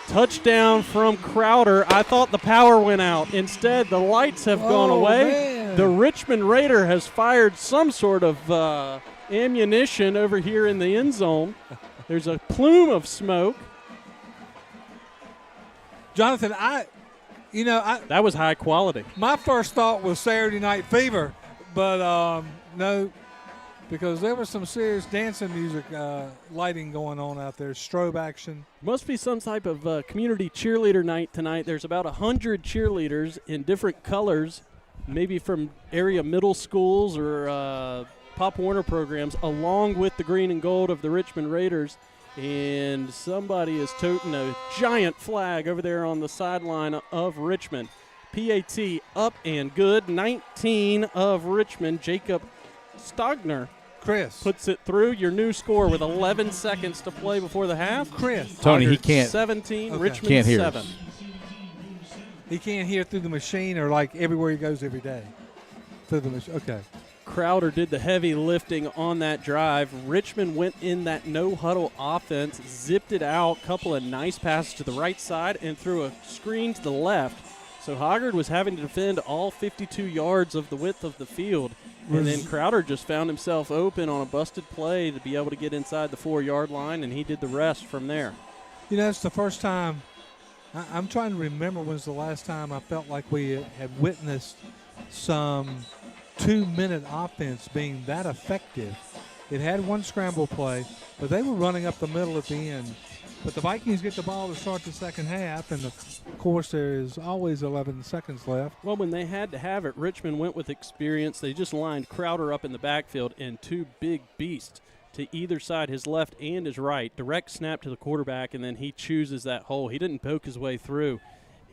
Touchdown from Crowder. I thought the power went out. Instead, the lights have gone away.
Man.
The Richmond Raider has fired some sort of ammunition over here in the end zone. There's a plume of smoke.
Jonathan, You know,
That was high quality.
my first thought was Saturday Night Fever, but no, because there was some serious dancing music lighting going on out there, strobe action.
Must be some type of community cheerleader night tonight. There's about 100 cheerleaders in different colors, maybe from area middle schools or Pop Warner programs, along with the green and gold of the Richmond Raiders. And somebody is toting a giant flag over there on the sideline of Richmond. PAT up and good. 19 of Richmond. Jacob Stogner
Chris.
puts it through. Your new score with 11 seconds to play before the half.
Chris.
Tony, he
Hoggard
can't.
17,
Okay.
Richmond
Can't hear
7.
us.
He can't hear through the machine or like everywhere he goes every day. Through the machine. Okay.
Crowder did the heavy lifting on that drive. Richmond went in that no-huddle offense, zipped it out, couple of nice passes to the right side, and threw a screen to the left. So Hoggard was having to defend all 52 yards of the width of the field. And then Crowder just found himself open on a busted play to be able to get inside the 4-yard line, and he did the rest from there.
You know, it's the first time. I'm trying to remember when's the last time I felt like we had witnessed some 2-minute offense being that effective. It had one scramble play, but they were running up the middle at the end. But the Vikings get the ball to start the second half, and of course there is always 11 seconds left.
Well, when they had to have it, Richmond went with experience. They just lined Crowder up in the backfield and two big beasts to either side, his left and his right. Direct snap to the quarterback, and then he chooses that hole. He didn't poke his way through.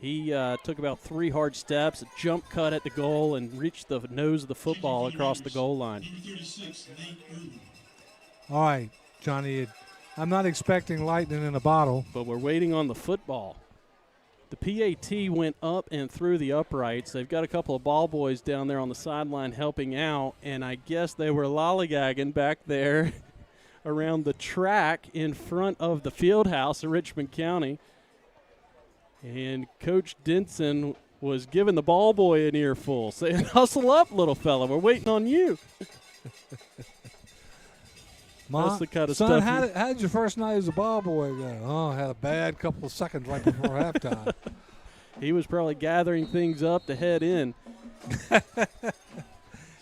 He took about 3 hard steps, a jump cut at the goal, and reached the nose of the football across the goal line.
Number 36, Nate Irvin.
All right, Johnny, I'm not expecting lightning in a bottle.
But we're waiting on the football. The PAT went up and through the uprights. They've got a couple of ball boys down there on the sideline helping out, and I guess they were lollygagging back there around the track in front of the field house in Richmond County. And Coach Denson was giving the ball boy an earful, saying, "Hustle up, little fella. We're waiting on you." That's the kind of
son,
stuff.
how did your first night as a ball boy go? Oh, I had a bad couple of seconds right before halftime.
He was probably gathering things up to head in.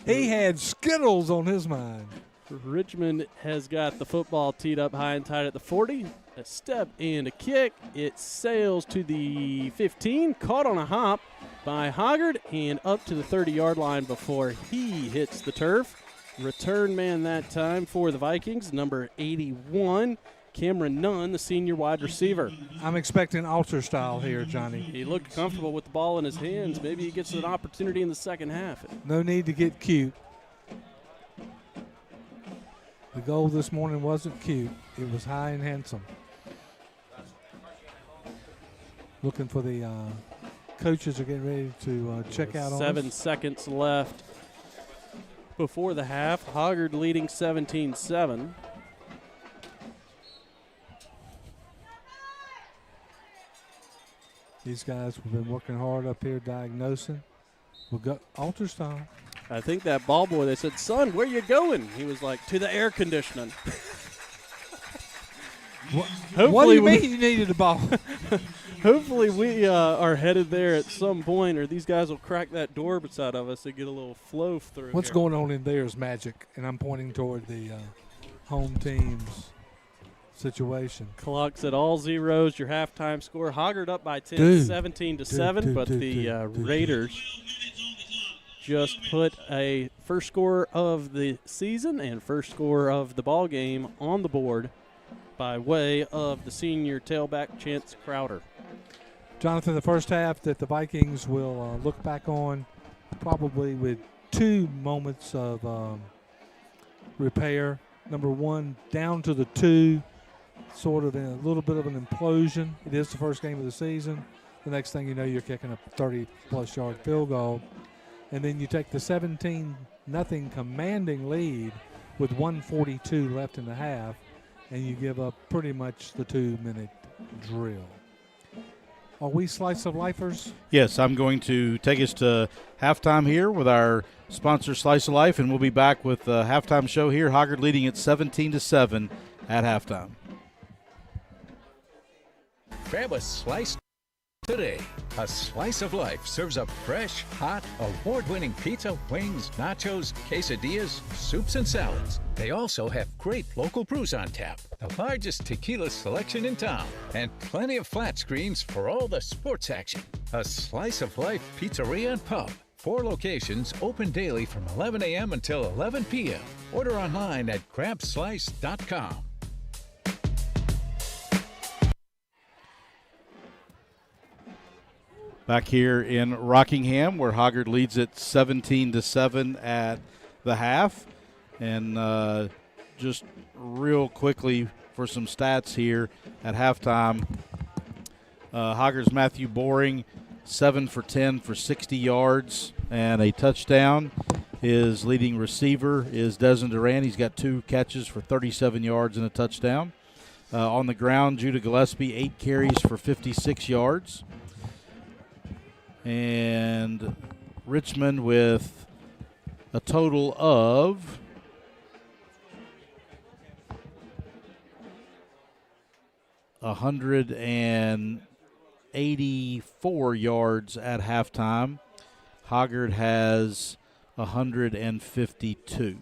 He had Skittles on his mind.
Richmond has got the football teed up high and tight at the 40. A step and a kick. It sails to the 15, caught on a hop by Hoggard, and up to the 30-yard line before he hits the turf. Return man that time for the Vikings, number 81, Cameron Nunn, the senior wide receiver.
I'm expecting altar style here, Johnny.
He looked comfortable with the ball in his hands. Maybe he gets an opportunity in the second half.
No need to get cute. The goal this morning wasn't cute. It was high and handsome. Looking for the coaches are getting ready to check out on
7
us.
seconds left before the half. Hoggard leading 17-7.
These guys have been working hard up here diagnosing. We'll go altar style.
I think that ball boy, they said, "Son, where you going?" He was like, "To the air conditioning."
What do you mean you needed a ball?
Hopefully we are headed there at some point, or these guys will crack that door beside of us and get a little flow through.
What's
here.
going on in there is magic, and I'm pointing toward the home team's situation.
Clock's at all zeros. Your halftime score. Hoggard up by 10,
Dude.
17-7, but the Raiders just put a first score of the season and first score of the ball game on the board by way of the senior tailback Chance Crowder.
Jonathan, the first half that the Vikings will look back on probably with 2 moments of repair. Number 1, down to the 2, sort of in a little bit of an implosion. It is the first game of the season. The next thing you know, you're kicking a 30-plus yard field goal. And then you take the 17-0 commanding lead with 1:42 left in the half, and you give up pretty much the 2-minute drill. Are we slice of lifers?
Yes, I'm going to take us to halftime here with our sponsor, Slice of Life, and we'll be back with the halftime show here. Hoggard leading at 17-7 at halftime.
Grab a slice Today, a slice of life serves up fresh, hot, award-winning pizza, wings, nachos, quesadillas, soups, and salads. They also have great local brews on tap, the largest tequila selection in town, and plenty of flat screens for all the sports action. A slice of life pizzeria and pub. 4 locations open daily from 11 a.m. until 11 p.m. Order online at crabslice.com.
Back here in Rockingham, where Hoggard leads it 17-7 at the half. And just real quickly for some stats here at halftime, Hoggard's Matthew Boring, 7 for 10 for 60 yards and a touchdown. His leading receiver is Desmond Duran. He's got 2 catches for 37 yards and a touchdown. On the ground, Judah Gillespie, 8 carries for 56 yards. And Richmond with a total of 184 yards at halftime. Hoggard has 152.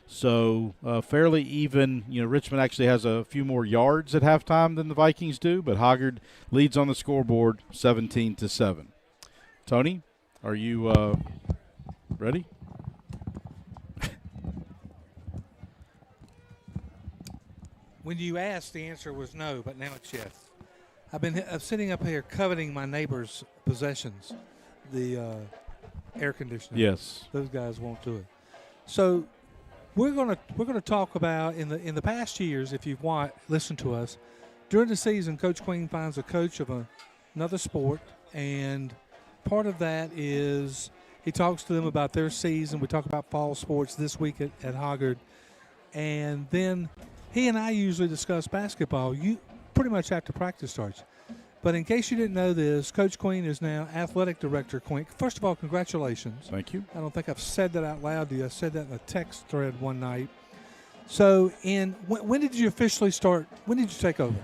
So fairly even. You know, Richmond actually has a few more yards at halftime than the Vikings do, but Hoggard leads on the scoreboard 17-7. Tony, are you ready?
When you asked, the answer was no, but now it's yes. I'm sitting up here coveting my neighbor's possessions, the air conditioner.
Yes,
those guys won't do it. So we're gonna talk about in the past years. If you've listened to us during the season, Coach Queen finds a coach of another sport, and part of that is he talks to them about their season. We talk about fall sports this week at Hoggard. And then he and I usually discuss basketball pretty much after practice starts. But in case you didn't know this, Coach Queen is now athletic director. Queen, first of all, congratulations.
Thank you.
I don't think I've said that out loud to you. I said that in a text thread one night. So when did you officially start? When did you take over?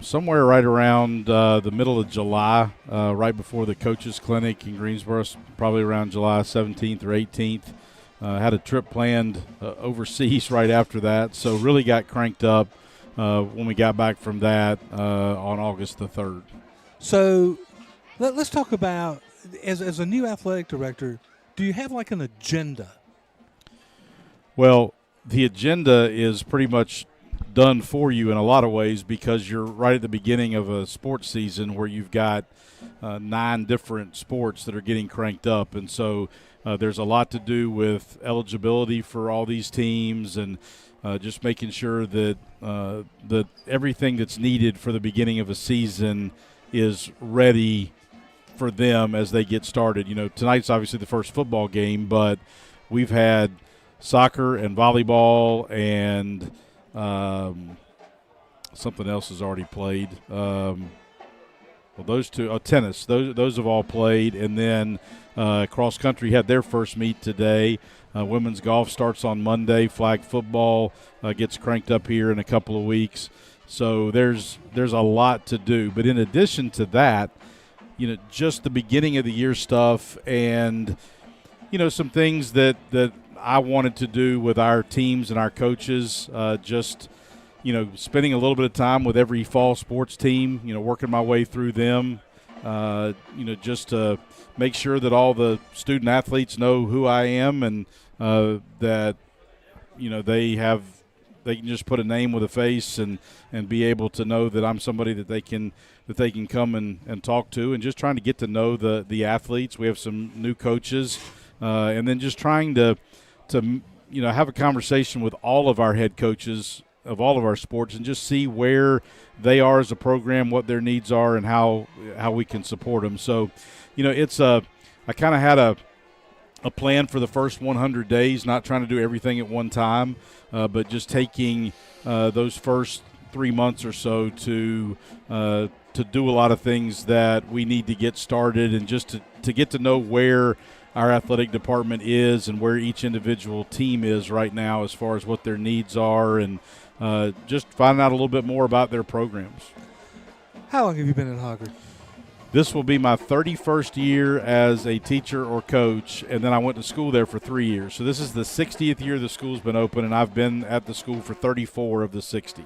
Somewhere right around the middle of July, right before the coaches clinic in Greensboro, probably around July 17th or 18th. Had a trip planned overseas right after that, so really got cranked up when we got back from that on August the 3rd.
So let's talk about, as a new athletic director, do you have like an agenda?
Well, the agenda is pretty much done for you in a lot of ways because you're right at the beginning of a sports season where you've got 9 different sports that are getting cranked up. And so there's a lot to do with eligibility for all these teams and just making sure that that everything that's needed for the beginning of a season is ready for them as they get started. You know, tonight's obviously the first football game, but we've had soccer and volleyball and something else has already played. Well, those two, tennis. Those have all played, and then cross country had their first meet today. Women's golf starts on Monday. Flag football gets cranked up here in a couple of weeks. So there's a lot to do. But in addition to that, you know, just the beginning of the year stuff, and you know, some things that I wanted to do with our teams and our coaches, just, you know, spending a little bit of time with every fall sports team, you know, working my way through them, you know, just to make sure that all the student athletes know who I am and that, you know, they can just put a name with a face and be able to know that I'm somebody that they can come and talk to, and just trying to get to know the athletes. We have some new coaches, and then just trying to you know, have a conversation with all of our head coaches of all of our sports and just see where they are as a program, what their needs are, and how we can support them. So, you know, I kind of had a plan for the first 100 days, not trying to do everything at one time, but just taking those first 3 months or so to do a lot of things that we need to get started, and just to get to know where our athletic department is and where each individual team is right now as far as what their needs are, and just finding out a little bit more about their programs.
How long have you been at Hoggard?
This will be my 31st year as a teacher or coach, and then I went to school there for 3 years. So this is the 60th year the school's been open, and I've been at the school for 34 of the 60.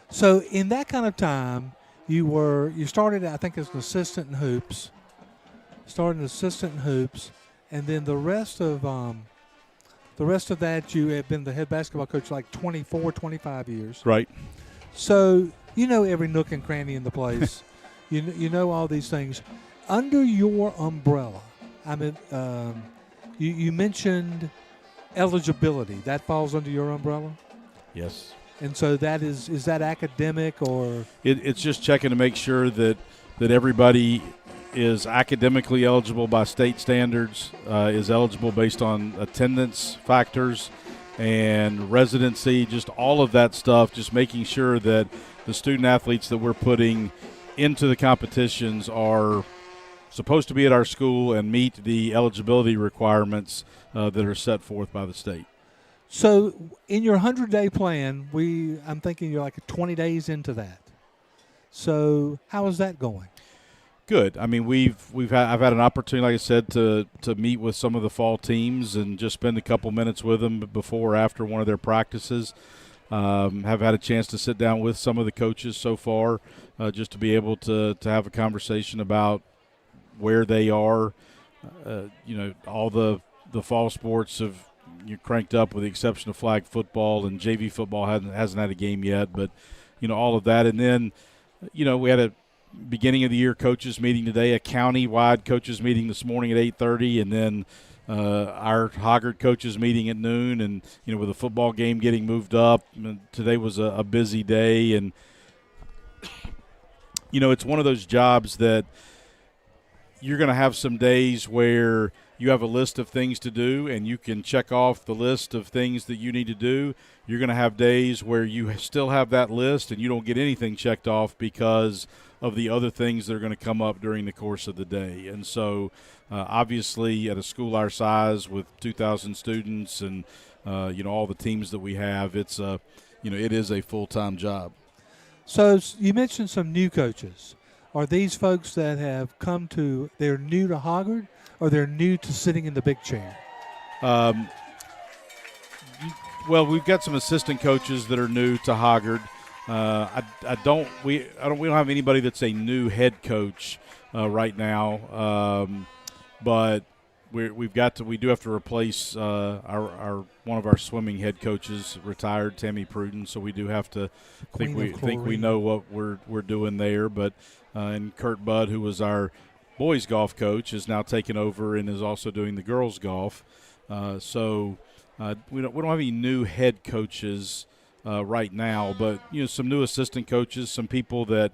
So in that kind of time, you started, I think, as an assistant in hoops. And then the rest of that, you have been the head basketball coach like 24, 25 years.
Right.
So you know every nook and cranny in the place. You know all these things. Under your umbrella, I mean, you mentioned eligibility. That falls under your umbrella?
Yes.
And so that is that academic or?
It's just checking to make sure that everybody is academically eligible by state standards, is eligible based on attendance factors and residency, just all of that stuff, just making sure that the student athletes that we're putting into the competitions are supposed to be at our school and meet the eligibility requirements that are set forth by the state.
So in your 100-day plan, I'm thinking you're like 20 days into that. So how is that going?
Good. I mean, I've had an opportunity, like I said, to meet with some of the fall teams and just spend a couple minutes with them before or after one of their practices. Have had a chance to sit down with some of the coaches so far, just to be able to have a conversation about where they are. All the fall sports have cranked up with the exception of flag football, and JV football hasn't had a game yet, but all of that. And then we had a beginning of the year coaches meeting today, a county-wide coaches meeting this morning at 8:30, and then our Hoggard coaches meeting at noon, and with the football game getting moved up, today was a busy day. And it's one of those jobs that you're going to have some days where you have a list of things to do and you can check off the list of things that you need to do. You're going to have days where you still have that list and you don't get anything checked off because of the other things that are going to come up during the course of the day. And so obviously at a school our size with 2,000 students and all the teams that we have, it is a full-time job. So
you mentioned some new coaches. Are these folks that have they're new to Hoggard, or they're new to sitting in the big chair?
Well, we've got some assistant coaches that are new to Hoggard. We don't have anybody that's a new head coach right now, but we do have to replace our one of our swimming head coaches retired, Tammy Pruden, so we do have to think we know what we're doing there. But and Kurt Budd, who was our boys golf coach, is now taken over and is also doing the girls golf. So we don't have any new head coaches right now, but some new assistant coaches, some people that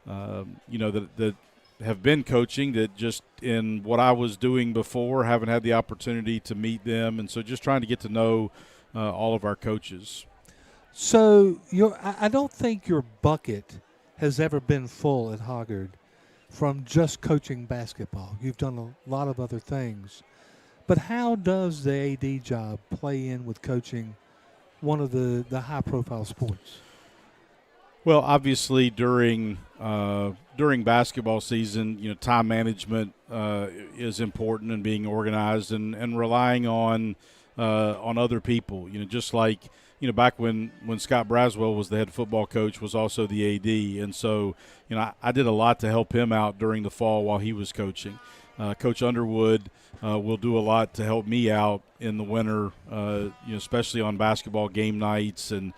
that have been coaching that just in what I was doing before haven't had the opportunity to meet them, and so just trying to get to know all of our coaches.
So I don't think your bucket has ever been full at Hoggard from just coaching basketball. You've done a lot of other things. But how does the AD job play in with coaching one of the high-profile sports?
Well, obviously during basketball season, time management is important, and being organized and relying on other people. Just like back when Scott Braswell was the head football coach, was also the AD, and so I did a lot to help him out during the fall while he was coaching. Coach Underwood will do a lot to help me out in the winter, especially on basketball game nights and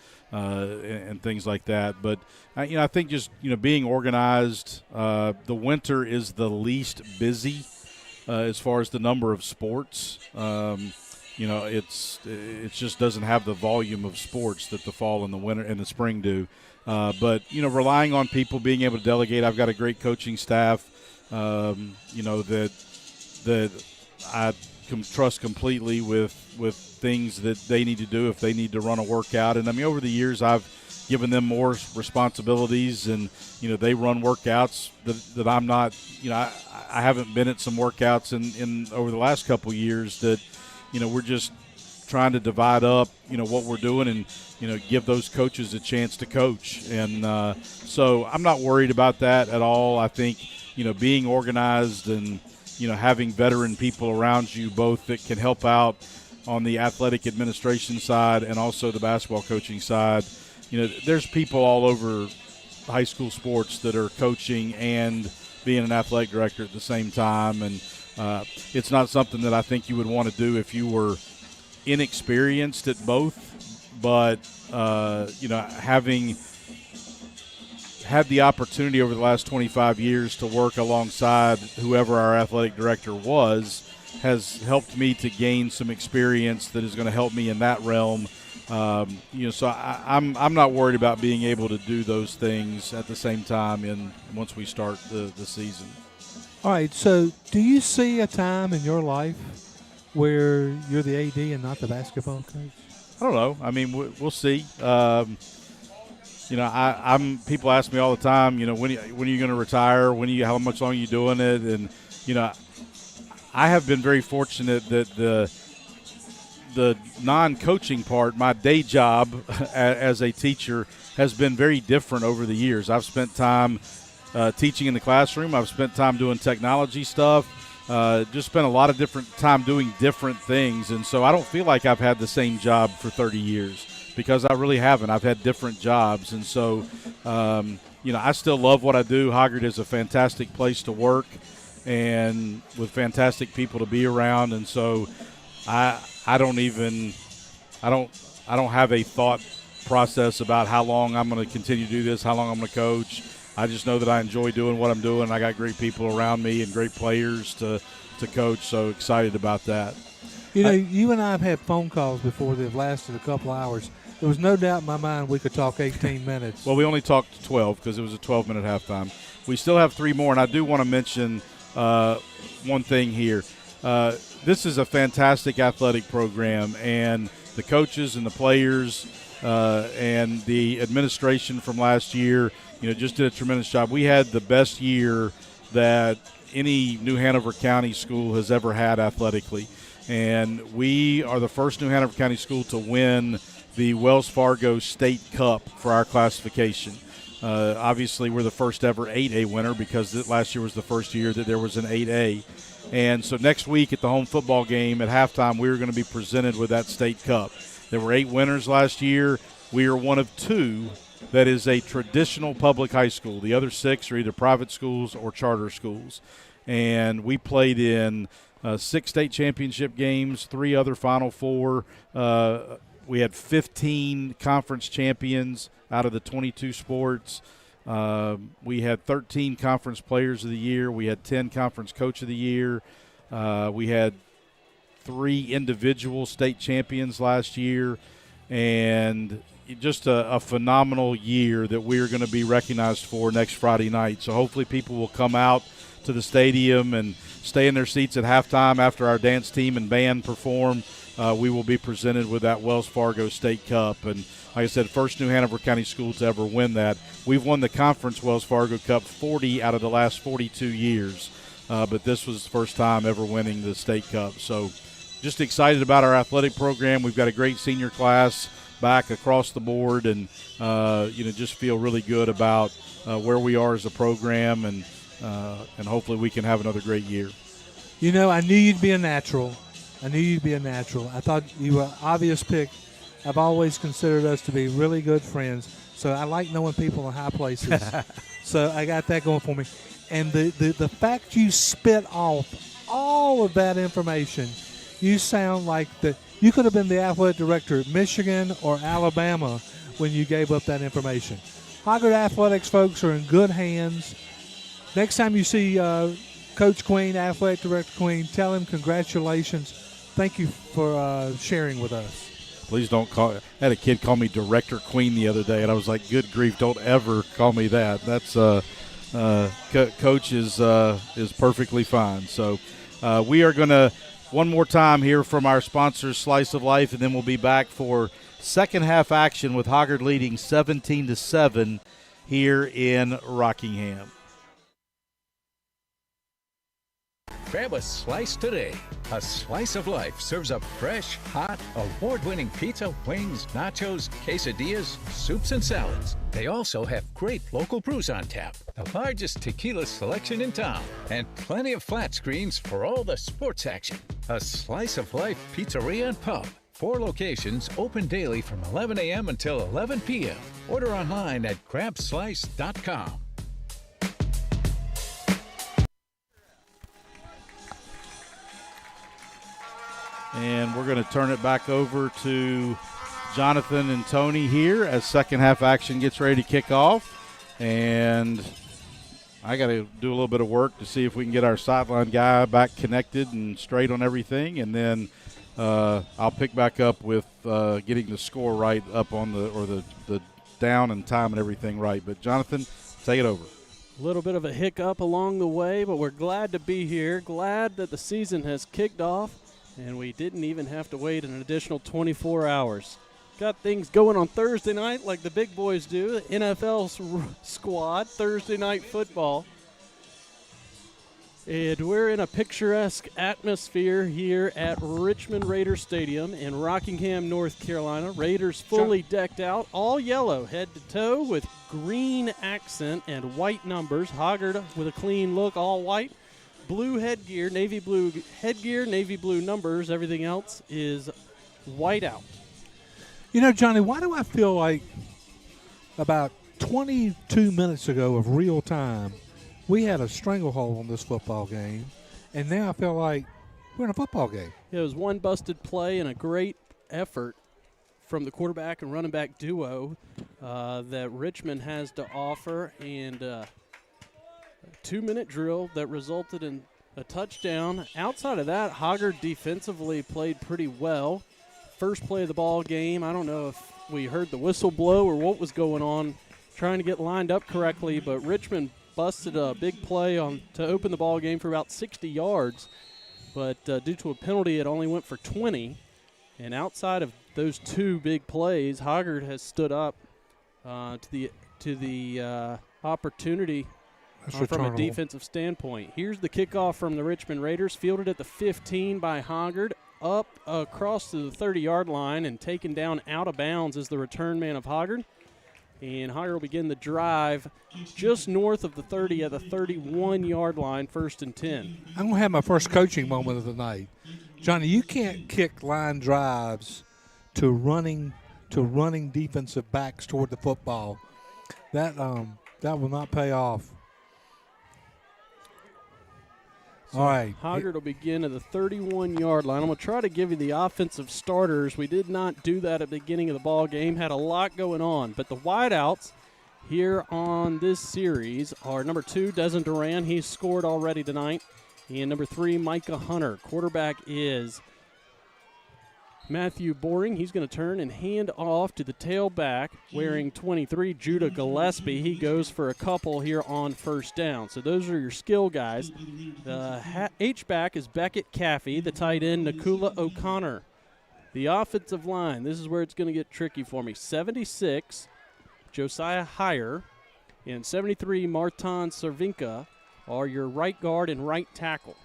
things like that. But I think just being organized. The winter is the least busy as far as the number of sports. It just doesn't have the volume of sports that the fall and the winter and the spring do. But relying on people, being able to delegate. I've got a great coaching staff. That I can trust completely with things that they need to do if they need to run a workout. And over the years I've given them more responsibilities, and they run workouts that I'm not. I haven't been at some workouts in over the last couple of years that we're just trying to divide up, what we're doing and, give those coaches a chance to coach. And so I'm not worried about that at all. I think, being organized and, having veteran people around you both that can help out on the athletic administration side and also the basketball coaching side. There's people all over high school sports that are coaching and being an athletic director at the same time. And it's not something that I think you would want to do if you were inexperienced at both. But, having had the opportunity over the last 25 years to work alongside whoever our athletic director was has helped me to gain some experience that is going to help me in that realm. So I'm not worried about being able to do those things at the same time once we start the season.
All right, so do you see a time in your life where you're the AD and not the basketball coach?
I don't know. I mean, we'll see. People ask me all the time, when are you going to retire? How much longer are you doing it? And, I have been very fortunate that the non-coaching part, my day job as a teacher, has been very different over the years. I've spent time teaching in the classroom. I've spent time doing technology stuff. Just spent a lot of different time doing different things. And so I don't feel like I've had the same job for 30 years because I really haven't. I've had different jobs. And so, I still love what I do. Hoggard is a fantastic place to work and with fantastic people to be around. And so I don't have a thought process about how long I'm going to continue to do this, how long I'm going to coach. I just know that I enjoy doing what I'm doing. I got great people around me and great players to coach, so excited about that.
You and I have had phone calls before that have lasted a couple hours. There was no doubt in my mind we could talk 18 minutes.
Well, we only talked 12 because it was a 12-minute halftime. We still have 3 more, and I do want to mention one thing here. This is a fantastic athletic program, and the coaches and the players and the administration from last year, just did a tremendous job. We had the best year that any New Hanover County school has ever had athletically, and we are the first New Hanover County school to win the Wells Fargo State Cup for our classification. Obviously, we're the first ever 8A winner because last year was the first year that there was an 8A. And so next week at the home football game at halftime, we are going to be presented with that state cup. There were 8 winners last year. We are one of 2 that is a traditional public high school. The other 6 are either private schools or charter schools. And we played in 6 state championship games, 3 other Final Four. We had 15 conference champions out of the 22 sports. We had 13 conference players of the year. We had 10 conference coach of the year. We had 3 individual state champions last year. And just a phenomenal year that we are going to be recognized for next Friday night. So hopefully people will come out to the stadium and stay in their seats at halftime after our dance team and band perform. We will be presented with that Wells Fargo State Cup. And like I said, first New Hanover County school to ever win that. We've won the conference Wells Fargo Cup 40 out of the last 42 years. But this was the first time ever winning the State Cup. So just excited about our athletic program. We've got a great senior class back across the board and, just feel really good about where we are as a program and hopefully we can have another great year.
I knew you'd be a natural. I thought you were an obvious pick. I've always considered us to be really good friends, so I like knowing people in high places. So I got that going for me. And the fact you spit off all of that information, you sound like you could have been the athletic director at Michigan or Alabama when you gave up that information. Hoggard Athletics folks are in good hands. Next time you see Coach Queen, athletic director Queen, tell him congratulations. Thank you for sharing with us.
Please don't call. I had a kid call me Director Queen the other day, and I was like, "Good grief! Don't ever call me that." That's Coach is perfectly fine. So we are going to one more time hear from our sponsors, Slice of Life, and then we'll be back for second half action with Hoggard leading 17-7 here in Rockingham.
Grab a slice today. A Slice of Life serves up fresh, hot, award-winning pizza, wings, nachos, quesadillas, soups, and salads. They also have great local brews on tap, the largest tequila selection in town, and plenty of flat screens for all the sports action. A Slice of Life Pizzeria and Pub. 4 locations open daily from 11 a.m. until 11 p.m. Order online at grabslice.com.
And we're going to turn it back over to Jonathan and Tony here as second half action gets ready to kick off. And I got to do a little bit of work to see if we can get our sideline guy back connected and straight on everything. And then I'll pick back up with getting the score right up on the down and time and everything right. But, Jonathan, take it over.
A little bit of a hiccup along the way, but we're glad to be here, glad that the season has kicked off. And we didn't even have to wait an additional 24 hours. Got things going on Thursday night like the big boys do. The NFL squad, Thursday night football. And we're in a picturesque atmosphere here at Richmond Raiders Stadium in Rockingham, North Carolina. Raiders fully decked out, all yellow, head to toe with green accent and white numbers. Hoggard with a clean look, all white. Blue headgear, navy blue headgear, navy blue numbers. Everything else is white out.
You know, Johnny, why do I feel like about 22 minutes ago of real time, we had a stranglehold on this football game, and now I feel like we're in a football game.
It was one busted play and a great effort from the quarterback and running back duo that Richmond has to offer, and a 2-minute drill that resulted in a touchdown. Outside of that, Hoggard defensively played pretty well. First play of the ball game, I don't know if we heard the whistle blow or what was going on trying to get lined up correctly, but Richmond busted a big play to open the ball game for about 60 yards. But due to a penalty, it only went for 20. And outside of those 2 big plays, Hoggard has stood up to the opportunity from a defensive standpoint. Here's the kickoff from the Richmond Raiders, fielded at the 15 by Hoggard, up across to the 30-yard line and taken down out of bounds as the return man of Hoggard. And Hoggard will begin the drive just north of the 30 at the 31-yard line, 1st and 10.
I'm going to have my first coaching moment of the night. Johnny, you can't kick line drives to running defensive backs toward the football. That will not pay off.
So all right. Hoggard will begin at the 31-yard line. I'm going to try to give you the offensive starters. We did not do that at the beginning of the ball game. Had a lot going on. But the wideouts here on this series are number 2, Desmond Duran. He's scored already tonight. And number 3, Micah Hunter. Quarterback is Matthew Boring. He's going to turn and hand off to the tailback wearing 23, Judah Gillespie. He goes for a couple here on first down. So those are your skill guys. The H-back is Beckett Caffey. The tight end, Nakula O'Connor. The offensive line, this is where it's going to get tricky for me. 76, Josiah Heyer, and 73, Martin Cervinka are your right guard and right tackle.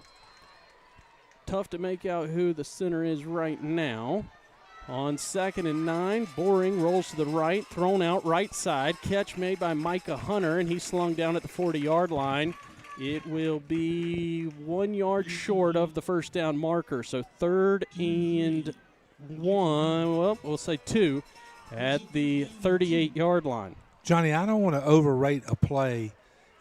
Tough to make out who the center is right now. On 2nd and 9, Boring rolls to the right, thrown out right side. Catch made by Micah Hunter, and he's slung down at the 40-yard line. It will be 1 yard short of the first down marker. So 3rd and 1, well, we'll say 2 at the 38-yard line.
Johnny, I don't want to overrate a play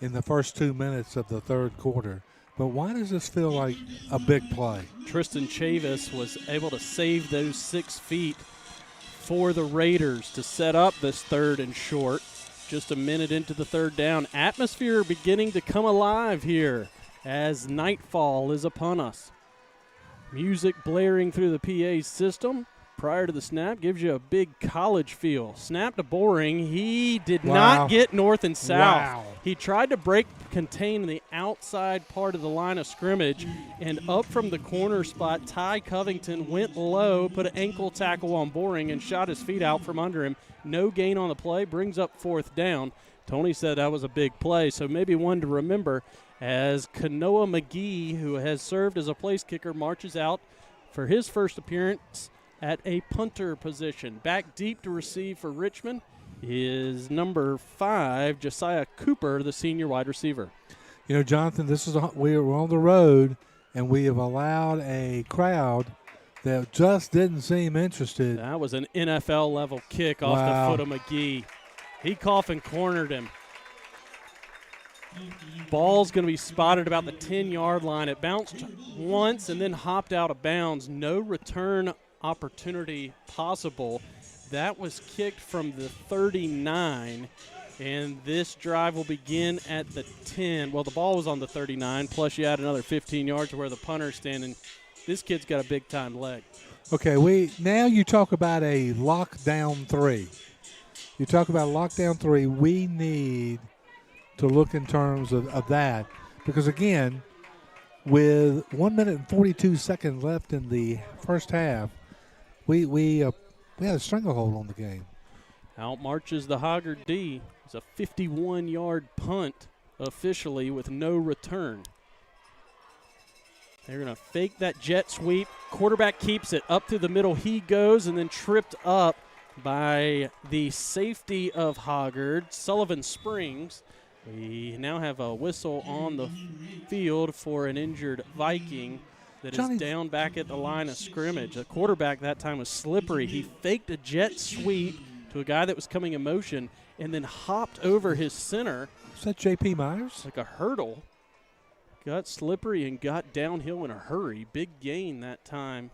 in the first 2 minutes of the third quarter. But why does this feel like a big play?
Tristan Chavis was able to save those 6 feet for the Raiders to set up this 3rd and short. Just a minute into the 3rd down. Atmosphere beginning to come alive here as nightfall is upon us. Music blaring through the PA system prior to the snap gives you a big college feel. Snap to Boring. He did not get north and south. He tried to contain the outside part of the line of scrimmage, and up from the corner spot, Ty Covington went low, put an ankle tackle on Boring, and shot his feet out from under him. No gain on the play, brings up 4th down. Tony said that was a big play, so maybe one to remember as Kanoa McGee, who has served as a place kicker, marches out for his first appearance at a punter position. Back deep to receive for Richmond is number 5, Josiah Cooper, the senior wide receiver.
You know, Jonathan, we're on the road, and we have allowed a crowd that just didn't seem interested.
That was an NFL-level kick off the foot of McGee. He coffin cornered him. Ball's going to be spotted about the 10-yard line. It bounced once and then hopped out of bounds. No return opportunity possible. That was kicked from the 39, and this drive will begin at the 10. Well, the ball was on the 39, plus you add another 15 yards to where the punter's standing. This kid's got a big-time leg.
Okay, now you talk about a lockdown 3. You talk about lockdown 3. We need to look in terms of that because, again, with 1 minute and 42 seconds left in the first half, we had a stranglehold on the game.
Out marches the Hoggard D. It's a 51-yard punt officially with no return. They're going to fake that jet sweep. Quarterback keeps it up through the middle. He goes and then tripped up by the safety of Hoggard, Sullivan Springs. We now have a whistle on the field for an injured Viking that is down back at the line of scrimmage. The quarterback that time was slippery. He faked a jet sweep to a guy that was coming in motion and then hopped over his center.
Is that J.P. Myers?
Like a hurdle. Got slippery and got downhill in a hurry. Big gain that time.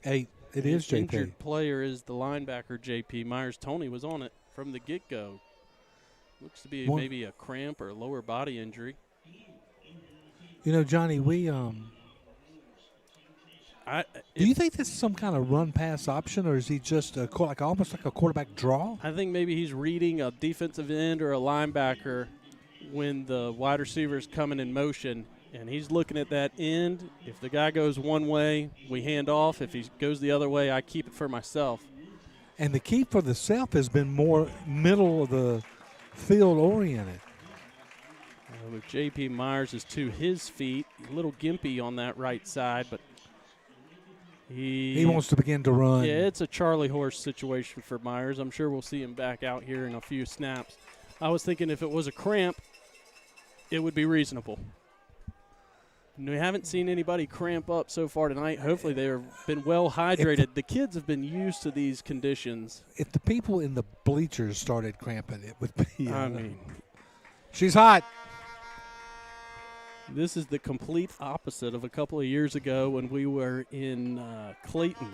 Hey, it is J.P.
Injured player is the linebacker, J.P. Myers. Tony was on it from the get-go. Looks to be maybe a cramp or a lower body injury.
You know, Johnny, do you think this is some kind of run-pass option, or is he just almost like a quarterback draw?
I think maybe he's reading a defensive end or a linebacker when the wide receiver is coming in motion, and he's looking at that end. If the guy goes one way, we hand off. If he goes the other way, I keep it for myself.
And the keep for the self has been more middle of the field oriented.
With J.P. Myers is to his feet, a little gimpy on that right side, but he
wants to begin to run.
Yeah, it's a Charlie horse situation for Myers. I'm sure we'll see him back out here in a few snaps. I was thinking if it was a cramp, it would be reasonable. And we haven't seen anybody cramp up so far tonight. Hopefully they've been well hydrated. The kids have been used to these conditions.
If the people in the bleachers started cramping, it would be. I mean, she's hot.
This is the complete opposite of a couple of years ago when we were in Clayton.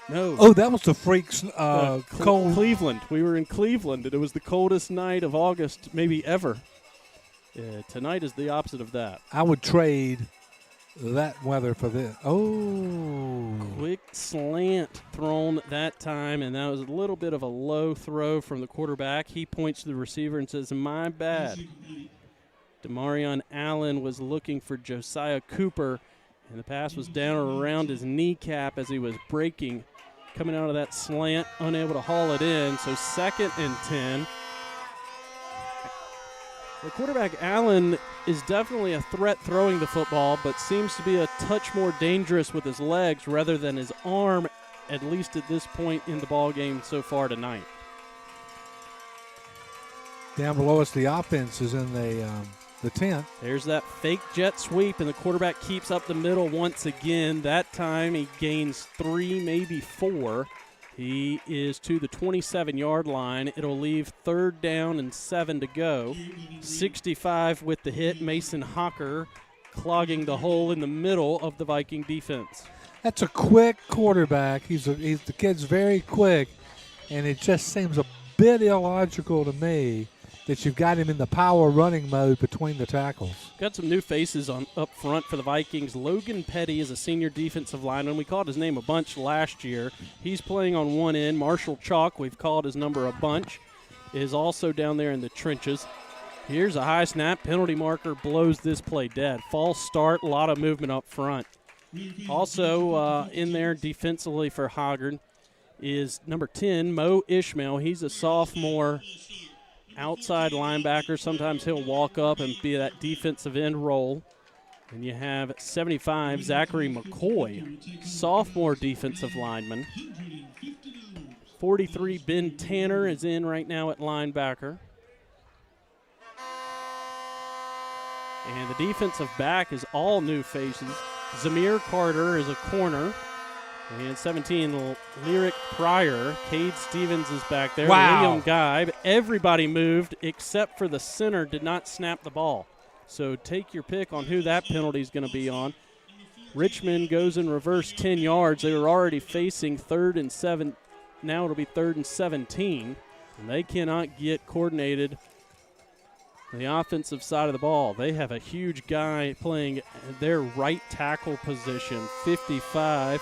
No.
Oh, that was the Freaks cold.
Cleveland. We were in Cleveland, and it was the coldest night of August maybe ever. Tonight is the opposite of that.
I would trade that weather for this. Oh.
Quick slant thrown that time, and that was a little bit of a low throw from the quarterback. He points to the receiver and says, "My bad." Demarion Allen was looking for Josiah Cooper, and the pass was down around his kneecap as he was breaking, coming out of that slant, unable to haul it in. So 2nd and 10. The quarterback, Allen, is definitely a threat throwing the football, but seems to be a touch more dangerous with his legs rather than his arm, at least at this point in the ball game so far tonight.
Down below us, the offense is in the 10th.
There's that fake jet sweep, and the quarterback keeps up the middle once again. That time he gains 3, maybe 4. He is to the 27-yard line. It'll leave 3rd down and 7 to go. 65 with the hit. Mason Hocker clogging the hole in the middle of the Viking defense.
That's a quick quarterback. The kid's very quick, and it just seems a bit illogical to me that you've got him in the power running mode between the tackles.
Got some new faces up front for the Vikings. Logan Petty is a senior defensive lineman. We called his name a bunch last year. He's playing on one end. Marshall Chalk, we've called his number a bunch, is also down there in the trenches. Here's a high snap. Penalty marker blows this play dead. False start, a lot of movement up front. Also in there defensively for Hoggard is number 10, Mo Ishmael. He's a sophomore outside linebacker. Sometimes he'll walk up and be that defensive end role. And you have 75, Zachary McCoy, sophomore defensive lineman. 43, Ben Tanner is in right now at linebacker. And the defensive back is all new faces. Zamir Carter is a corner. And 17, Lyric Pryor. Cade Stevens is back there.
Wow.
Liam Geib. Everybody moved except for the center did not snap the ball. So take your pick on who that penalty is going to be on. Richmond goes in reverse 10 yards. They were already facing 3rd and 7. Now it'll be 3rd and 17. And they cannot get coordinated on the offensive side of the ball. They have a huge guy playing their right tackle position, 55.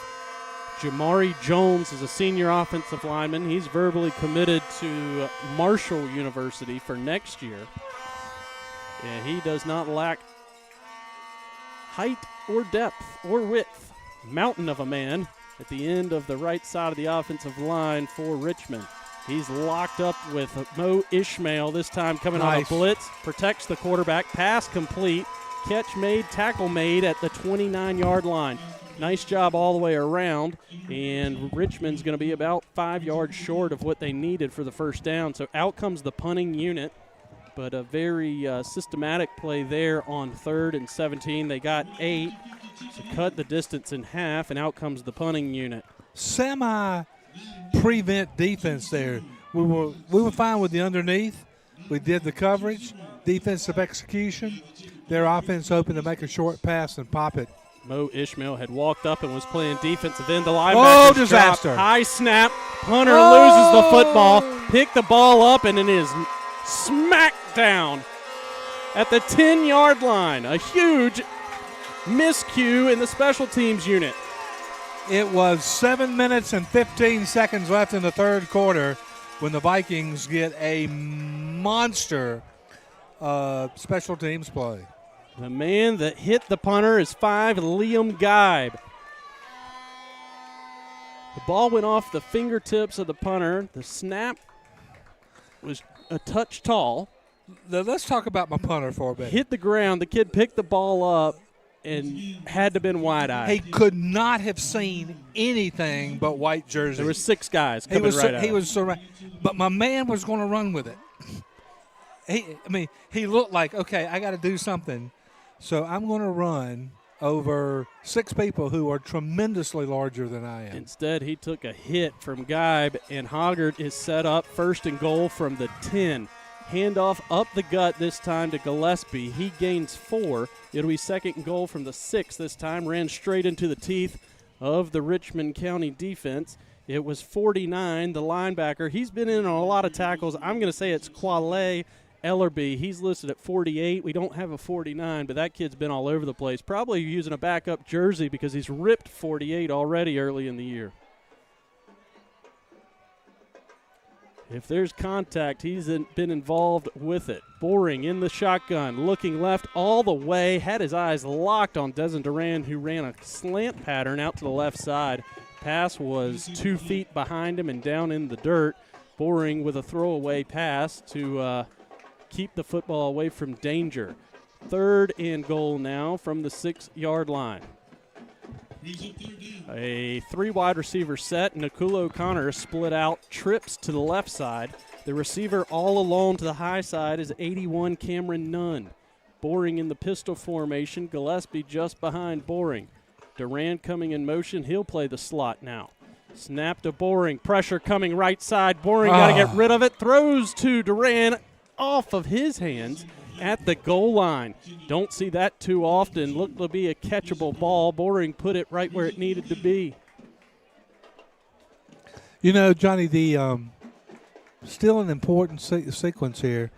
Jamari Jones is a senior offensive lineman. He's verbally committed to Marshall University for next year. And he does not lack height or depth or width. Mountain of a man at the end of the right side of the offensive line for Richmond. He's locked up with Mo Ishmael this time coming on a blitz. Protects the quarterback. Pass complete. Catch made, tackle made at the 29-yard line. Nice job all the way around. And Richmond's going to be about 5 yards short of what they needed for the first down. So out comes the punting unit. But a very systematic play there on 3rd and 17. They got 8 to cut the distance in half, and out comes the punting unit.
Semi-prevent defense there. We were fine with the underneath. We did the coverage, defensive execution. Their offense hoping to make a short pass and pop it.
Mo Ishmael had walked up and was playing defensive end. The linebacker
disaster.
Dropped. High snap. Punter loses the football. Pick the ball up, and it is smacked down at the 10-yard line. A huge miscue in the special teams unit.
It was 7 minutes and 15 seconds left in the third quarter when the Vikings get a monster special teams play.
The man that hit the punter is 5, Liam Geib. The ball went off the fingertips of the punter. The snap was a touch tall.
Let's talk about my punter for a bit.
Hit the ground. The kid picked the ball up and had to have been wide-eyed.
He could not have seen anything but white jersey.
There were 6 guys coming right at him.
He was surrounded. But my man was going to run with it. He looked like, okay, I got to do something. So I'm going to run over 6 people who are tremendously larger than I am.
Instead, he took a hit from Geib, and Hoggard is set up 1st and goal from the 10. Handoff up the gut this time to Gillespie. He gains 4. It'll be 2nd and goal from the 6 this time. Ran straight into the teeth of the Richmond County defense. It was 49, the linebacker. He's been in on a lot of tackles. I'm going to say it's Quale Ellerby. He's listed at 48. We don't have a 49, but that kid's been all over the place. Probably using a backup jersey because he's ripped 48 already early in the year. If there's contact, he's been involved with it. Boring in the shotgun, looking left all the way, had his eyes locked on Desmond Duran, who ran a slant pattern out to the left side. Pass was 2 feet behind him and down in the dirt. Boring with a throwaway pass to keep the football away from danger. 3rd and goal now from the 6-yard line. A 3 wide receiver set. Nakulo O'Connor split out, trips to the left side. The receiver all alone to the high side is 81 Cameron Nunn. Boring in the pistol formation. Gillespie just behind Boring. Durant coming in motion. He'll play the slot now. Snap to Boring. Pressure coming right side. Boring got to get rid of it. Throws to Durant off of his hands at the goal line. Don't see that too often. Looked to be a catchable ball. Boring put it right where it needed to be.
You know, Johnny, the still an important sequence here,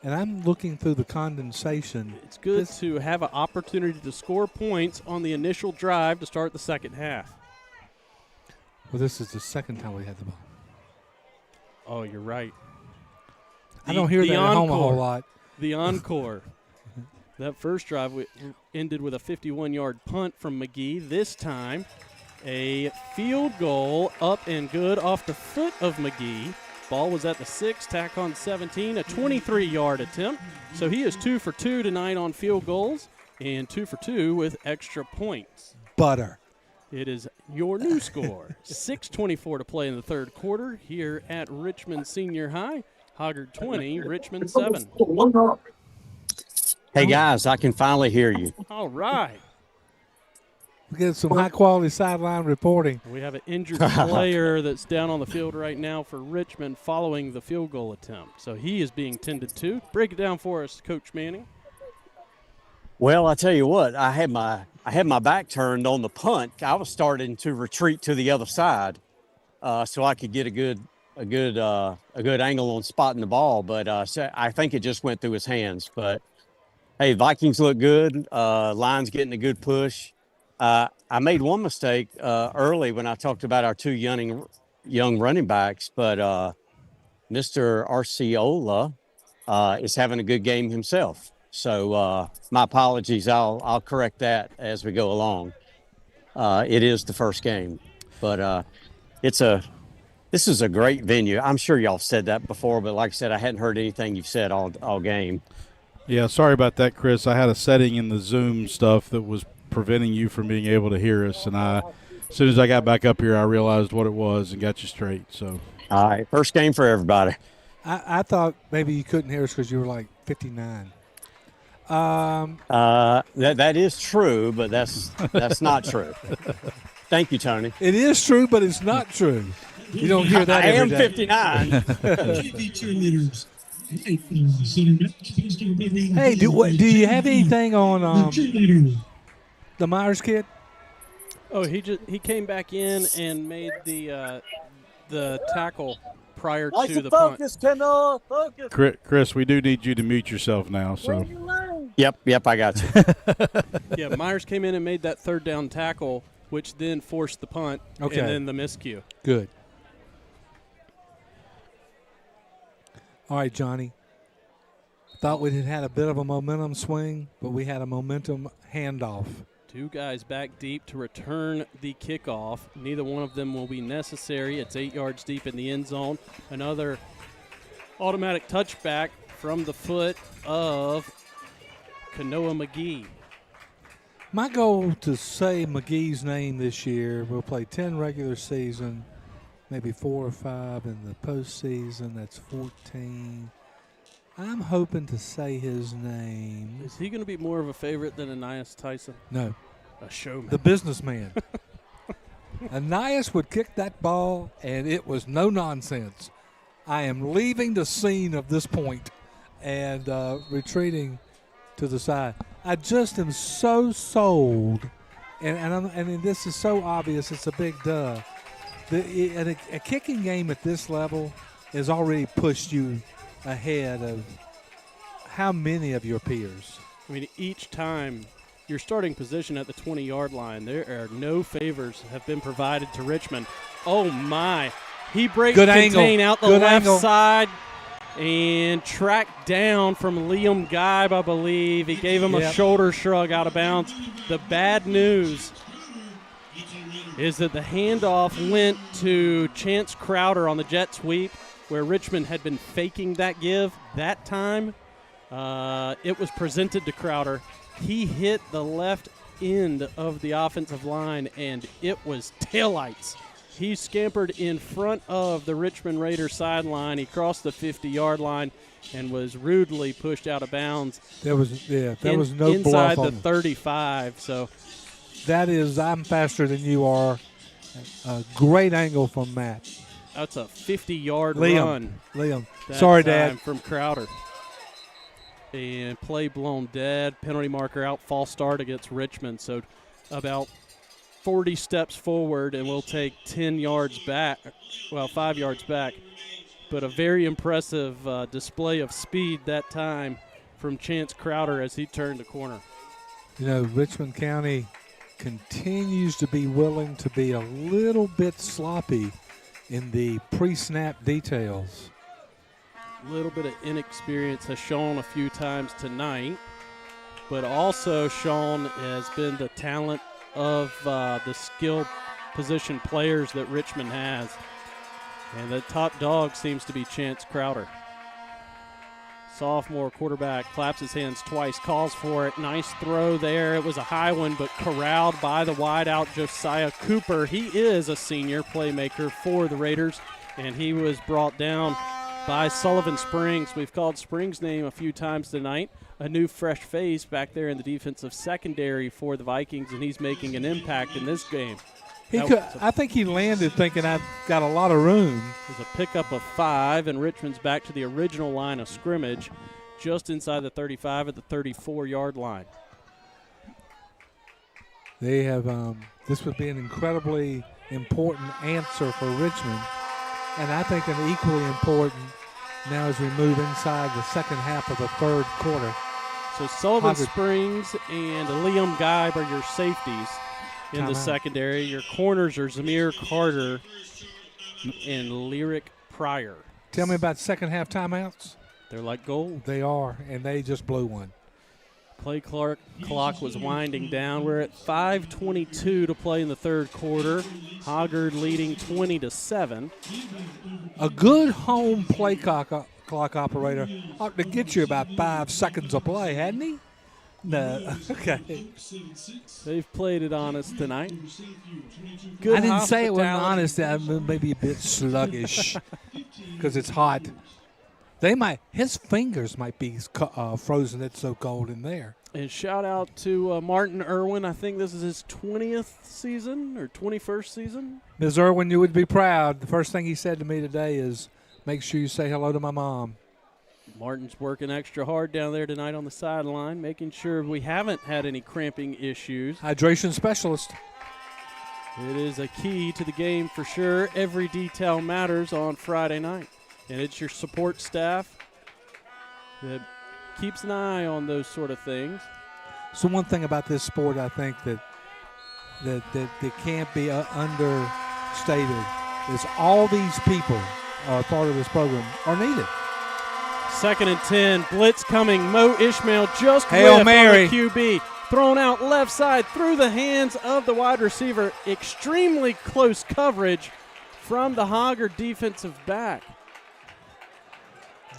and I'm looking through the condensation.
It's good to have an opportunity to score points on the initial drive to start the second half.
Well, this is the second time we had the ball.
Oh, you're right.
I don't hear that at home a whole lot.
The encore. That first drive ended with a 51-yard punt from McGee. This time, a field goal up and good off the foot of McGee. Ball was at the 6, tack on 17, a 23-yard attempt. So he is 2 for 2 tonight on field goals and 2 for 2 with extra points.
Butter.
It is your new score. 6:24 to play in the third quarter here at Richmond Senior High. Hoggard 20, Richmond 7.
Hey, guys, I can finally hear you.
All right.
We get some high-quality sideline reporting.
We have an injured player that's down on the field right now for Richmond following the field goal attempt. So he is being tended to. Break it down for us, Coach Manning.
Well, I tell you what, I had my back turned on the punt. I was starting to retreat to the other side, so I could get a good angle on spotting the ball. But so I think it just went through his hands. But hey, Vikings look good. Lions getting a good push. I made one mistake early when I talked about our two young running backs, but Mr. Arciola is having a good game himself. So my apologies. I'll correct that as we go along. It is the first game, but this is a great venue. I'm sure y'all said that before, but like I said, I hadn't heard anything you've said all game.
Yeah, sorry about that, Chris. I had a setting in the Zoom stuff that was preventing you from being able to hear us, and as soon as I got back up here, I realized what it was and got you straight. So,
all right, first game for everybody.
I thought maybe you couldn't hear us because you were like 59.
That is true, but that's not true. Thank you, Tony.
It is true, but it's not true. You don't hear that
I
every
am
day.
59.
Hey, do you have anything on the Myers kid?
Oh, he came back in and made the tackle prior to the punt.
Focus.
Chris, we do need you to mute yourself now. So.
Yep, I got you.
Yeah, Myers came in and made that third down tackle, which then forced the punt and then the miscue.
Good. All right, Johnny. Thought we had a bit of a momentum swing, but we had a momentum handoff.
Two guys back deep to return the kickoff. Neither one of them will be necessary. It's 8 yards deep in the end zone. Another automatic touchback from the foot of Kanoa McGee.
My goal to say McGee's name this year, we'll play 10 regular season, maybe 4 or 5 in the postseason. That's 14. I'm hoping to say his name.
Is he going to be more of a favorite than Anias Tyson?
No.
A showman.
The businessman. Anias would kick that ball, and it was no nonsense. I am leaving the scene of this point and retreating to the side. I just am so sold, and this is so obvious. It's a big duh. A kicking game at this level has already pushed you ahead of how many of your peers?
I mean, each time your starting position at the 20-yard line, there are no favors have been provided to Richmond. Oh, my. He breaks contain out the left side and tracked down from Liam Geib, I believe. He gave him a shoulder shrug out of bounds. The bad news is that the handoff went to Chance Crowder on the jet sweep, where Richmond had been faking that give that time. It was presented to Crowder. He hit the left end of the offensive line, and it was taillights. He scampered in front of the Richmond Raiders sideline. He crossed the 50-yard line and was rudely pushed out of bounds.
There was no
inside
bluff
the 35. So
that is, I'm faster than you are. A great angle from Matt.
That's a 50-yard run.
Liam. Sorry, Dad.
From Crowder. And play blown dead. Penalty marker out. False start against Richmond. So about 40 steps forward, and we'll take 10 yards back. Well, 5 yards back. But a very impressive display of speed that time from Chance Crowder as he turned the corner.
You know, Richmond County continues to be willing to be a little bit sloppy in the pre-snap details.
A little bit of inexperience has shown a few times tonight, but also shown has been the talent of the skilled position players that Richmond has. And the top dog seems to be Chance Crowder. Sophomore quarterback claps his hands twice, calls for it. Nice throw there. It was a high one, but corralled by the wideout Josiah Cooper. He is a senior playmaker for the Raiders, and he was brought down by Sullivan Springs. We've called Springs' name a few times tonight. A new fresh face back there in the defensive secondary for the Vikings, and he's making an impact in this game.
I think he landed thinking, I've got a lot of room.
There's a pickup of 5, and Richmond's back to the original line of scrimmage, just inside the 35 at the 34-yard line.
They have this would be an incredibly important answer for Richmond, and I think an equally important now as we move inside the second half of the third quarter.
So Sullivan
Hoggard.
Springs and Liam Geib are your safeties in the secondary. Your corners are Zamir Carter and Lyric Pryor.
Tell me about second half timeouts.
They're like gold.
They are, and they just blew one.
Play clock was winding down. We're at 5:22 to play in the third quarter. Hoggard leading 20-7.
A good home play clock operator ought to get you about 5 seconds of play, hadn't he? No. Okay.
They've played it honest tonight. Good
I didn't say it wasn't
hospitality.
honest. Maybe a bit sluggish because it's hot. His fingers might be frozen. It's so cold in there.
And shout out to Martin Irwin. I think this is his 20th season or 21st season.
Ms. Irwin, you would be proud. The first thing he said to me today is, make sure you say hello to my mom.
Martin's working extra hard down there tonight on the sideline, making sure we haven't had any cramping issues.
Hydration specialist.
It is a key to the game for sure. Every detail matters on Friday night. And it's your support staff that keeps an eye on those sort of things.
So one thing about this sport I think that can't be understated is all these people are part of this program are needed.
2nd and 10, blitz coming. Mo Ishmael just
Hail
whiffed
Mary.
on the QB. Thrown out left side through the hands of the wide receiver. Extremely close coverage from the Hoggard defensive back.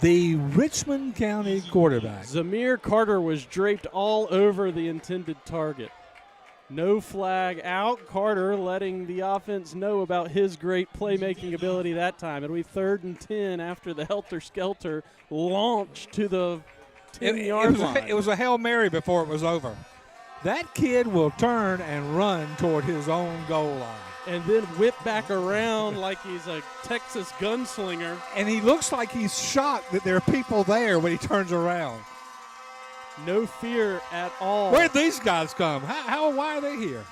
The Richmond County quarterback.
Zamir Carter was draped all over the intended target. No flag out. Carter letting the offense know about his great playmaking ability that time. It'll be 3rd and 10 after the helter-skelter launch to the 10-yard line.
It was a Hail Mary before it was over. That kid will turn and run toward his own goal line.
And then whip back around like he's a Texas gunslinger.
And he looks like he's shocked that there are people there when he turns around.
No fear at all.
Where'd these guys come? Why are they here?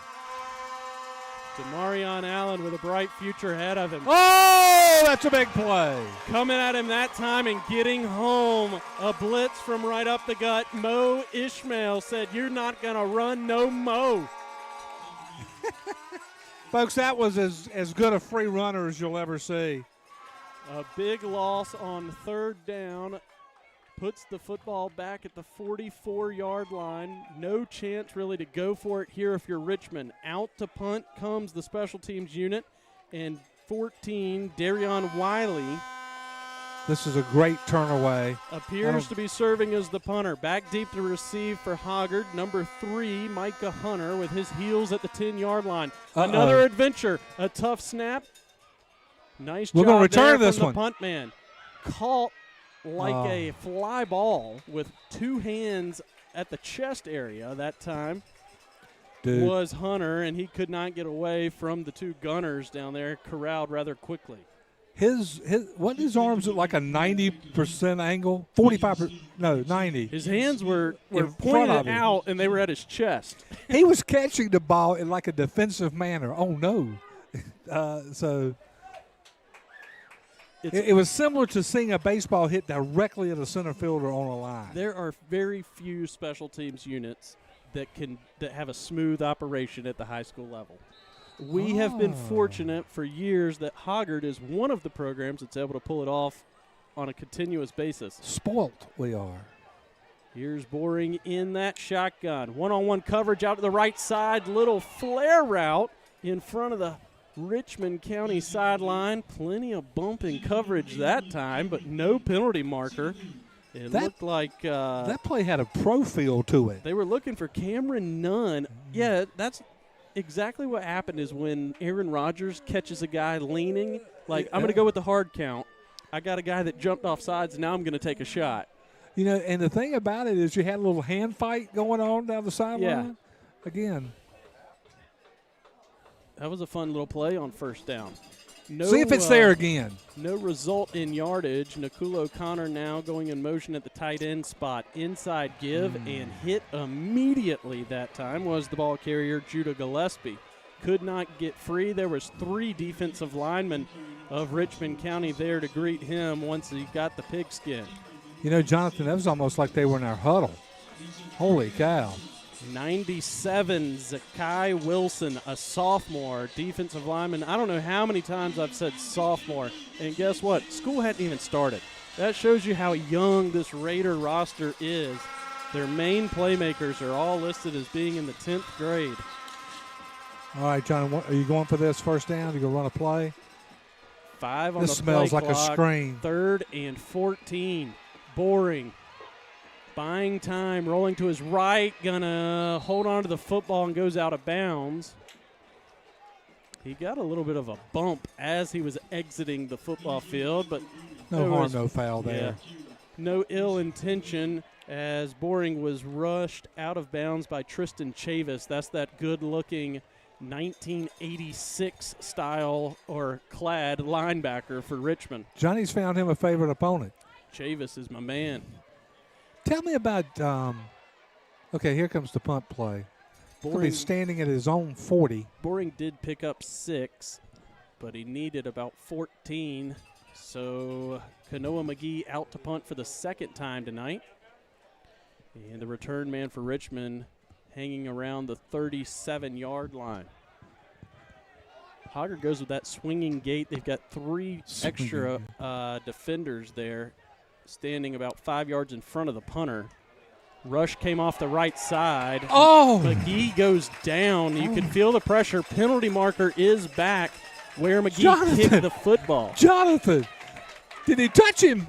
DeMarion Allen with a bright future ahead of him.
Oh, that's a big play.
Coming at him that time and getting home. A blitz from right up the gut. Mo Ishmael said, "You're not going to run no Mo."
Folks, that was as good a free runner as you'll ever see.
A big loss on 3rd down. Puts the football back at the 44-yard line. No chance really to go for it here if you're Richmond. Out to punt comes the special teams unit. And 14, Darion Wiley.
This is a great turn away.
Appears to be serving as the punter. Back deep to receive for Hoggard. Number 3, Micah Hunter with his heels at the 10-yard line. Another adventure. A tough snap. Nice
We're
job
gonna return
there
this
from
one.
the punt man. Caught like a fly ball with 2 hands at the chest area that time.
Dude.
Was Hunter, and he could not get away from the 2 gunners down there, corralled rather quickly.
His arms look like a 90% angle? 45%, no, 90.
His hands were
In front
pointed
of him.
out, and they were at his chest.
He was catching the ball in like a defensive manner. Oh, no. It was similar to seeing a baseball hit directly at a center fielder on a line.
There are very few special teams units that have a smooth operation at the high school level. We have been fortunate for years that Hoggard is one of the programs that's able to pull it off on a continuous basis.
Spoilt we are.
Here's Boring in that shotgun. One-on-one coverage out to the right side. Little flare route in front of the Richmond County sideline. Plenty of bumping coverage that time, but no penalty marker. It looked like
that play had a pro feel to it.
They were looking for Cameron Nunn. Yeah, that's exactly what happened is when Aaron Rodgers catches a guy leaning, like, I'm going to go with the hard count. I got a guy that jumped off sides, and now I'm going to take a shot.
You know, and the thing about it is you had a little hand fight going on down the sideline.
Yeah.
Again.
That was a fun little play on first down.
See if it's there again.
No result in yardage. Nakula O'Connor now going in motion at the tight end spot. Inside give and hit immediately that time was the ball carrier Judah Gillespie. Could not get free. There was 3 defensive linemen of Richmond County there to greet him once he got the pigskin.
You know, Jonathan, that was almost like they were in our huddle. Holy cow.
97, Zakai Wilson, a sophomore defensive lineman. I don't know how many times I've said sophomore, and guess what? School hadn't even started. That shows you how young this Raider roster is. Their main playmakers are all listed as being in the 10th grade.
All right, John, are you going for this first down? You going to run a play?
5 on
this
the
smells
play
like
clock.
A screen.
3rd and 14. Boring. Buying time, rolling to his right, gonna hold on to the football and goes out of bounds. He got a little bit of a bump as he was exiting the football field, but
no harm, no foul there.
Yeah, no ill intention as Boring was rushed out of bounds by Tristan Chavis. That's that good-looking 1986 style or clad linebacker for Richmond.
Johnny's found him a favorite opponent.
Chavis is my man.
Tell me about, okay, here comes the punt play. Boring, he's standing at his own 40.
Boring did pick up 6, but he needed about 14. So Kanoa McGee out to punt for the second time tonight. And the return man for Richmond hanging around the 37-yard line. Hoggard goes with that swinging gait. They've got 3 extra defenders there, standing about 5 yards in front of the punter. Rush came off the right side.
Oh!
McGee goes down. You can feel the pressure. Penalty marker is back where McGee kicked the football.
Jonathan, did he touch him?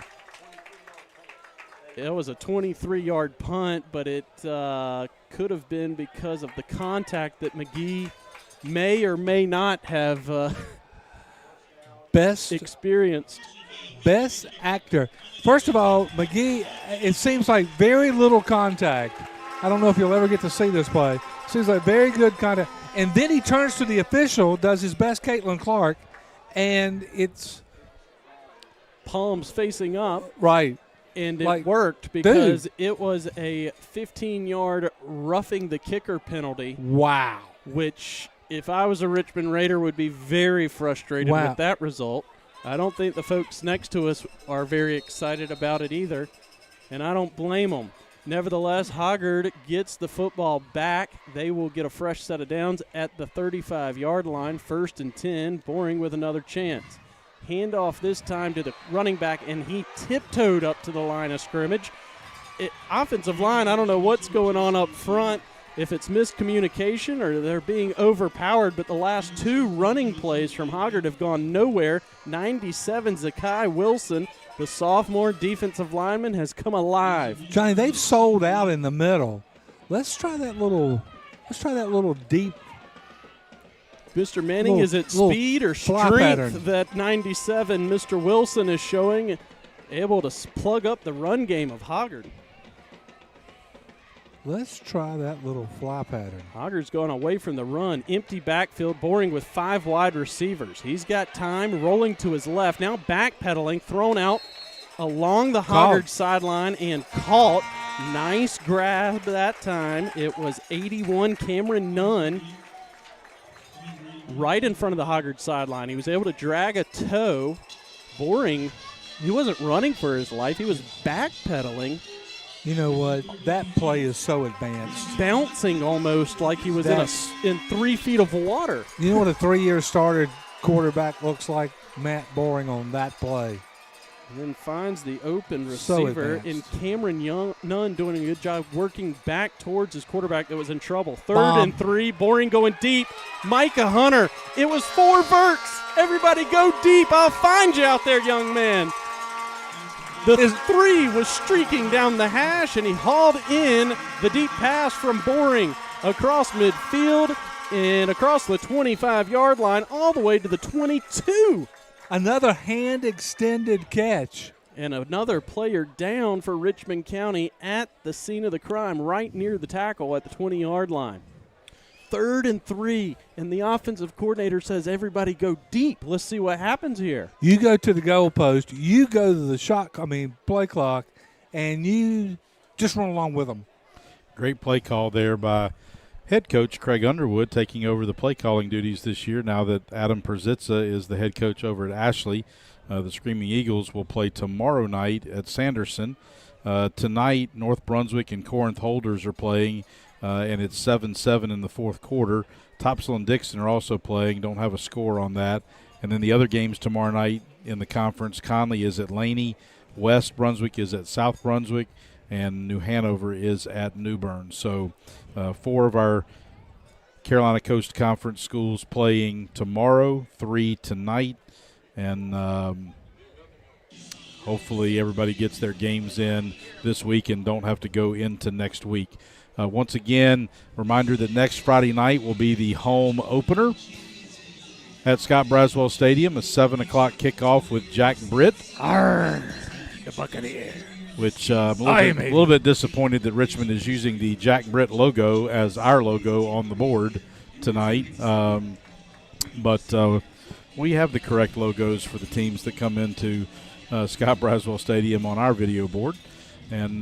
It was a 23-yard punt, but it could have been because of the contact that McGee may or may not have experienced.
Best actor. First of all, McGee, it seems like very little contact. I don't know if you'll ever get to see this play. Seems like very good contact. And then he turns to the official, does his best Caitlin Clark, and it's
palms facing up.
Right.
And it worked because it was a 15-yard roughing the kicker penalty.
Wow.
Which, if I was a Richmond Raider, would be very frustrated with that result. I don't think the folks next to us are very excited about it either, and I don't blame them. Nevertheless, Hoggard gets the football back. They will get a fresh set of downs at the 35-yard line, 1st and 10, Boring with another chance. Handoff this time to the running back, and he tiptoed up to the line of scrimmage. Offensive line, I don't know what's going on up front, if it's miscommunication or they're being overpowered, but the last 2 running plays from Hoggard have gone nowhere. 97, Zakai Wilson, the sophomore defensive lineman, has come alive.
Johnny, they've sold out in the middle. Let's try that little deep.
Mr. Manning, is it speed or strength that 97 Mr. Wilson is showing, able to plug up the run game of Hoggard?
Let's try that little fly pattern.
Hoggard's going away from the run. Empty backfield, Boring with 5 wide receivers. He's got time, rolling to his left. Now backpedaling, thrown out along the Hoggard sideline and caught. Nice grab that time. It was 81 Cameron Nunn right in front of the Hoggard sideline. He was able to drag a toe. Boring, he wasn't running for his life. He was backpedaling.
You know what? That play is so advanced.
Bouncing almost like he was in 3 feet of water.
You know what a 3-year starter quarterback looks like? Matt Boring on that play.
And then finds the open
So
receiver in
advanced.
Cameron Nunn doing a good job working back towards his quarterback that was in trouble. Third
Bomb.
and 3, Boring going deep. Micah Hunter, it was 4 verts. Everybody go deep. I'll find you out there, young man. The 3 was streaking down the hash, and he hauled in the deep pass from Boring across midfield and across the 25-yard line all the way to the 22.
Another hand-extended catch.
And another player down for Richmond County at the scene of the crime, right near the tackle at the 20-yard line. 3rd and 3, and the offensive coordinator says, everybody go deep. Let's see what happens here.
You go to the goalpost, you go to the play clock, and you just run along with them.
Great play call there by head coach Craig Underwood, taking over the play calling duties this year now that Adam Perzitza is the head coach over at Ashley. The Screaming Eagles will play tomorrow night at Sanderson. Tonight, North Brunswick and Corinth Holders are playing, and it's 7-7 in the fourth quarter. Topsail and Dixon are also playing, don't have a score on that. And then the other games tomorrow night in the conference, Conley is at Laney, West Brunswick is at South Brunswick, and New Hanover is at New Bern. So 4 of our Carolina Coast Conference schools playing tomorrow, 3 tonight, and hopefully everybody gets their games in this week and don't have to go into next week. Once again, reminder that next Friday night will be the home opener at Scott Braswell Stadium, a 7 o'clock kickoff with Jack Britt.
Arr, the Buccaneer.
Which I'm a little bit disappointed that Richmond is using the Jack Britt logo as our logo on the board tonight. But we have the correct logos for the teams that come into Scott Braswell Stadium on our video board. And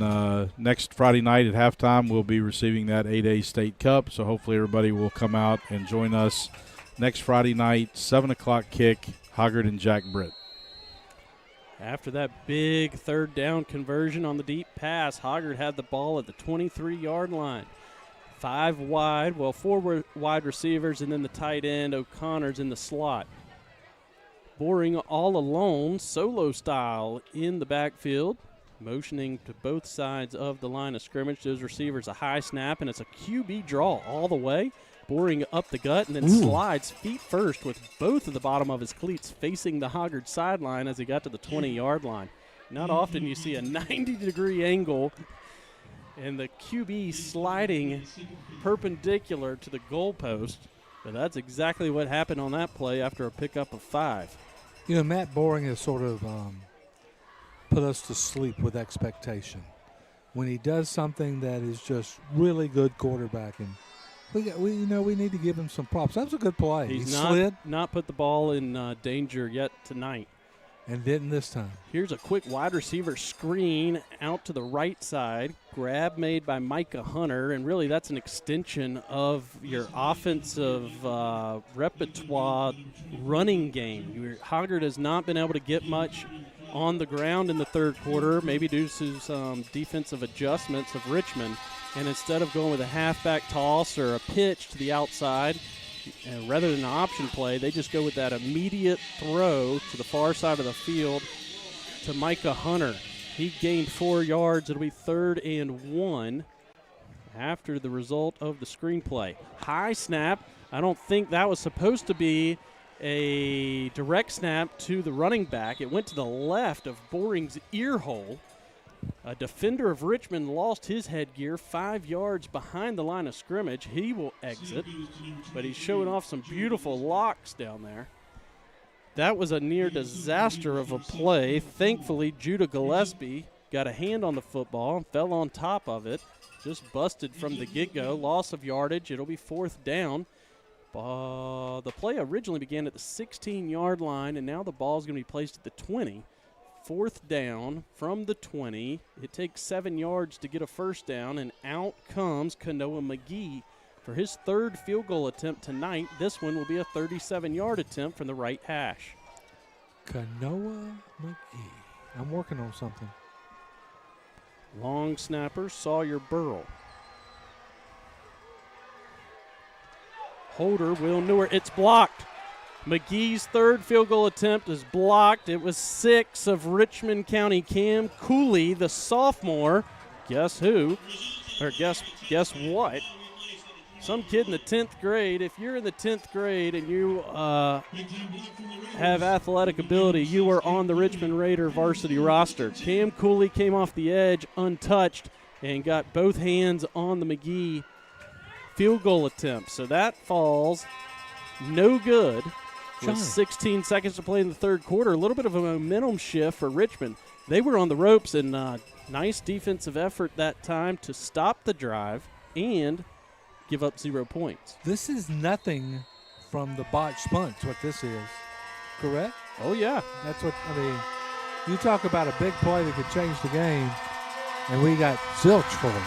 next Friday night at halftime, we'll be receiving that 8A State Cup. So hopefully everybody will come out and join us next Friday night, 7 o'clock kick, Hoggard and Jack Britt.
After that big 3rd down conversion on the deep pass, Hoggard had the ball at the 23-yard line. 5 wide, 4 wide receivers, and then the tight end, O'Connor's in the slot. Boring all alone, solo style in the backfield, motioning to both sides of the line of scrimmage. Those receivers a high snap, and it's a QB draw all the way. Boring up the gut and then slides feet first with both of the bottom of his cleats facing the Hoggard sideline as he got to the 20-yard line. Not often you see a 90-degree angle and the QB sliding perpendicular to the goalpost, but that's exactly what happened on that play after a pickup of 5.
You know, Matt Boring has sort of put us to sleep with expectation. When he does something that is just really good quarterbacking, we need to give him some props. That was a good play. He slid.
Not put the ball in danger yet tonight.
And didn't this time.
Here's a quick wide receiver screen out to the right side. Grab made by Micah Hunter, and really that's an extension of your offensive repertoire running game. Hoggard has not been able to get much on the ground in the 3rd quarter, maybe due to some defensive adjustments of Richmond. And instead of going with a halfback toss or a pitch to the outside, rather than an option play, they just go with that immediate throw to the far side of the field to Micah Hunter. He gained 4 yards. It'll be 3rd and 1 after the result of the screen play. High snap. I don't think that was supposed to be a direct snap to the running back. It went to the left of Boring's ear hole. A defender of Richmond lost his headgear 5 yards behind the line of scrimmage. He will exit, but he's showing off some beautiful locks down there. That was a near disaster of a play. Thankfully, Judah Gillespie got a hand on the football and fell on top of it. Just busted from the get-go. Loss of yardage. It'll be 4th down. The play originally began at the 16-yard line, and now the ball is going to be placed at the 20. 4th down from the 20. It takes 7 yards to get a 1st down, and out comes Kanoa McGee for his 3rd field goal attempt tonight. This one will be a 37-yard attempt from the right hash.
Kanoa McGee. I'm working on something.
Long snapper, Sawyer Burrell. Holder, Will Newer. It's blocked. McGee's third field goal attempt is blocked. It was 6 of Richmond County Cam Cooley, the sophomore. Guess who? Or guess what? Some kid in the 10th grade. If you're in the 10th grade and you have athletic ability, you are on the Richmond Raider varsity roster. Cam Cooley came off the edge untouched and got both hands on the McGee field goal attempt. So that falls no good. With 16 seconds to play in the third quarter, a little bit of a momentum shift for Richmond. They were on the ropes, and nice defensive effort that time to stop the drive and give up 0 points.
This is nothing from the botched punts, what this is, correct?
Oh, yeah.
That's what, I mean, you talk about a big play that could change the game, and we got zilch for it.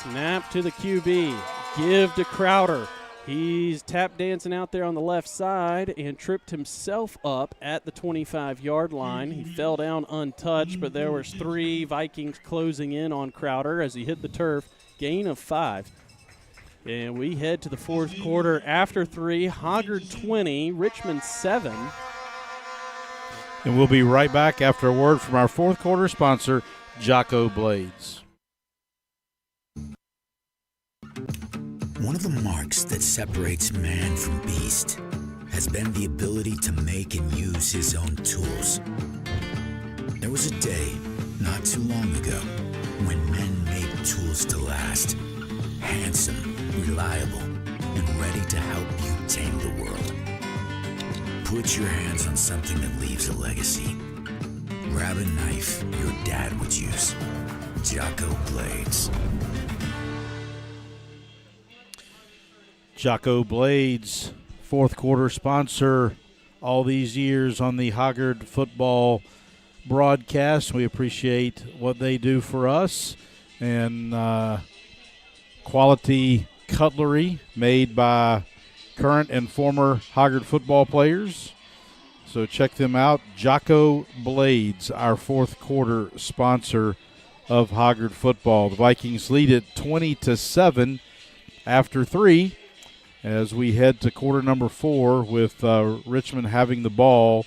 Snap to the QB. Give to Crowder. He's tap dancing out there on the left side and tripped himself up at the 25-yard line. He fell down untouched, but there was 3 Vikings closing in on Crowder as he hit the turf. Gain of 5. And we head to the fourth quarter after 3. Hoggard 20, Richmond 7.
And we'll be right back after a word from our fourth quarter sponsor, Jocko Blades.
One of the marks that separates man from beast has been the ability to make and use his own tools. There was a day, not too long ago, when men made tools to last. Handsome, reliable, and ready to help you tame the world. Put your hands on something that leaves a legacy. Grab a knife your dad would use. Jocko Blades.
Jocko Blades, fourth quarter sponsor all these years on the Hoggard football broadcast. We appreciate what they do for us, and quality cutlery made by current and former Hoggard football players. So check them out. Jocko Blades, our fourth quarter sponsor of Hoggard football. The Vikings lead it 20-7 after 3. As we head to quarter number 4 with Richmond having the ball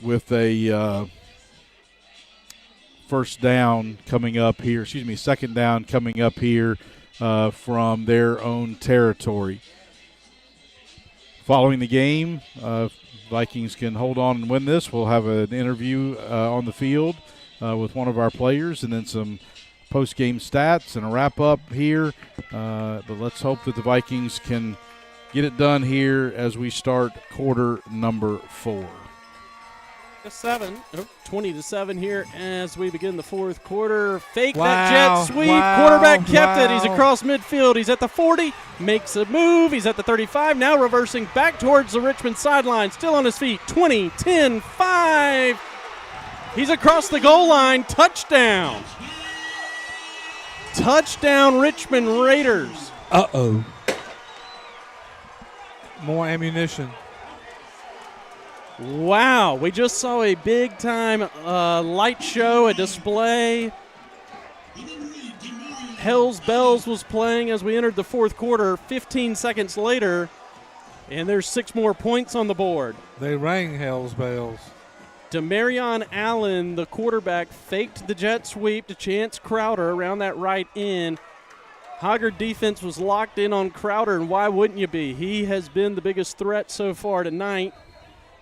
with a second down coming up here from their own territory. Following the game, Vikings can hold on and win this. We'll have an interview on the field with one of our players, and then some post-game stats and a wrap-up here. But let's hope that the Vikings can get it done here as we start quarter number 4.
20-7 here as we begin the fourth quarter. Fake that jet sweep. Quarterback kept it. He's across midfield. He's at the 40. Makes a move. He's at the 35. Now reversing back towards the Richmond sideline. Still on his feet. 20, 10, 5. He's across the goal line. Touchdown. Touchdown, Richmond Raiders.
Uh-oh. More ammunition.
Wow, we just saw a big-time light show, a display. Hell's Bells was playing as we entered the fourth quarter. 15 seconds later, and there's 6 more points on the board.
They rang Hell's Bells.
Demarion Allen, the quarterback, faked the jet sweep to Chance Crowder around that right end. Hoggard defense was locked in on Crowder, and why wouldn't you be? He has been the biggest threat so far tonight.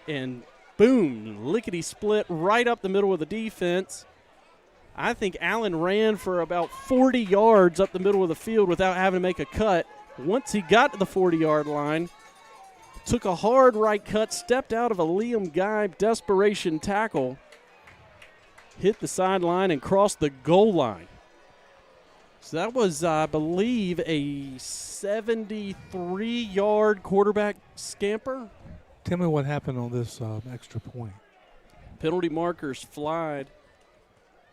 And boom, lickety-split right up the middle of the defense. I think Allen ran for about 40 yards up the middle of the field without having to make a cut. Once he got to the 40-yard line, took a hard right cut, stepped out of a Liam Guy desperation tackle, hit the sideline, and crossed the goal line. So that was, I believe, a 73-yard quarterback scamper.
Tell me what happened on this extra point.
Penalty markers flied.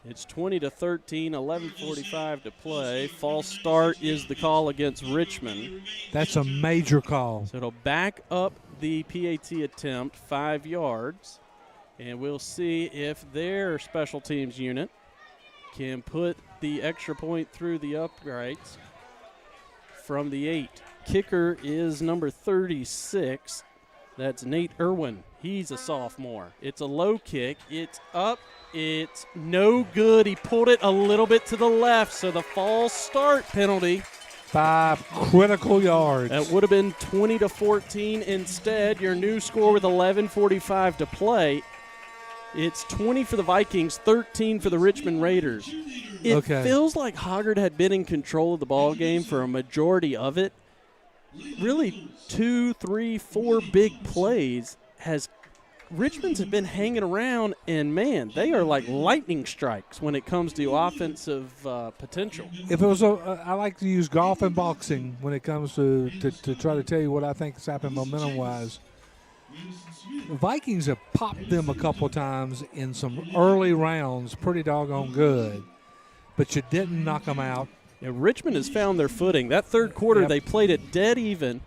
It's 20-13, 11:45 to play. False start is the call against Richmond.
That's a major call.
So it'll back up the PAT attempt 5 yards, and we'll see if their special teams unit can put the extra point through the uprights from the 8. kicker is number 36. That's Nate Irwin. He's a sophomore. It's a low kick. It's up. It's no good. He pulled it a little bit to the left, so the false start penalty.
5 critical yards.
That would have been 20-14. Instead, your new score with 11:45 to play. It's 20 for the Vikings, 13 for the Richmond Raiders. It feels like Hoggard had been in control of the ball game for a majority of it. Really, 2, 3, 4 big plays Richmond's have been hanging around, and, man, they are like lightning strikes when it comes to offensive potential.
If it was I like to use golf and boxing when it comes to try to tell you what I think has happened momentum-wise. The Vikings have popped them a couple times in some early rounds, pretty doggone good, but you didn't knock them out.
Yeah, Richmond has found their footing. That third quarter, they played it dead even,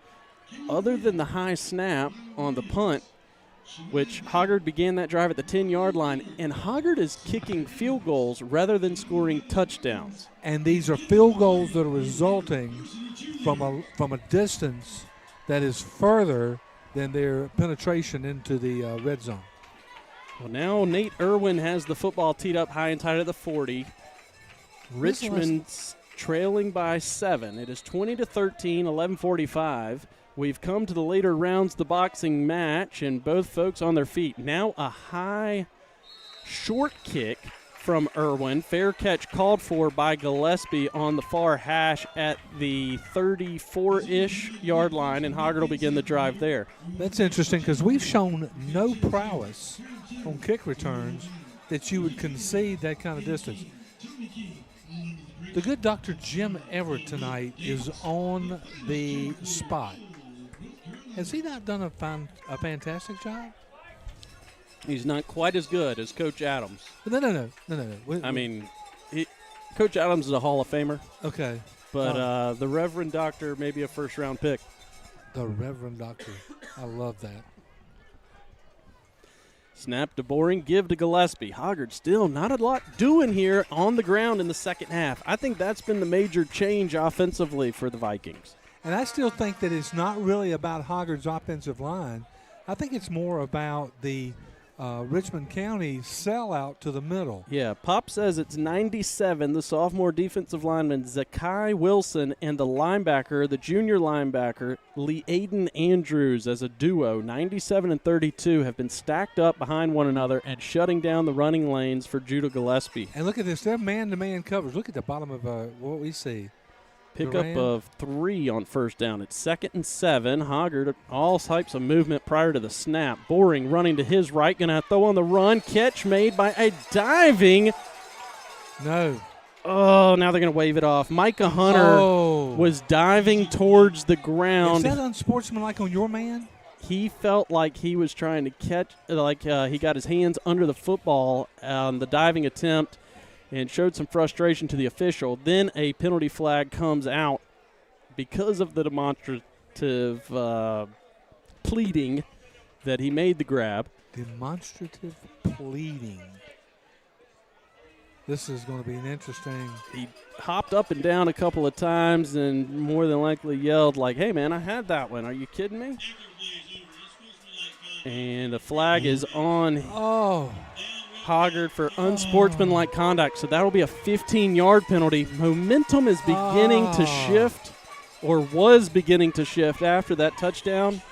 other than the high snap on the punt, which Hoggard began that drive at the 10-yard line, and Hoggard is kicking field goals rather than scoring touchdowns.
And these are field goals that are resulting from a distance that is further than their penetration into the red zone.
Well, now Nate Irwin has the football teed up high and tight at the 40. Richmond's trailing by 7. It is 20-13, 11:45. We've come to the later rounds of the boxing match, and both folks on their feet. Now a high short kick from Irwin. Fair catch called for by Gillespie on the far hash at the 34-ish yard line, and Hoggard will begin the drive there.
That's interesting because we've shown no prowess on kick returns that you would concede that kind of distance. The good Dr. Jim Everett tonight is on the spot. Has he not done a fantastic job?
He's not quite as good as Coach Adams.
No.
I mean, Coach Adams is a Hall of Famer.
Okay.
But the Reverend Doctor may be a first-round pick.
The Reverend Doctor. I love that.
Snap to Boring, give to Gillespie. Hoggard still not a lot doing here on the ground in the second half. I think that's been the major change offensively for the Vikings.
And I still think that it's not really about Hoggard's offensive line. I think it's more about the Richmond County sellout to the middle.
Yeah, Pop says it's 97, the sophomore defensive lineman Zakai Wilson, and the linebacker, the junior linebacker, Lee Aiden Andrews as a duo, 97 and 32, have been stacked up behind one another and shutting down the running lanes for Judah Gillespie.
And look at this, they're man-to-man coverage. Look at the bottom of what we see.
Pickup of 3 on first down. It's 2nd and 7. Hoggard, all types of movement prior to the snap. Boring running to his right, going to throw on the run. Catch made by a diving.
No.
Oh, now they're going to wave it off. Micah Hunter was diving towards the ground.
Is that unsportsmanlike on your man?
He felt like he was trying to catch, he got his hands under the football on the diving attempt and showed some frustration to the official. Then a penalty flag comes out because of the demonstrative pleading that he made the grab.
Demonstrative pleading. This is going to be an interesting.
He hopped up and down a couple of times and more than likely yelled like, "Hey, man, I had that one. Are you kidding me?" And the flag is on Hoggard for unsportsmanlike conduct. So that'll be a 15-yard penalty. Momentum is beginning to shift, or was beginning to shift after that touchdown.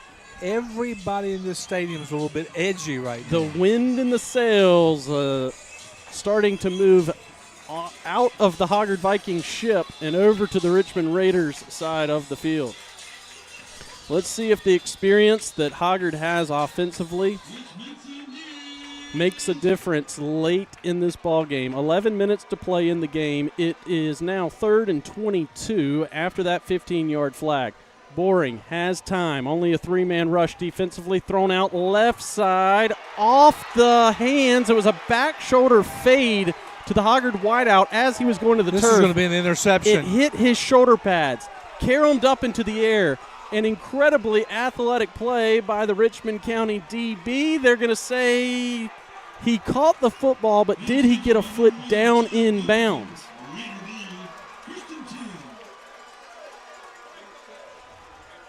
Everybody in this stadium is a little bit edgy right now.
The wind in the sails starting to move out of the Hoggard Vikings ship and over to the Richmond Raiders side of the field. Let's see if the experience that Hoggard has offensively makes a difference late in this ball game. 11 minutes to play in the game. It is now 3rd and 22 after that 15-yard flag. Boring has time. Only a 3-man rush defensively. Thrown out left side off the hands. It was a back shoulder fade to the Hoggard wideout as he was going to the turf.
This is going to be an interception.
It hit his shoulder pads, caromed up into the air. An incredibly athletic play by the Richmond County DB. They're going to say he caught the football, but did he get a foot down in bounds?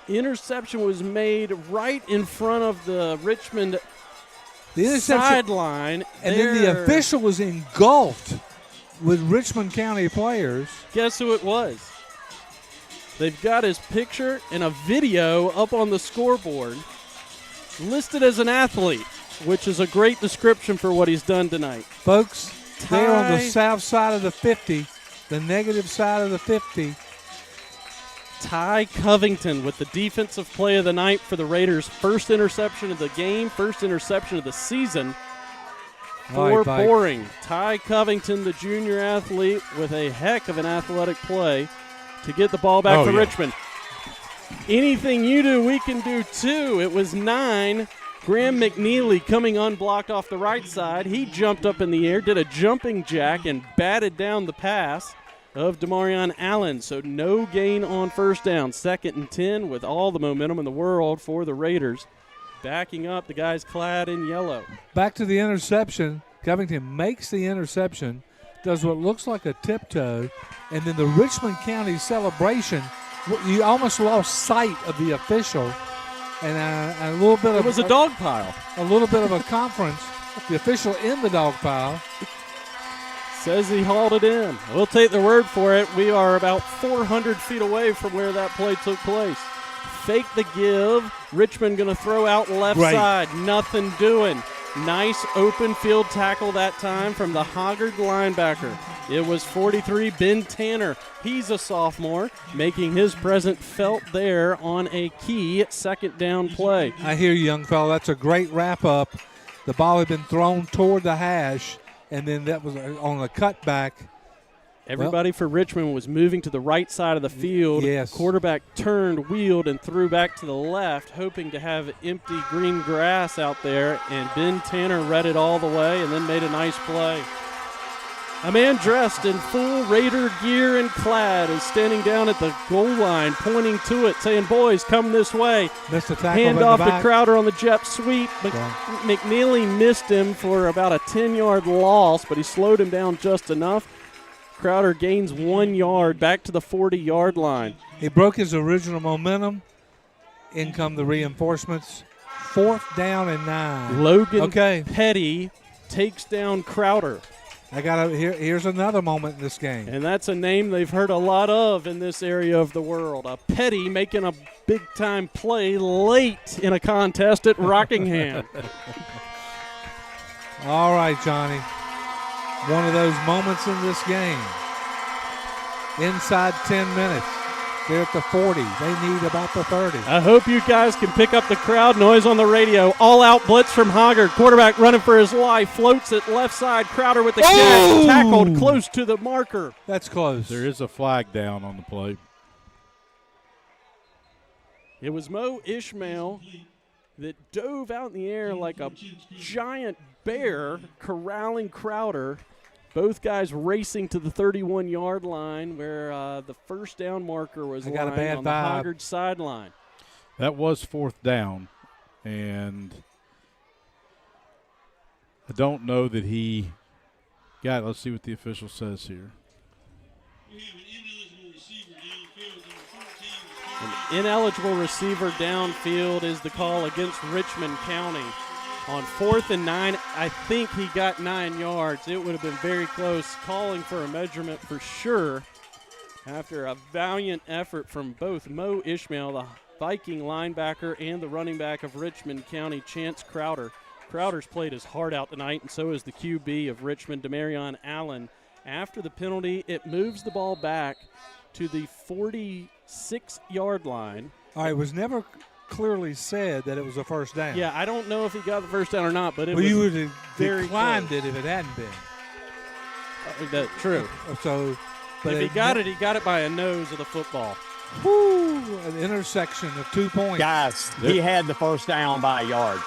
interception was made right in front of the Richmond
The
sideline.
And then the official was engulfed with Richmond County players.
Guess who it was? They've got his picture and a video up on the scoreboard, listed as an athlete, which is a great description for what he's done tonight.
Folks, they're on the south side of the 50, the negative side of the 50.
Ty Covington with the defensive play of the night for the Raiders. First interception of the game, first interception of the season. For Boring. Ty Covington, the junior athlete, with a heck of an athletic play to get the ball back to Richmond. Anything you do, we can do too. It was 9. Graham McNeely coming unblocked off the right side. He jumped up in the air, did a jumping jack, and batted down the pass of Demarion Allen. So no gain on first down. 2nd and 10 with all the momentum in the world for the Raiders. Backing up, the guys clad in yellow.
Back to the interception. Covington makes the interception, does what looks like a tiptoe, and then the Richmond County celebration, you almost lost sight of the official. And a little bit of
it was a dog pile.
A little bit of a conference. The official in the dog pile
says he hauled it in. We'll take their word for it. We are about 400 feet away from where that play took place. Fake the give. Richmond going to throw out left side. Nothing doing. Nice open field tackle that time from the Hoggard linebacker. It was 43, Ben Tanner. He's a sophomore, making his presence felt there on a key 2nd down play.
I hear you, young fellow. That's a great wrap-up. The ball had been thrown toward the hash, and then that was on a cutback.
Everybody for Richmond was moving to the right side of the field.
Yes.
Quarterback turned, wheeled, and threw back to the left, hoping to have empty green grass out there, and Ben Tanner read it all the way and then made a nice play. A man dressed in full Raider gear and clad is standing down at the goal line, pointing to it, saying, boys, come this way.
Missed the tackle.
Hand off to Crowder on the jet sweep. McNeely missed him for about a 10-yard loss, but he slowed him down just enough. Crowder gains 1 yard back to the 40-yard line.
He broke his original momentum. In come the reinforcements. 4th down and 9.
Logan Petty takes down Crowder.
Here's another moment in this game.
And that's a name they've heard a lot of in this area of the world. A Petty making a big-time play late in a contest at Rockingham.
All right, Johnny. One of those moments in this game. Inside 10 minutes. They're at the 40. They need about the 30.
I hope you guys can pick up the crowd noise on the radio. All-out blitz from Hoggard. Quarterback running for his life. Floats it left side. Crowder with the catch. Tackled close to the marker.
That's close.
There is a flag down on the play.
It was Mo Ishmael that dove out in the air like a giant bear corralling Crowder. Both guys racing to the 31-yard line where the first down marker was lying on the Hoggard sideline.
That was 4th down, and I don't know that he got it. Let's see what the official says here.
An ineligible receiver downfield is the call against Richmond County. On 4th and 9, I think he got 9 yards. It would have been very close, calling for a measurement for sure after a valiant effort from both Mo Ishmael, the Viking linebacker, and the running back of Richmond County, Chance Crowder. Crowder's played his heart out tonight, and so is the QB of Richmond, Demarion Allen. After the penalty, it moves the ball back to the 46-yard line.
All right, it was never clearly said that it was a first down.
Yeah, I don't know if he got the first down or not, but
you would have
very
declined
close.
it if it hadn't been.
That's true.
So, but
if he got it by a nose of the football.
Whoo, an intersection of 2 points.
Guys, he had the first down by a yard.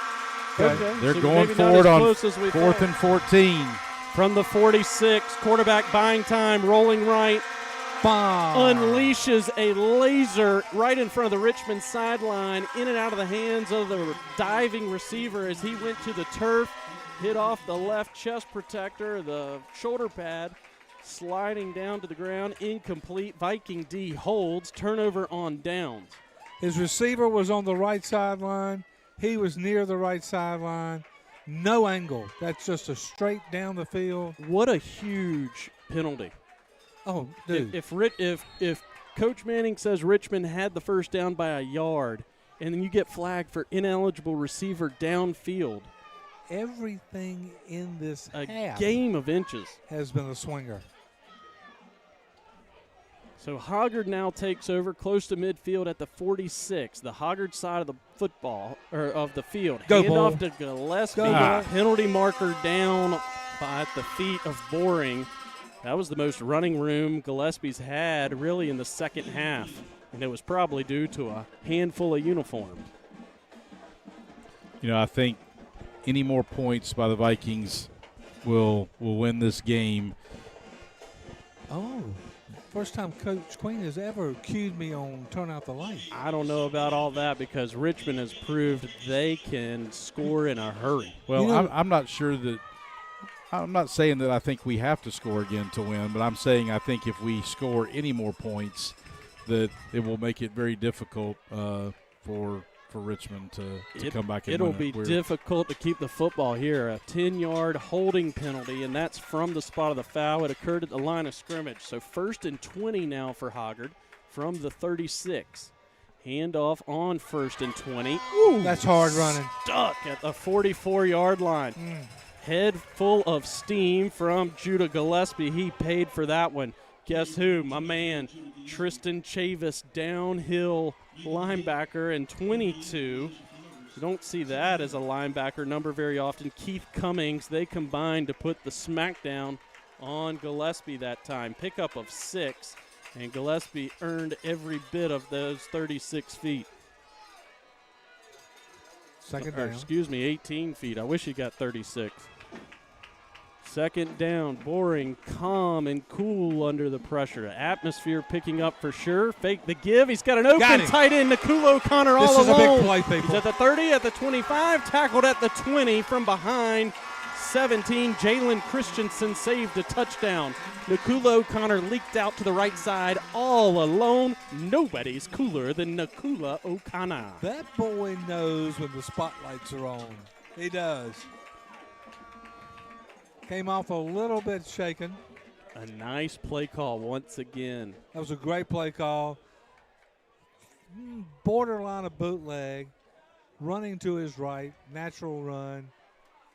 Okay.
They're
So
going
maybe
forward
not
on
as close as we
4th
thought.
and 14.
From the 46, quarterback buying time, rolling right.
Bomb.
Unleashes a laser right in front of the Richmond sideline, in and out of the hands of the diving receiver as he went to the turf, hit off the left chest protector, the shoulder pad, sliding down to the ground, incomplete. Viking D holds, turnover on downs.
His receiver was on the right sideline. He was near the right sideline. No angle. That's just a straight down the field.
What a huge penalty.
Oh, dude.
If Coach Manning says Richmond had the first down by a yard, and then you get flagged for ineligible receiver downfield,
everything in this half
game of inches
has been a swinger.
So Hoggard now takes over close to midfield at the 46, the Hoggard side of the football or of the field.
Go
Hand
ball.
off to Gillespie.
Go ball.
Penalty marker down at the feet of Boring. That was the most running room Gillespie's had really in the second half, and it was probably due to a handful of uniforms.
I think any more points by the Vikings will win this game.
Oh, first time Coach Queen has ever cued me on turn out the light.
I don't know about all that because Richmond has proved they can score in a hurry.
Well, I'm not sure that – I'm not saying that I think we have to score again to win, but I'm saying I think if we score any more points that it will make it very difficult for Richmond to come back and
It'll
win
be difficult to keep the football here. A 10-yard holding penalty, and that's from the spot of the foul. It occurred at the line of scrimmage. So 1st and 20 now for Hoggard from the 36. Handoff on 1st and 20.
Ooh, that's hard running.
Stuck at the 44-yard line. Head full of steam from Judah Gillespie. He paid for that one. Guess who? My man, Tristan Chavis, downhill linebacker in 22. You don't see that as a linebacker number very often. Keith Cummings, they combined to put the smackdown on Gillespie that time. Pickup of 6, and Gillespie earned every bit of those 36 feet.
Second down.
18 feet. I wish he got 36. Second down, Boring, calm and cool under the pressure. Atmosphere picking up for sure. Fake the give. He's got an open tight end, Nakulo O'Connor all alone.
This is a big play, people.
He's at the 30, at the 25, tackled at the 20 from behind. 17, Jalen Christensen saved a touchdown. Nakulo O'Connor leaked out to the right side all alone. Nobody's cooler than Nakula O'Connor.
That boy knows when the spotlights are on. He does. Came off a little bit shaken.
A nice play call once again.
That was a great play call. Borderline of bootleg. Running to his right. Natural run.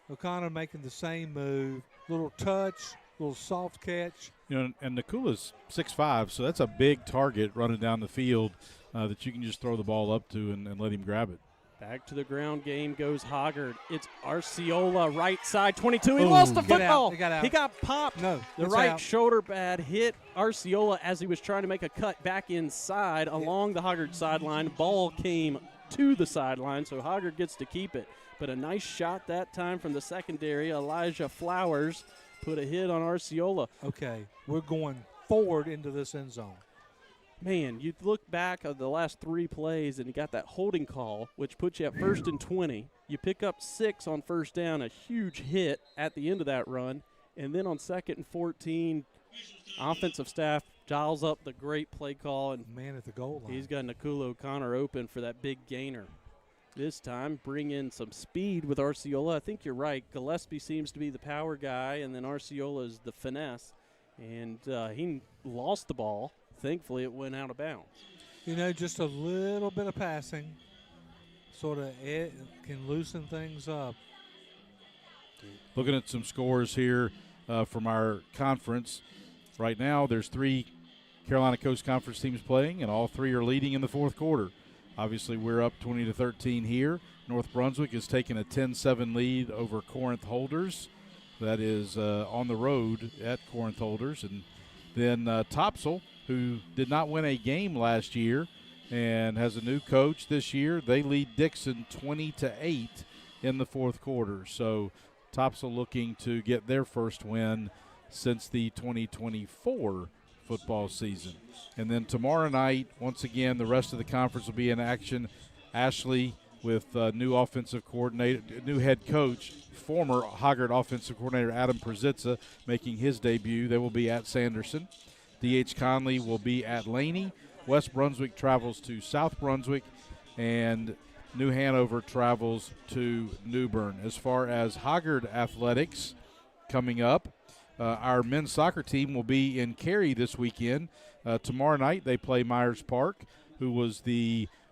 O'Connor making the same move. Little touch. Little soft catch.
And Nakula's 6'5", so that's a big target running down the field that you can just throw the ball up to and let him grab it.
Back to the ground game goes Hoggard. It's Arciola, right side, 22. He lost the football. He got popped.
No,
the right shoulder pad hit Arciola as he was trying to make a cut back inside along the Hoggard sideline. Ball came to the sideline, so Hoggard gets to keep it. But a nice shot that time from the secondary. Elijah Flowers put a hit on Arciola.
Okay, we're going forward into this end zone.
Man, you look back at the last 3 plays, and you got that holding call, which puts you at 1st and 20. You pick up 6 on first down, a huge hit at the end of that run. And then on 2nd and 14, offensive staff dials up the great play call. And
man at the goal line.
He's got Nakulo O'Connor open for that big gainer. This time, bring in some speed with Arciola. I think you're right. Gillespie seems to be the power guy, and then Arciola is the finesse. And he lost the ball. Thankfully, it went out of bounds.
Just a little bit of passing sort of can loosen things up.
Looking at some scores here from our conference. Right now, there's 3 Carolina Coast Conference teams playing, and all 3 are leading in the fourth quarter. Obviously, we're up 20-13 here. North Brunswick is taking a 10-7 lead over Corinth Holders. That is on the road at Corinth Holders. And then Topsail, who did not win a game last year and has a new coach this year, they lead Dixon 20-8 in the fourth quarter. So Topsail looking to get their first win since the 2024 football season. And then tomorrow night, once again, the rest of the conference will be in action. Ashley with new offensive coordinator, new head coach, former Hoggard offensive coordinator Adam Przitza making his debut. They will be at Sanderson. D.H. Conley will be at Laney. West Brunswick travels to South Brunswick, and New Hanover travels to New Bern. As far as Hoggard athletics coming up, our men's soccer team will be in Cary this weekend. Tomorrow night they play Myers Park, who was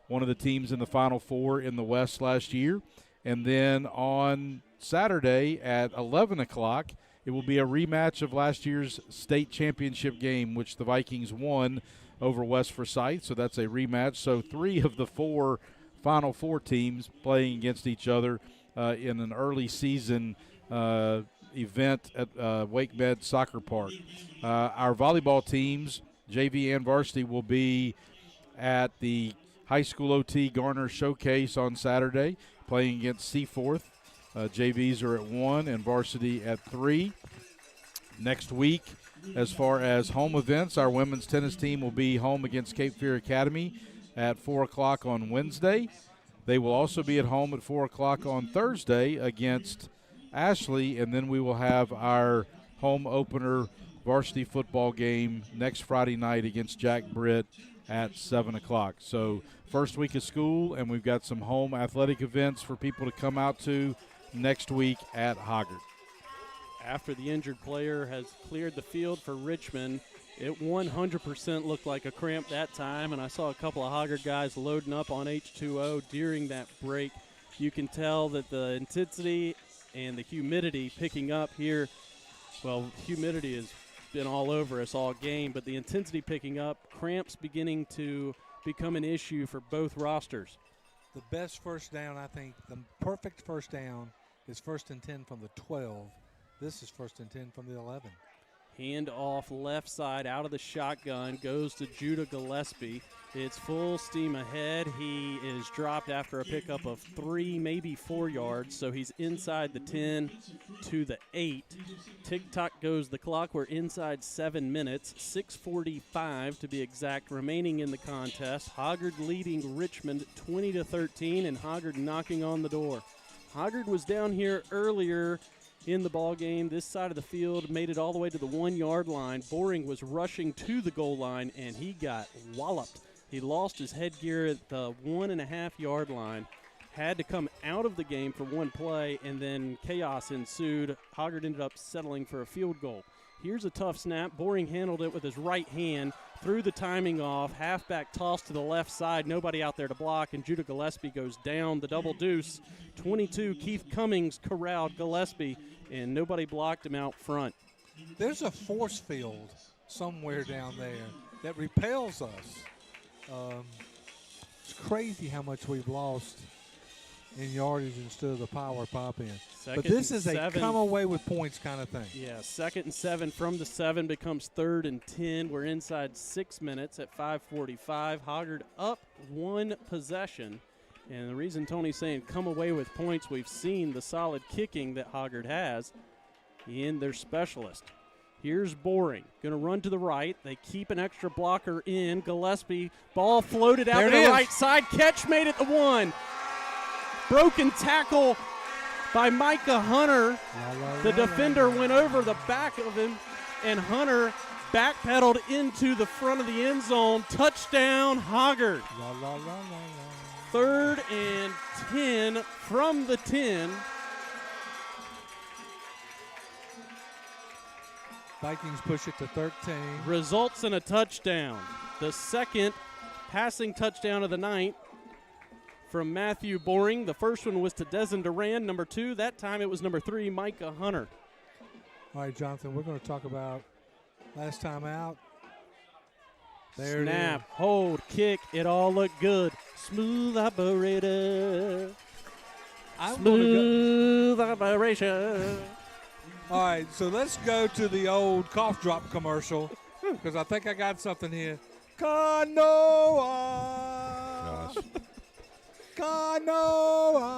one of the teams in the Final Four in the West last year. And then on Saturday at 11 o'clock, it will be a rematch of last year's state championship game, which the Vikings won over West Forsyth. So that's a rematch. So 3 of the 4 Final Four teams playing against each other in an early season event at Wake Med Soccer Park. Our volleyball teams, JV and varsity, will be at the High School OT Garner Showcase on Saturday, playing against Seaforth. JVs are at 1 and varsity at 3. Next week, as far as home events, our women's tennis team will be home against Cape Fear Academy at 4 o'clock on Wednesday. They will also be at home at 4 o'clock on Thursday against Ashley, and then we will have our home opener varsity football game next Friday night against Jack Britt at 7 o'clock. So first week of school, and we've got some home athletic events for people to come out to next week at Hoggard.
After the injured player has cleared the field for Richmond, it 100% looked like a cramp that time, and I saw a couple of Hoggard guys loading up on H2O during that break. You can tell that the intensity and the humidity picking up here. Well, humidity has been all over us all game, but the intensity picking up, cramps beginning to become an issue for both rosters.
The best first down, I think, the perfect first down is 1st and 10 from the 12. This is 1st and 10 from the 11.
Hand off left side out of the shotgun, goes to Judah Gillespie. It's full steam ahead. He is dropped after a pickup of 3, maybe 4 yards, so he's inside the 10 to the 8. Tick-tock goes the clock. We're inside 7 minutes, 6:45 to be exact, remaining in the contest. Hoggard leading Richmond 20-13, and Hoggard knocking on the door. Hoggard was down here earlier in the ball game. This side of the field made it all the way to the 1-yard line. Boring was rushing to the goal line, and he got walloped. He lost his headgear at the 1.5-yard line, had to come out of the game for one play, and then chaos ensued. Hoggard ended up settling for a field goal. Here's a tough snap. Boring handled it with his right hand, threw the timing off, halfback toss to the left side, nobody out there to block, and Judah Gillespie goes down the double deuce. 22, Keith Cummings corralled Gillespie, and nobody blocked him out front.
There's a force field somewhere down there that repels us. It's crazy how much we've lost in yardage instead of the power pop in. But this is a come away with points kind of thing.
Yeah, 2nd and 7 from the 7 becomes 3rd and 10. We're inside 6 minutes at 5:45. Hoggard up 1 possession. And the reason Tony's saying come away with points, we've seen the solid kicking that Hoggard has in their specialist. Here's Boring, going to run to the right. They keep an extra blocker in. Gillespie, ball floated out to the right side. Catch made at the 1. Broken tackle by Micah Hunter. The defender went over the back of him, and Hunter backpedaled into the front of the end zone. Touchdown, Hoggard. 3rd and 10 from the 10.
Vikings push it to 13.
Results in a touchdown. The 2nd passing touchdown of the night from Matthew Boring. The first one was to Dezen Duran, number 2. That time it was number 3, Micah Hunter.
All right, Jonathan, we're going to talk about last time out. There
Snap, hold, kick, it all looked good. Smooth operator. Smooth operation.
All right, so let's go to the old cough drop commercial because I think I got something here. Kanoa.
Gosh.
Kanoa.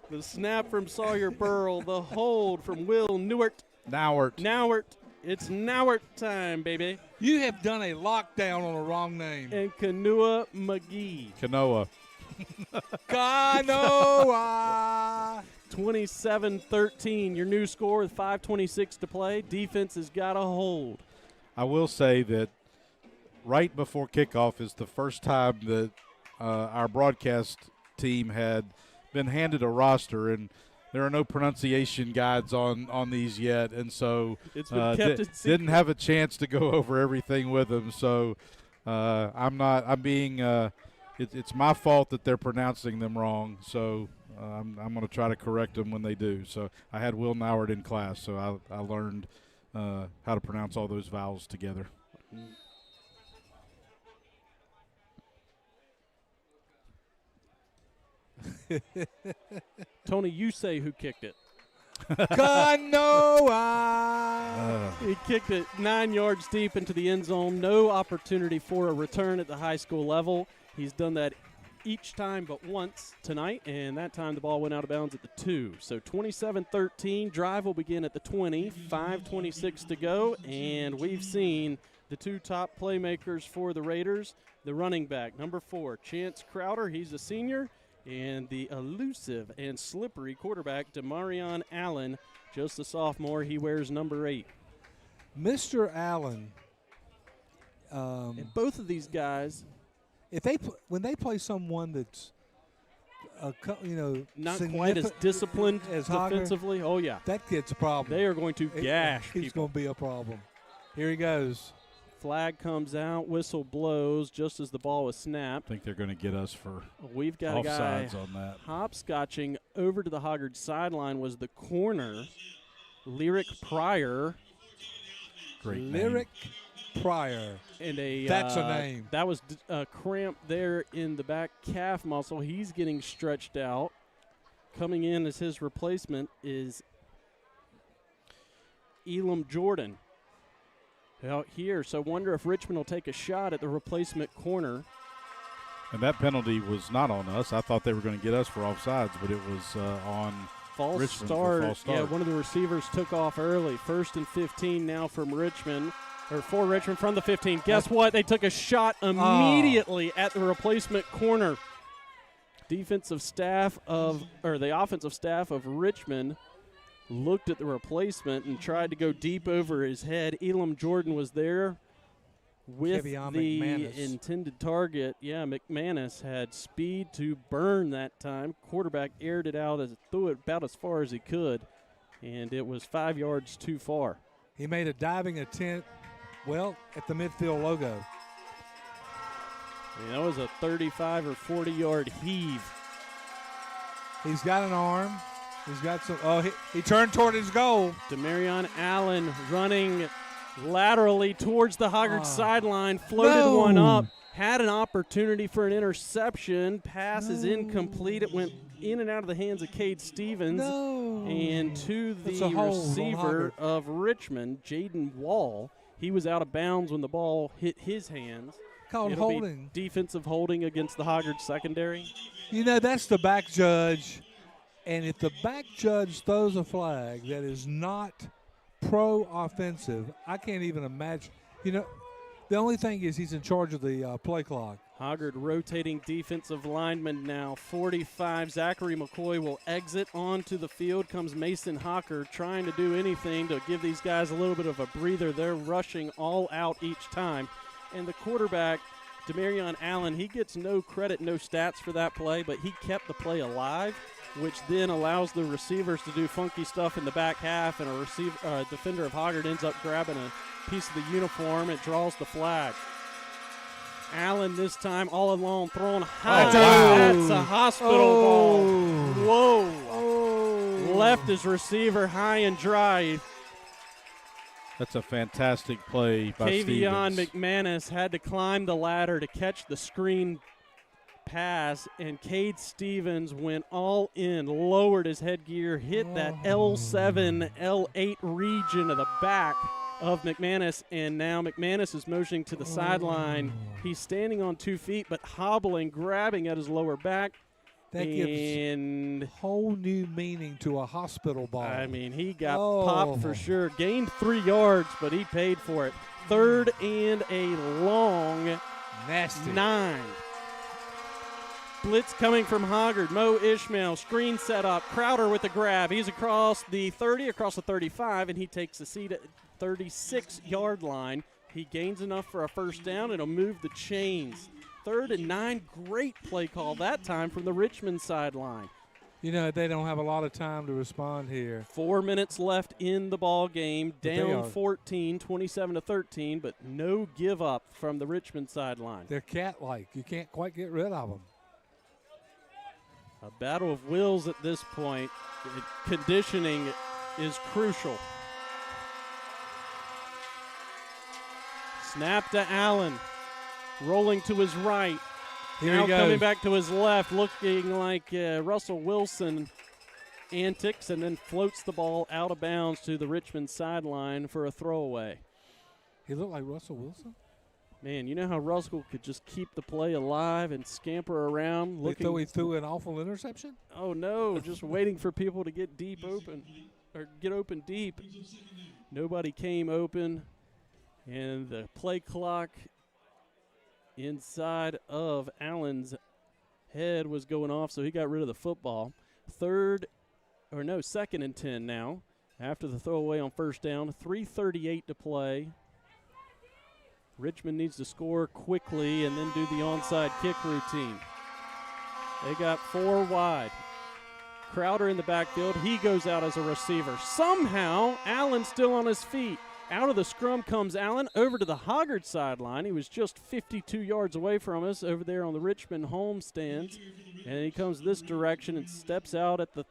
The snap from Sawyer Burrell. The hold from Will Newert.
Nowert.
It's Nowert time, baby.
You have done a lockdown on the wrong name.
And Kanoa McGee.
Kanoa.
Kanoa.
27-13, your new score with 5:26 to play. Defense has got a hold.
I will say that right before kickoff is the first time that our broadcast team had been handed a roster, and there are no pronunciation guides on these yet, and so
It's been kept in secret.
didn't have a chance to go over everything with them. So it's my fault that they're pronouncing them wrong. So I'm going to try to correct them when they do. So I had Will Noward in class, so I learned how to pronounce all those vowels together.
Tony, you say who kicked it.
Kanoa!
He kicked it 9 yards deep into the end zone. No opportunity for a return at the high school level. He's done that each time but once tonight, and that time the ball went out of bounds at the 2. So 27-13. Drive will begin at the 20. 5:26 to go, and we've seen the two top playmakers for the Raiders. The running back, number 4, Chance Crowder. He's a senior. And the elusive and slippery quarterback, Demarion Allen, just a sophomore. He wears number 8.
Mr. Allen.
And both of these guys,
When they play someone that's,
not quite as disciplined
as
defensively.
Hoggard,
Oh, yeah.
that kid's a problem.
They are going to gash
He's
people.
going to be a problem. Here he goes.
Flag comes out, whistle blows just as the ball was snapped.
I think they're going to get us for
We've got a guy
offsides on that.
hopscotching over to the Hoggard sideline was the corner, Lyric Pryor.
Great
Lyric Pryor.
And
That's a name.
That was a cramp there in the back calf muscle. He's getting stretched out. Coming in as his replacement is Elam Jordan out here. So wonder if Richmond will take a shot at the replacement corner.
And that penalty was not on us. I thought they were going to get us for offsides, but it was on Richmond for false start.
Yeah, one of the receivers took off early. 1st and 15 now from Richmond, or for Richmond from the 15. Guess what? They took a shot immediately at the replacement corner. The offensive staff of Richmond looked at the replacement and tried to go deep over his head. Elam Jordan was there with
Kevion
the
McManus.
intended target. Yeah, McManus had speed to burn that time. Quarterback aired it out, threw it about as far as he could, and it was 5 yards too far.
He made a diving attempt, at the midfield logo.
That was a 35 or 40-yard heave.
He's got an arm. He's got some. He turned toward his goal.
Demarion Allen running laterally towards the Hoggard sideline, floated one up, had an opportunity for an interception. Pass is incomplete. It went in and out of the hands of Cade Stevens. And to the receiver of Richmond, Jaden Wall. He was out of bounds when the ball hit his hands.
Called
It'll
holding.
Be defensive holding against the Hoggard secondary.
That's the back judge. And if the back judge throws a flag that is not pro-offensive, I can't even imagine. The only thing is he's in charge of the play clock.
Hoggard rotating defensive lineman now. 45, Zachary McCoy will exit onto the field. Comes Mason Hocker trying to do anything to give these guys a little bit of a breather. They're rushing all out each time. And the quarterback, Demarion Allen, he gets no credit, no stats for that play, but he kept the play alive, which then allows the receivers to do funky stuff in the back half, and a defender of Hoggard ends up grabbing a piece of the uniform. It draws the flag. Allen this time all alone, throwing high. That's a hospital ball. Whoa. Left his receiver high and dry.
That's a fantastic play by
Kevion
Stevens.
McManus had to climb the ladder to catch the screen pass, and Cade Stevens went all in, lowered his headgear, hit that L7, L8 region of the back of McManus, and now McManus is motioning to the sideline. He's standing on 2 feet, but hobbling, grabbing at his lower back.
That gives whole new meaning to a hospital ball.
I mean, he got popped for sure. Gained 3 yards, but he paid for it. 3rd and a long
nasty
9. Blitz coming from Hoggard. Mo Ishmael, screen set up. Crowder with the grab. He's across the 30, across the 35, and he takes a seat at 36-yard line. He gains enough for a first down. It'll move the chains. 3rd and 9. Great play call that time from the Richmond sideline.
You know, they don't have a lot of time to respond here.
4 minutes left in the ball game, down 14, 27-13, but no give up from the Richmond sideline.
They're cat-like. You can't quite get rid of them.
A battle of wills at this point. Conditioning is crucial. Snap to Allen, rolling to his right.
Here
now
he goes.
Coming back to his left, looking like Russell Wilson antics, and then floats the ball out of bounds to the Richmond sideline for a throwaway.
He looked like Russell Wilson?
Man, you know how Russell could just keep the play alive and scamper around?
He threw an awful interception?
Oh, no, just waiting for people to get deep open, or get open deep. Nobody came open, and the play clock inside of Allen's head was going off, so he got rid of the football. 2nd and 10 now after the throwaway on first down. 3:38 to play. Richmond needs to score quickly and then do the onside kick routine. They got 4 wide. Crowder in the backfield. He goes out as a receiver. Somehow, Allen's still on his feet. Out of the scrum comes Allen over to the Hoggard sideline. He was just 52 yards away from us over there on the Richmond home stands. And he comes this direction and steps out at the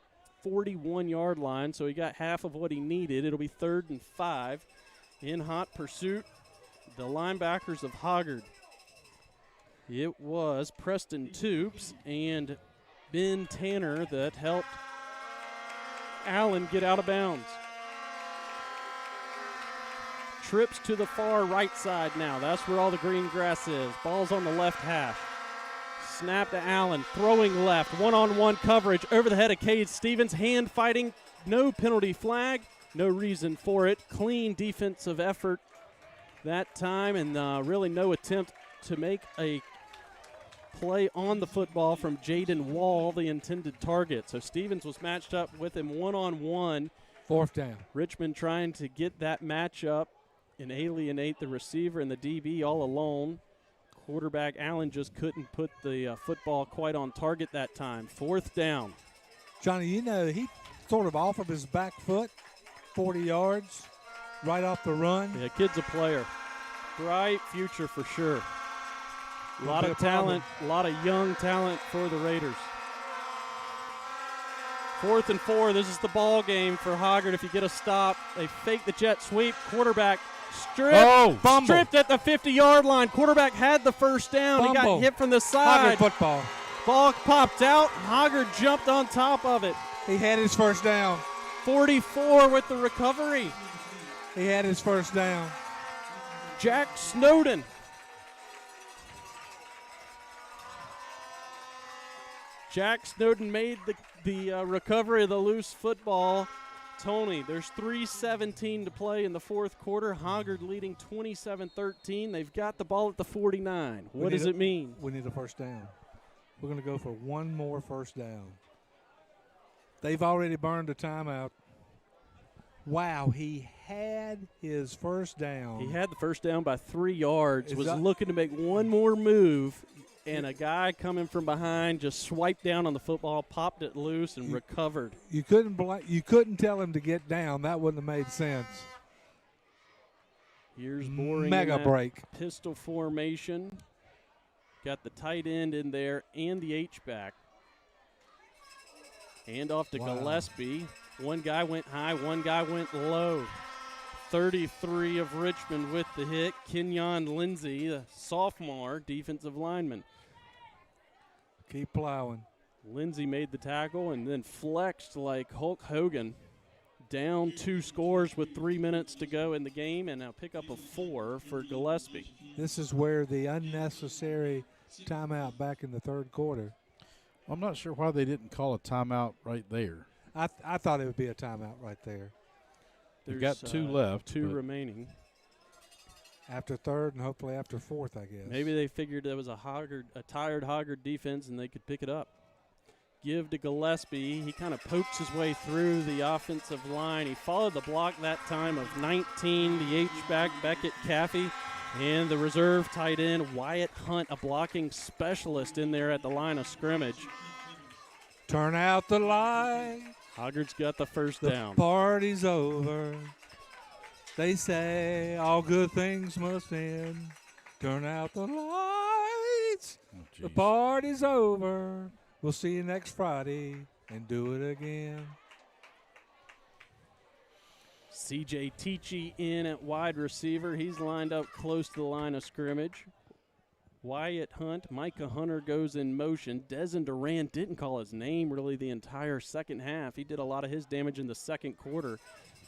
41-yard line, so he got half of what he needed. It'll be 3rd and 5. In hot pursuit, the linebackers of Hoggard. It was Preston Toops and Ben Tanner that helped Allen get out of bounds. Trips to the far right side now. That's where all the green grass is. Ball's on the left hash. Snap to Allen, throwing left. One-on-one coverage over the head of Cade Stevens. Hand fighting, no penalty flag. No reason for it. Clean defensive effort that time, and really no attempt to make a play on the football from Jaden Wall, the intended target. So Stevens was matched up with him one-on-one.
4th down.
Richmond trying to get that matchup and alienate the receiver and the DB all alone. Quarterback Allen just couldn't put the football quite on target that time. 4th down.
Johnny, you know, he sort of off of his back foot, 40 yards, right off the run.
Yeah, kid's a player. Bright future for sure. A lot of talent, a lot of young talent for the Raiders. 4th and 4. This is the ball game for Hoggard. If you get a stop, they fake the jet sweep. Quarterback stripped at the 50-yard line. Quarterback had the first down. He got hit from the side.
Hoggard football.
Ball popped out. Hoggard jumped on top of it.
He had his first down.
44 with the recovery.
He had his first down.
Jack Snowden. Jack Snowden made the recovery of the loose football. Tony, there's 3:17 to play in the 4th quarter. Hoggard leading 27-13. They've got the ball at the 49. What does it mean?
We need a first down. We're going to go for one more first down. They've already burned a timeout. Wow, he had his first down.
He had the first down by 3 yards, was looking to make one more move, and a guy coming from behind just swiped down on the football, popped it loose, and recovered.
You couldn't tell him to get down. That wouldn't have made sense.
Here's Boring.
Mega break.
Pistol formation. Got the tight end in there and the H-back. Hand off to Gillespie. One guy went high, one guy went low. 33 of Richmond with the hit. Kenyon Lindsay, the sophomore defensive lineman.
Keep plowing.
Lindsay made the tackle and then flexed like Hulk Hogan. Down 2 scores with 3 minutes to go in the game, and now pick up a 4 for Gillespie.
This is where the unnecessary timeout back in the 3rd quarter.
I'm not sure why they didn't call a timeout right there.
I thought it would be a timeout right there.
They've got 2 left.
2 remaining.
After 3rd and hopefully after 4th, I guess.
Maybe they figured there was a tired Hoggard defense and they could pick it up. Give to Gillespie. He kind of pokes his way through the offensive line. He followed the block that time of 19, the H-back, Beckett Caffey. And the reserve tight end, Wyatt Hunt, a blocking specialist in there at the line of scrimmage.
Turn out the light.
Hoggard's got the first
The
down.
party's over. They say all good things must end. Turn out the lights. The party's over. We'll see you next Friday and do it again.
C.J. Teachy in at wide receiver. He's lined up close to the line of scrimmage. Wyatt Hunt, Micah Hunter goes in motion. Dezen Duran didn't call his name really the entire second half. He did a lot of his damage in the second quarter.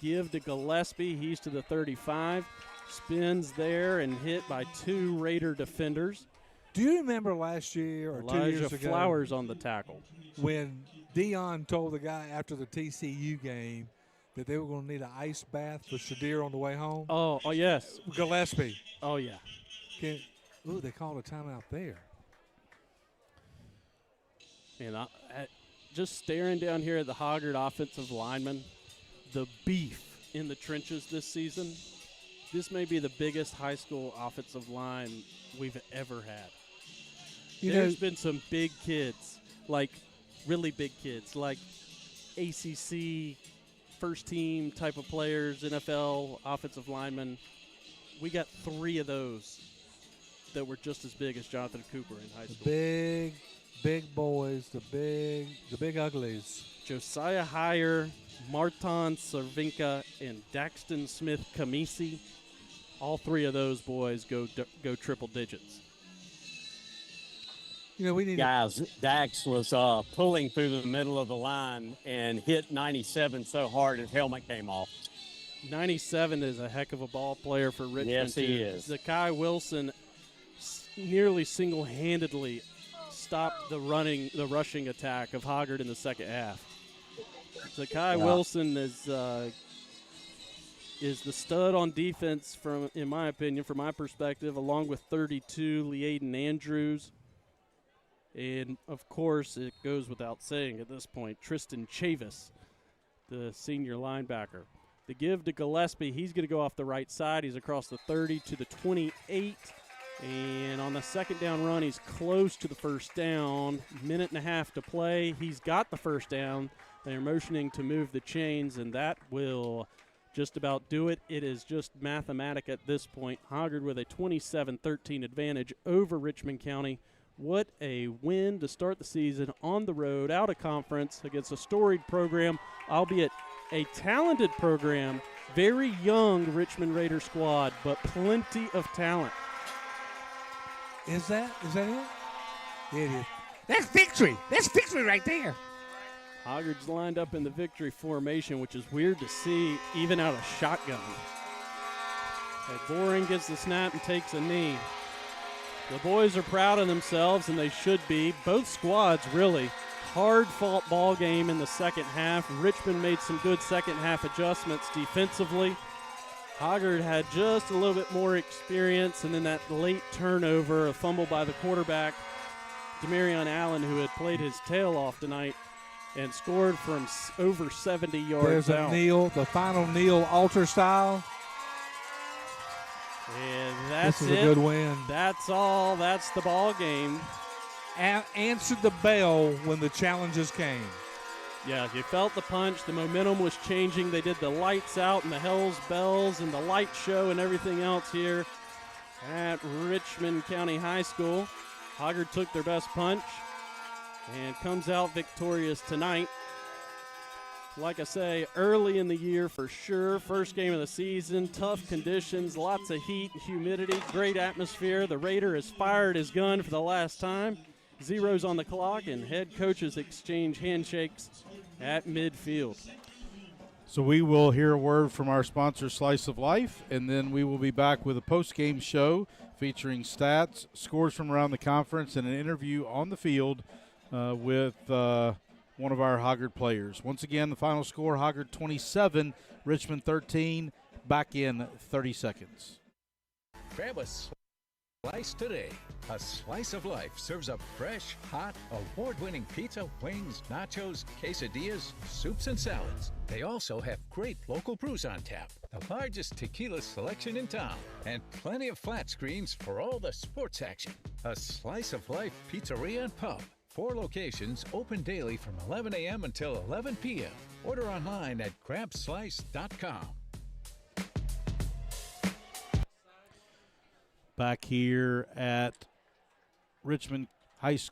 Give to Gillespie. He's to the 35. Spins there and hit by 2 Raider defenders.
Do you remember last year or
Elijah
2 years ago
Flowers on the tackle.
when Dion told the guy after the TCU game that they were going to need an ice bath for Shadir on the way home?
Oh, yes.
Gillespie.
Oh, yeah.
They called a timeout there.
And just staring down here at the Hoggard offensive lineman, the beef in the trenches this season, this may be the biggest high school offensive line we've ever had. There's been some big kids, like really big kids, like ACC first team type of players, NFL offensive linemen. We got 3 of those that were just as big as Jonathan Cooper in high school.
Big boys, the big uglies.
Josiah Heyer, Martin Cervinka, and Daxton Smith-Kamisi. All 3 of those boys go triple digits.
We need
Guys, Dax was pulling through the middle of the line and hit 97 so hard his helmet came off.
97 is a heck of a ball player for Richmond.
Yes, he is.
Zakai Wilson nearly single-handedly stopped the rushing attack of Hoggard in the second half. Zakai Wilson is the stud on defense, in my opinion, from my perspective, along with 32, Leaden Andrews. And, of course, it goes without saying at this point, Tristan Chavis, the senior linebacker. The give to Gillespie, he's going to go off the right side. He's across the 30 to the 28. And on the second down run, he's close to the first down. Minute and a half to play. He's got the first down. They're motioning to move the chains, and that will just about do it. It is just mathematic at this point. Hoggard with a 27-13 advantage over Richmond County. What a win to start the season on the road, out of conference, against a storied program, albeit a talented program. Very young Richmond Raider squad, but plenty of talent.
Is that it? It is.
That's victory. That's victory right there.
Hoggard's lined up in the victory formation, which is weird to see even out of shotgun. Boring gets the snap and takes a knee. The boys are proud of themselves, and they should be. Both squads, really. Hard-fought ball game in the second half. Richmond made some good second-half adjustments defensively. Hoggard had just a little bit more experience, and then that late turnover, a fumble by the quarterback, Demarion Allen, who had played his tail off tonight and scored from over 70 yards
There's
out.
a kneel, the final kneel altar style.
And that's
This is
it.
a good win.
That's all. That's the ball game.
Answered the bell when the challenges came.
Yeah, you felt the punch. The momentum was changing. They did the lights out and the Hells Bells and the light show and everything else here at Richmond County High School. Hoggard took their best punch and comes out victorious tonight. Like I say, early in the year for sure. First game of the season, tough conditions, lots of heat and humidity, great atmosphere. The Raider has fired his gun for the last time. Zeros on the clock, and head coaches exchange handshakes at midfield.
So we will hear a word from our sponsor, Slice of Life, and then we will be back with a post-game show featuring stats, scores from around the conference, and an interview on the field with one of our Hoggard players. Once again, the final score, Hoggard 27, Richmond 13, back in 30 seconds.
Grab us. Slice today. A Slice of Life serves up fresh, hot, award-winning pizza, wings, nachos, quesadillas, soups, and salads. They also have great local brews on tap, the largest tequila selection in town, and plenty of flat screens for all the sports action. A Slice of Life Pizzeria and Pub. 4 locations open daily from 11 a.m. until 11 p.m. Order online at grabslice.com.
Back here at Richmond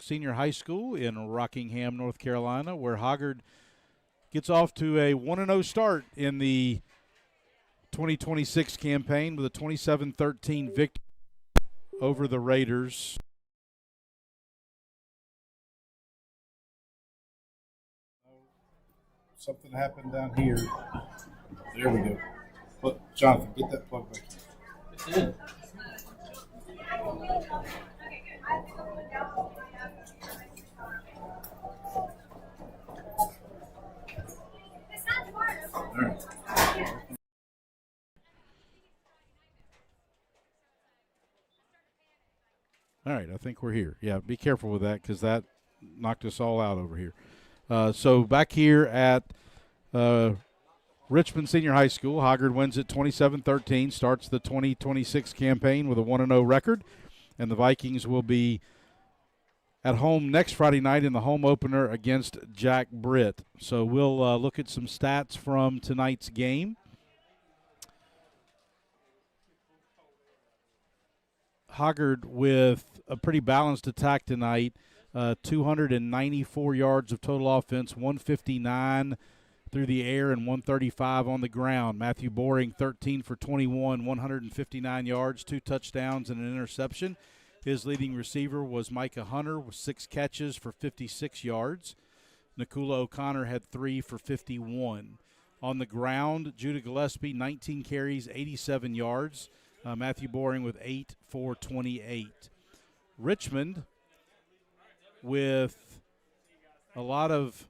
Senior High School in Rockingham, North Carolina, where Hoggard gets off to a 1-0 start in the 2026 campaign with a 27-13 victory over the Raiders. Something happened down here. There we go. Look, Jonathan, get that plug back. It's in. All right, I think we're here. Yeah, be careful with that because that knocked us all out over here. So back here at Richmond Senior High School, Hoggard wins it 27-13, starts the 2026 campaign with a 1-0 record, and the Vikings will be at home next Friday night in the home opener against Jack Britt. So we'll look at some stats from tonight's game. Hoggard with a pretty balanced attack tonight, 294 yards of total offense, 159 through the air and 135 on the ground. Matthew Boring, 13 for 21, 159 yards, 2 touchdowns and an interception. His leading receiver was Micah Hunter with 6 catches for 56 yards. Nakula O'Connor had 3 for 51. On the ground, Judah Gillespie, 19 carries, 87 yards. Matthew Boring with 8 for 28. Richmond with a lot of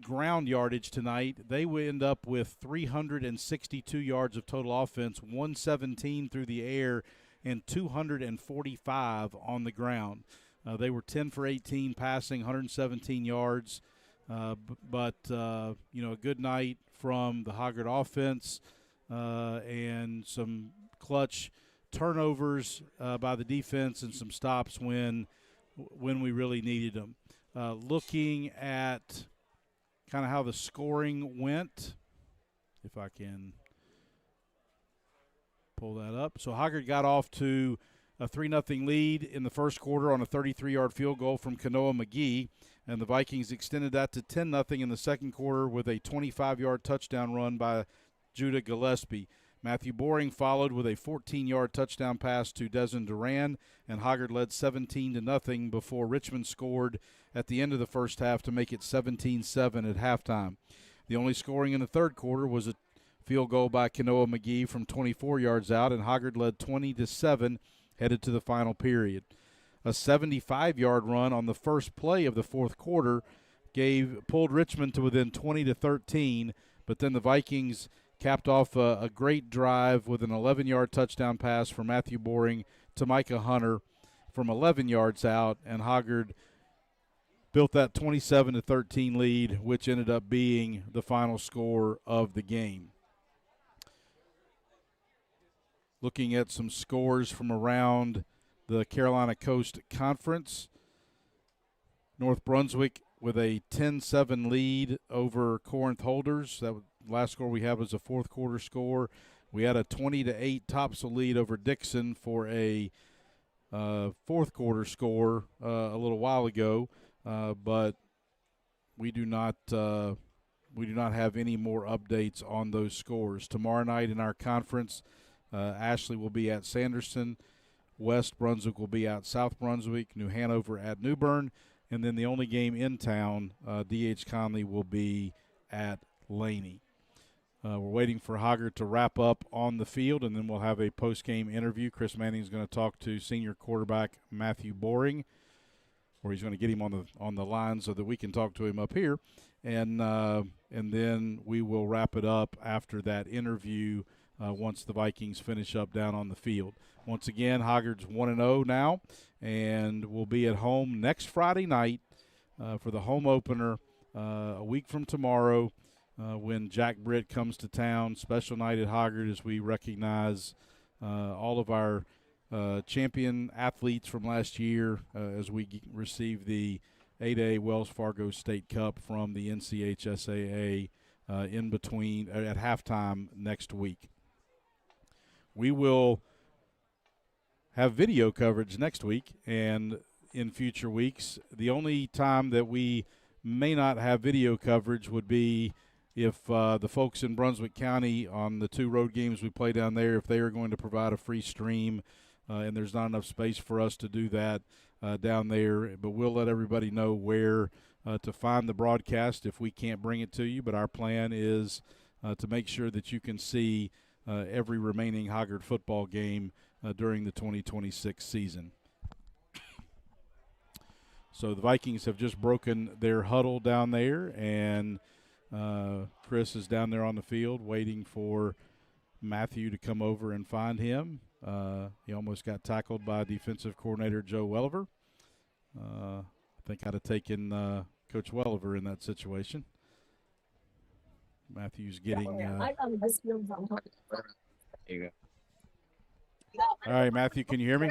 ground yardage tonight. They will end up with 362 yards of total offense, 117 through the air, and 245 on the ground. They were 10 for 18 passing, 117 yards. But a good night from the Hoggard offense and some clutch turnovers by the defense and some stops when we really needed them. Looking at kind of how the scoring went, if I can pull that up. So Hoggard got off to a 3-0 lead in the first quarter on a 33-yard field goal from Kanoa McGee, and the Vikings extended that to 10-0 in the second quarter with a 25-yard touchdown run by Judah Gillespie. Matthew Boring followed with a 14-yard touchdown pass to Desmond Duran, and Hoggard led 17-0 before Richmond scored at the end of the first half to make it 17-7 at halftime. The only scoring in the third quarter was a field goal by Kanoa McGee from 24 yards out, and Hoggard led 20-7 headed to the final period. A 75-yard run on the first play of the fourth quarter pulled Richmond to within 20-13, but then the Vikings capped off a great drive with an 11-yard touchdown pass from Matthew Boring to Micah Hunter from 11 yards out, and Hoggard built that 27-13 lead, which ended up being the final score of the game. Looking at some scores from around the Carolina Coast Conference, North Brunswick with a 10-7 lead over Corinth Holders. That last score we had was a fourth quarter score. We had a 20-8 Topsail lead over Dixon for a fourth quarter score a little while ago, but we do not have any more updates on those scores. Tomorrow night in our conference, Ashley will be at Sanderson, West Brunswick will be at South Brunswick, New Hanover at New Bern, and then the only game in town, D.H. Conley will be at Laney. We're waiting for Hoggard to wrap up on the field, and then we'll have a post-game interview. Chris Manning is going to talk to senior quarterback Matthew Boring, or he's going to get him on the line so that we can talk to him up here, and then we will wrap it up after that interview once the Vikings finish up down on the field. Once again, Hoggard's 1-0 now, and will be at home next Friday night for the home opener a week from tomorrow when Jack Britt comes to town. Special night at Hoggard as we recognize all of our champion athletes from last year as we receive the 8A Wells Fargo State Cup from the NCHSAA in between at halftime next week. We will have video coverage next week and in future weeks. The only time that we may not have video coverage would be if the folks in Brunswick County on the 2 road games we play down there, if they are going to provide a free stream and there's not enough space for us to do that down there. But we'll let everybody know where to find the broadcast if we can't bring it to you. But our plan is to make sure that you can see every remaining Hoggard football game during the 2026 season. So the Vikings have just broken their huddle down there, and Chris is down there on the field waiting for Matthew to come over and find him. He almost got tackled by defensive coordinator Joe Welliver. I think I'd have taken Coach Welliver in that situation. Matthew's getting
There you go.
all right, Matthew, can you hear me?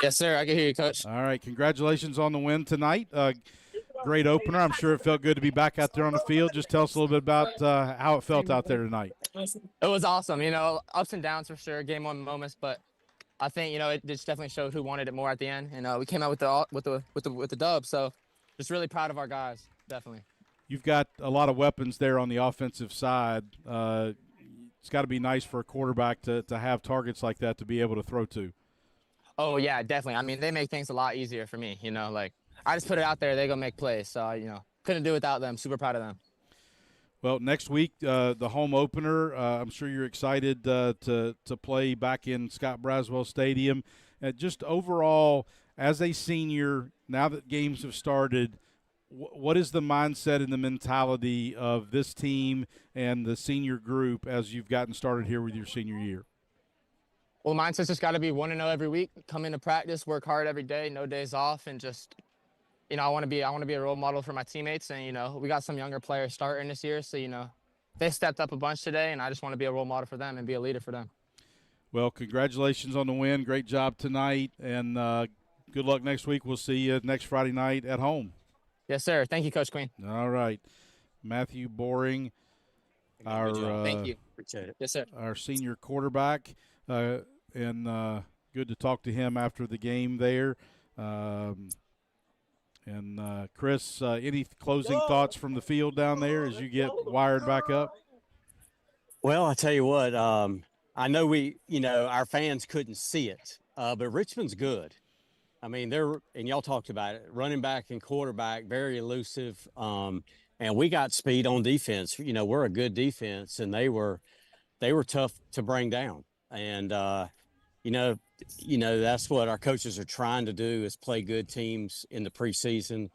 Yes, sir. I can hear you, Coach.
All right, congratulations on the win tonight. Great opener. I'm sure it felt good to be back out there on the field. Just tell us a little bit about how it felt out there tonight.
It was awesome. You know, ups and downs for sure, game on moments, but I think, you know, it just definitely showed who wanted it more at the end, and we came out with the dub. So, just really proud of our guys, definitely.
You've got a lot of weapons there on the offensive side. It's got to be nice for a quarterback to have targets like that to be able to throw to.
Oh yeah, definitely. I mean, they make things a lot easier for me. You know, like I just put it out there, they go make plays. So you know, couldn't do it without them. Super proud of them.
Well, next week, the home opener, I'm sure you're excited to play back in Scott Braswell Stadium. Just overall, as a senior, now that games have started, what is the mindset and the mentality of this team and the senior group as you've gotten started here with your senior year?
Well, mindset's just got to be 1-0 every week. Come into practice, work hard every day, no days off, and just, you know, I want to be a role model for my teammates. And you know, we got some younger players starting this year, so you know, they stepped up a bunch today, and I just want to be a role model for them and be a leader for them. Well,
congratulations on the win. Great job tonight, and good luck next week. We'll see you next Friday night at home.
Yes, sir. Thank you, Coach Queen.
All right, Matthew Boring, our
thank you. Appreciate it. Yes, sir.
Our senior quarterback, and good to talk to him after the game there. And Chris, any closing thoughts from the field down there as you get wired back up?
Well, I tell you what, I know our fans couldn't see it, but Richmond's good. I mean, and y'all talked about it, running back and quarterback, very elusive. And we got speed on defense. You know, we're a good defense, and they were tough to bring down. And, that's what our coaches are trying to do is play good teams in the preseason.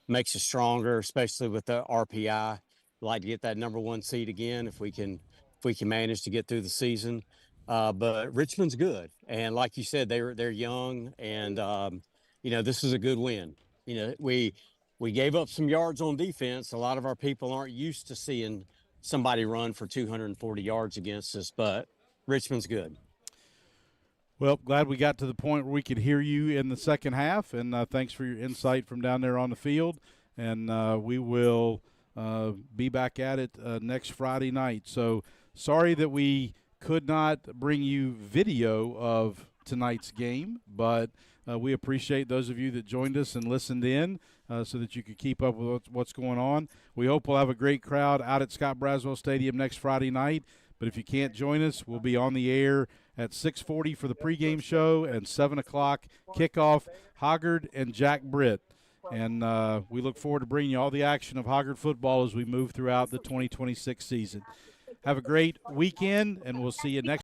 Makes us stronger, especially with the RPI. Like to get that number 1 seed again if we can manage to get through the season. But Richmond's good, and like you said, they're young, and this is a good win. You know, we gave up some yards on defense. A lot of our people aren't used to seeing somebody run for 240 yards against us, but Richmond's good.
Well, glad we got to the point where we could hear you in the second half, and thanks for your insight from down there on the field. And we will be back at it next Friday night. So sorry that we could not bring you video of tonight's game, but we appreciate those of you that joined us and listened in so that you could keep up with what's going on. We hope we'll have a great crowd out at Scott Braswell Stadium next Friday night, but if you can't join us, we'll be on the air at 6:40 for the pregame show and 7 o'clock kickoff, Hoggard and Jack Britt. And we look forward to bringing you all the action of Hoggard football as we move throughout the 2026 season. Have a great weekend, and we'll see you next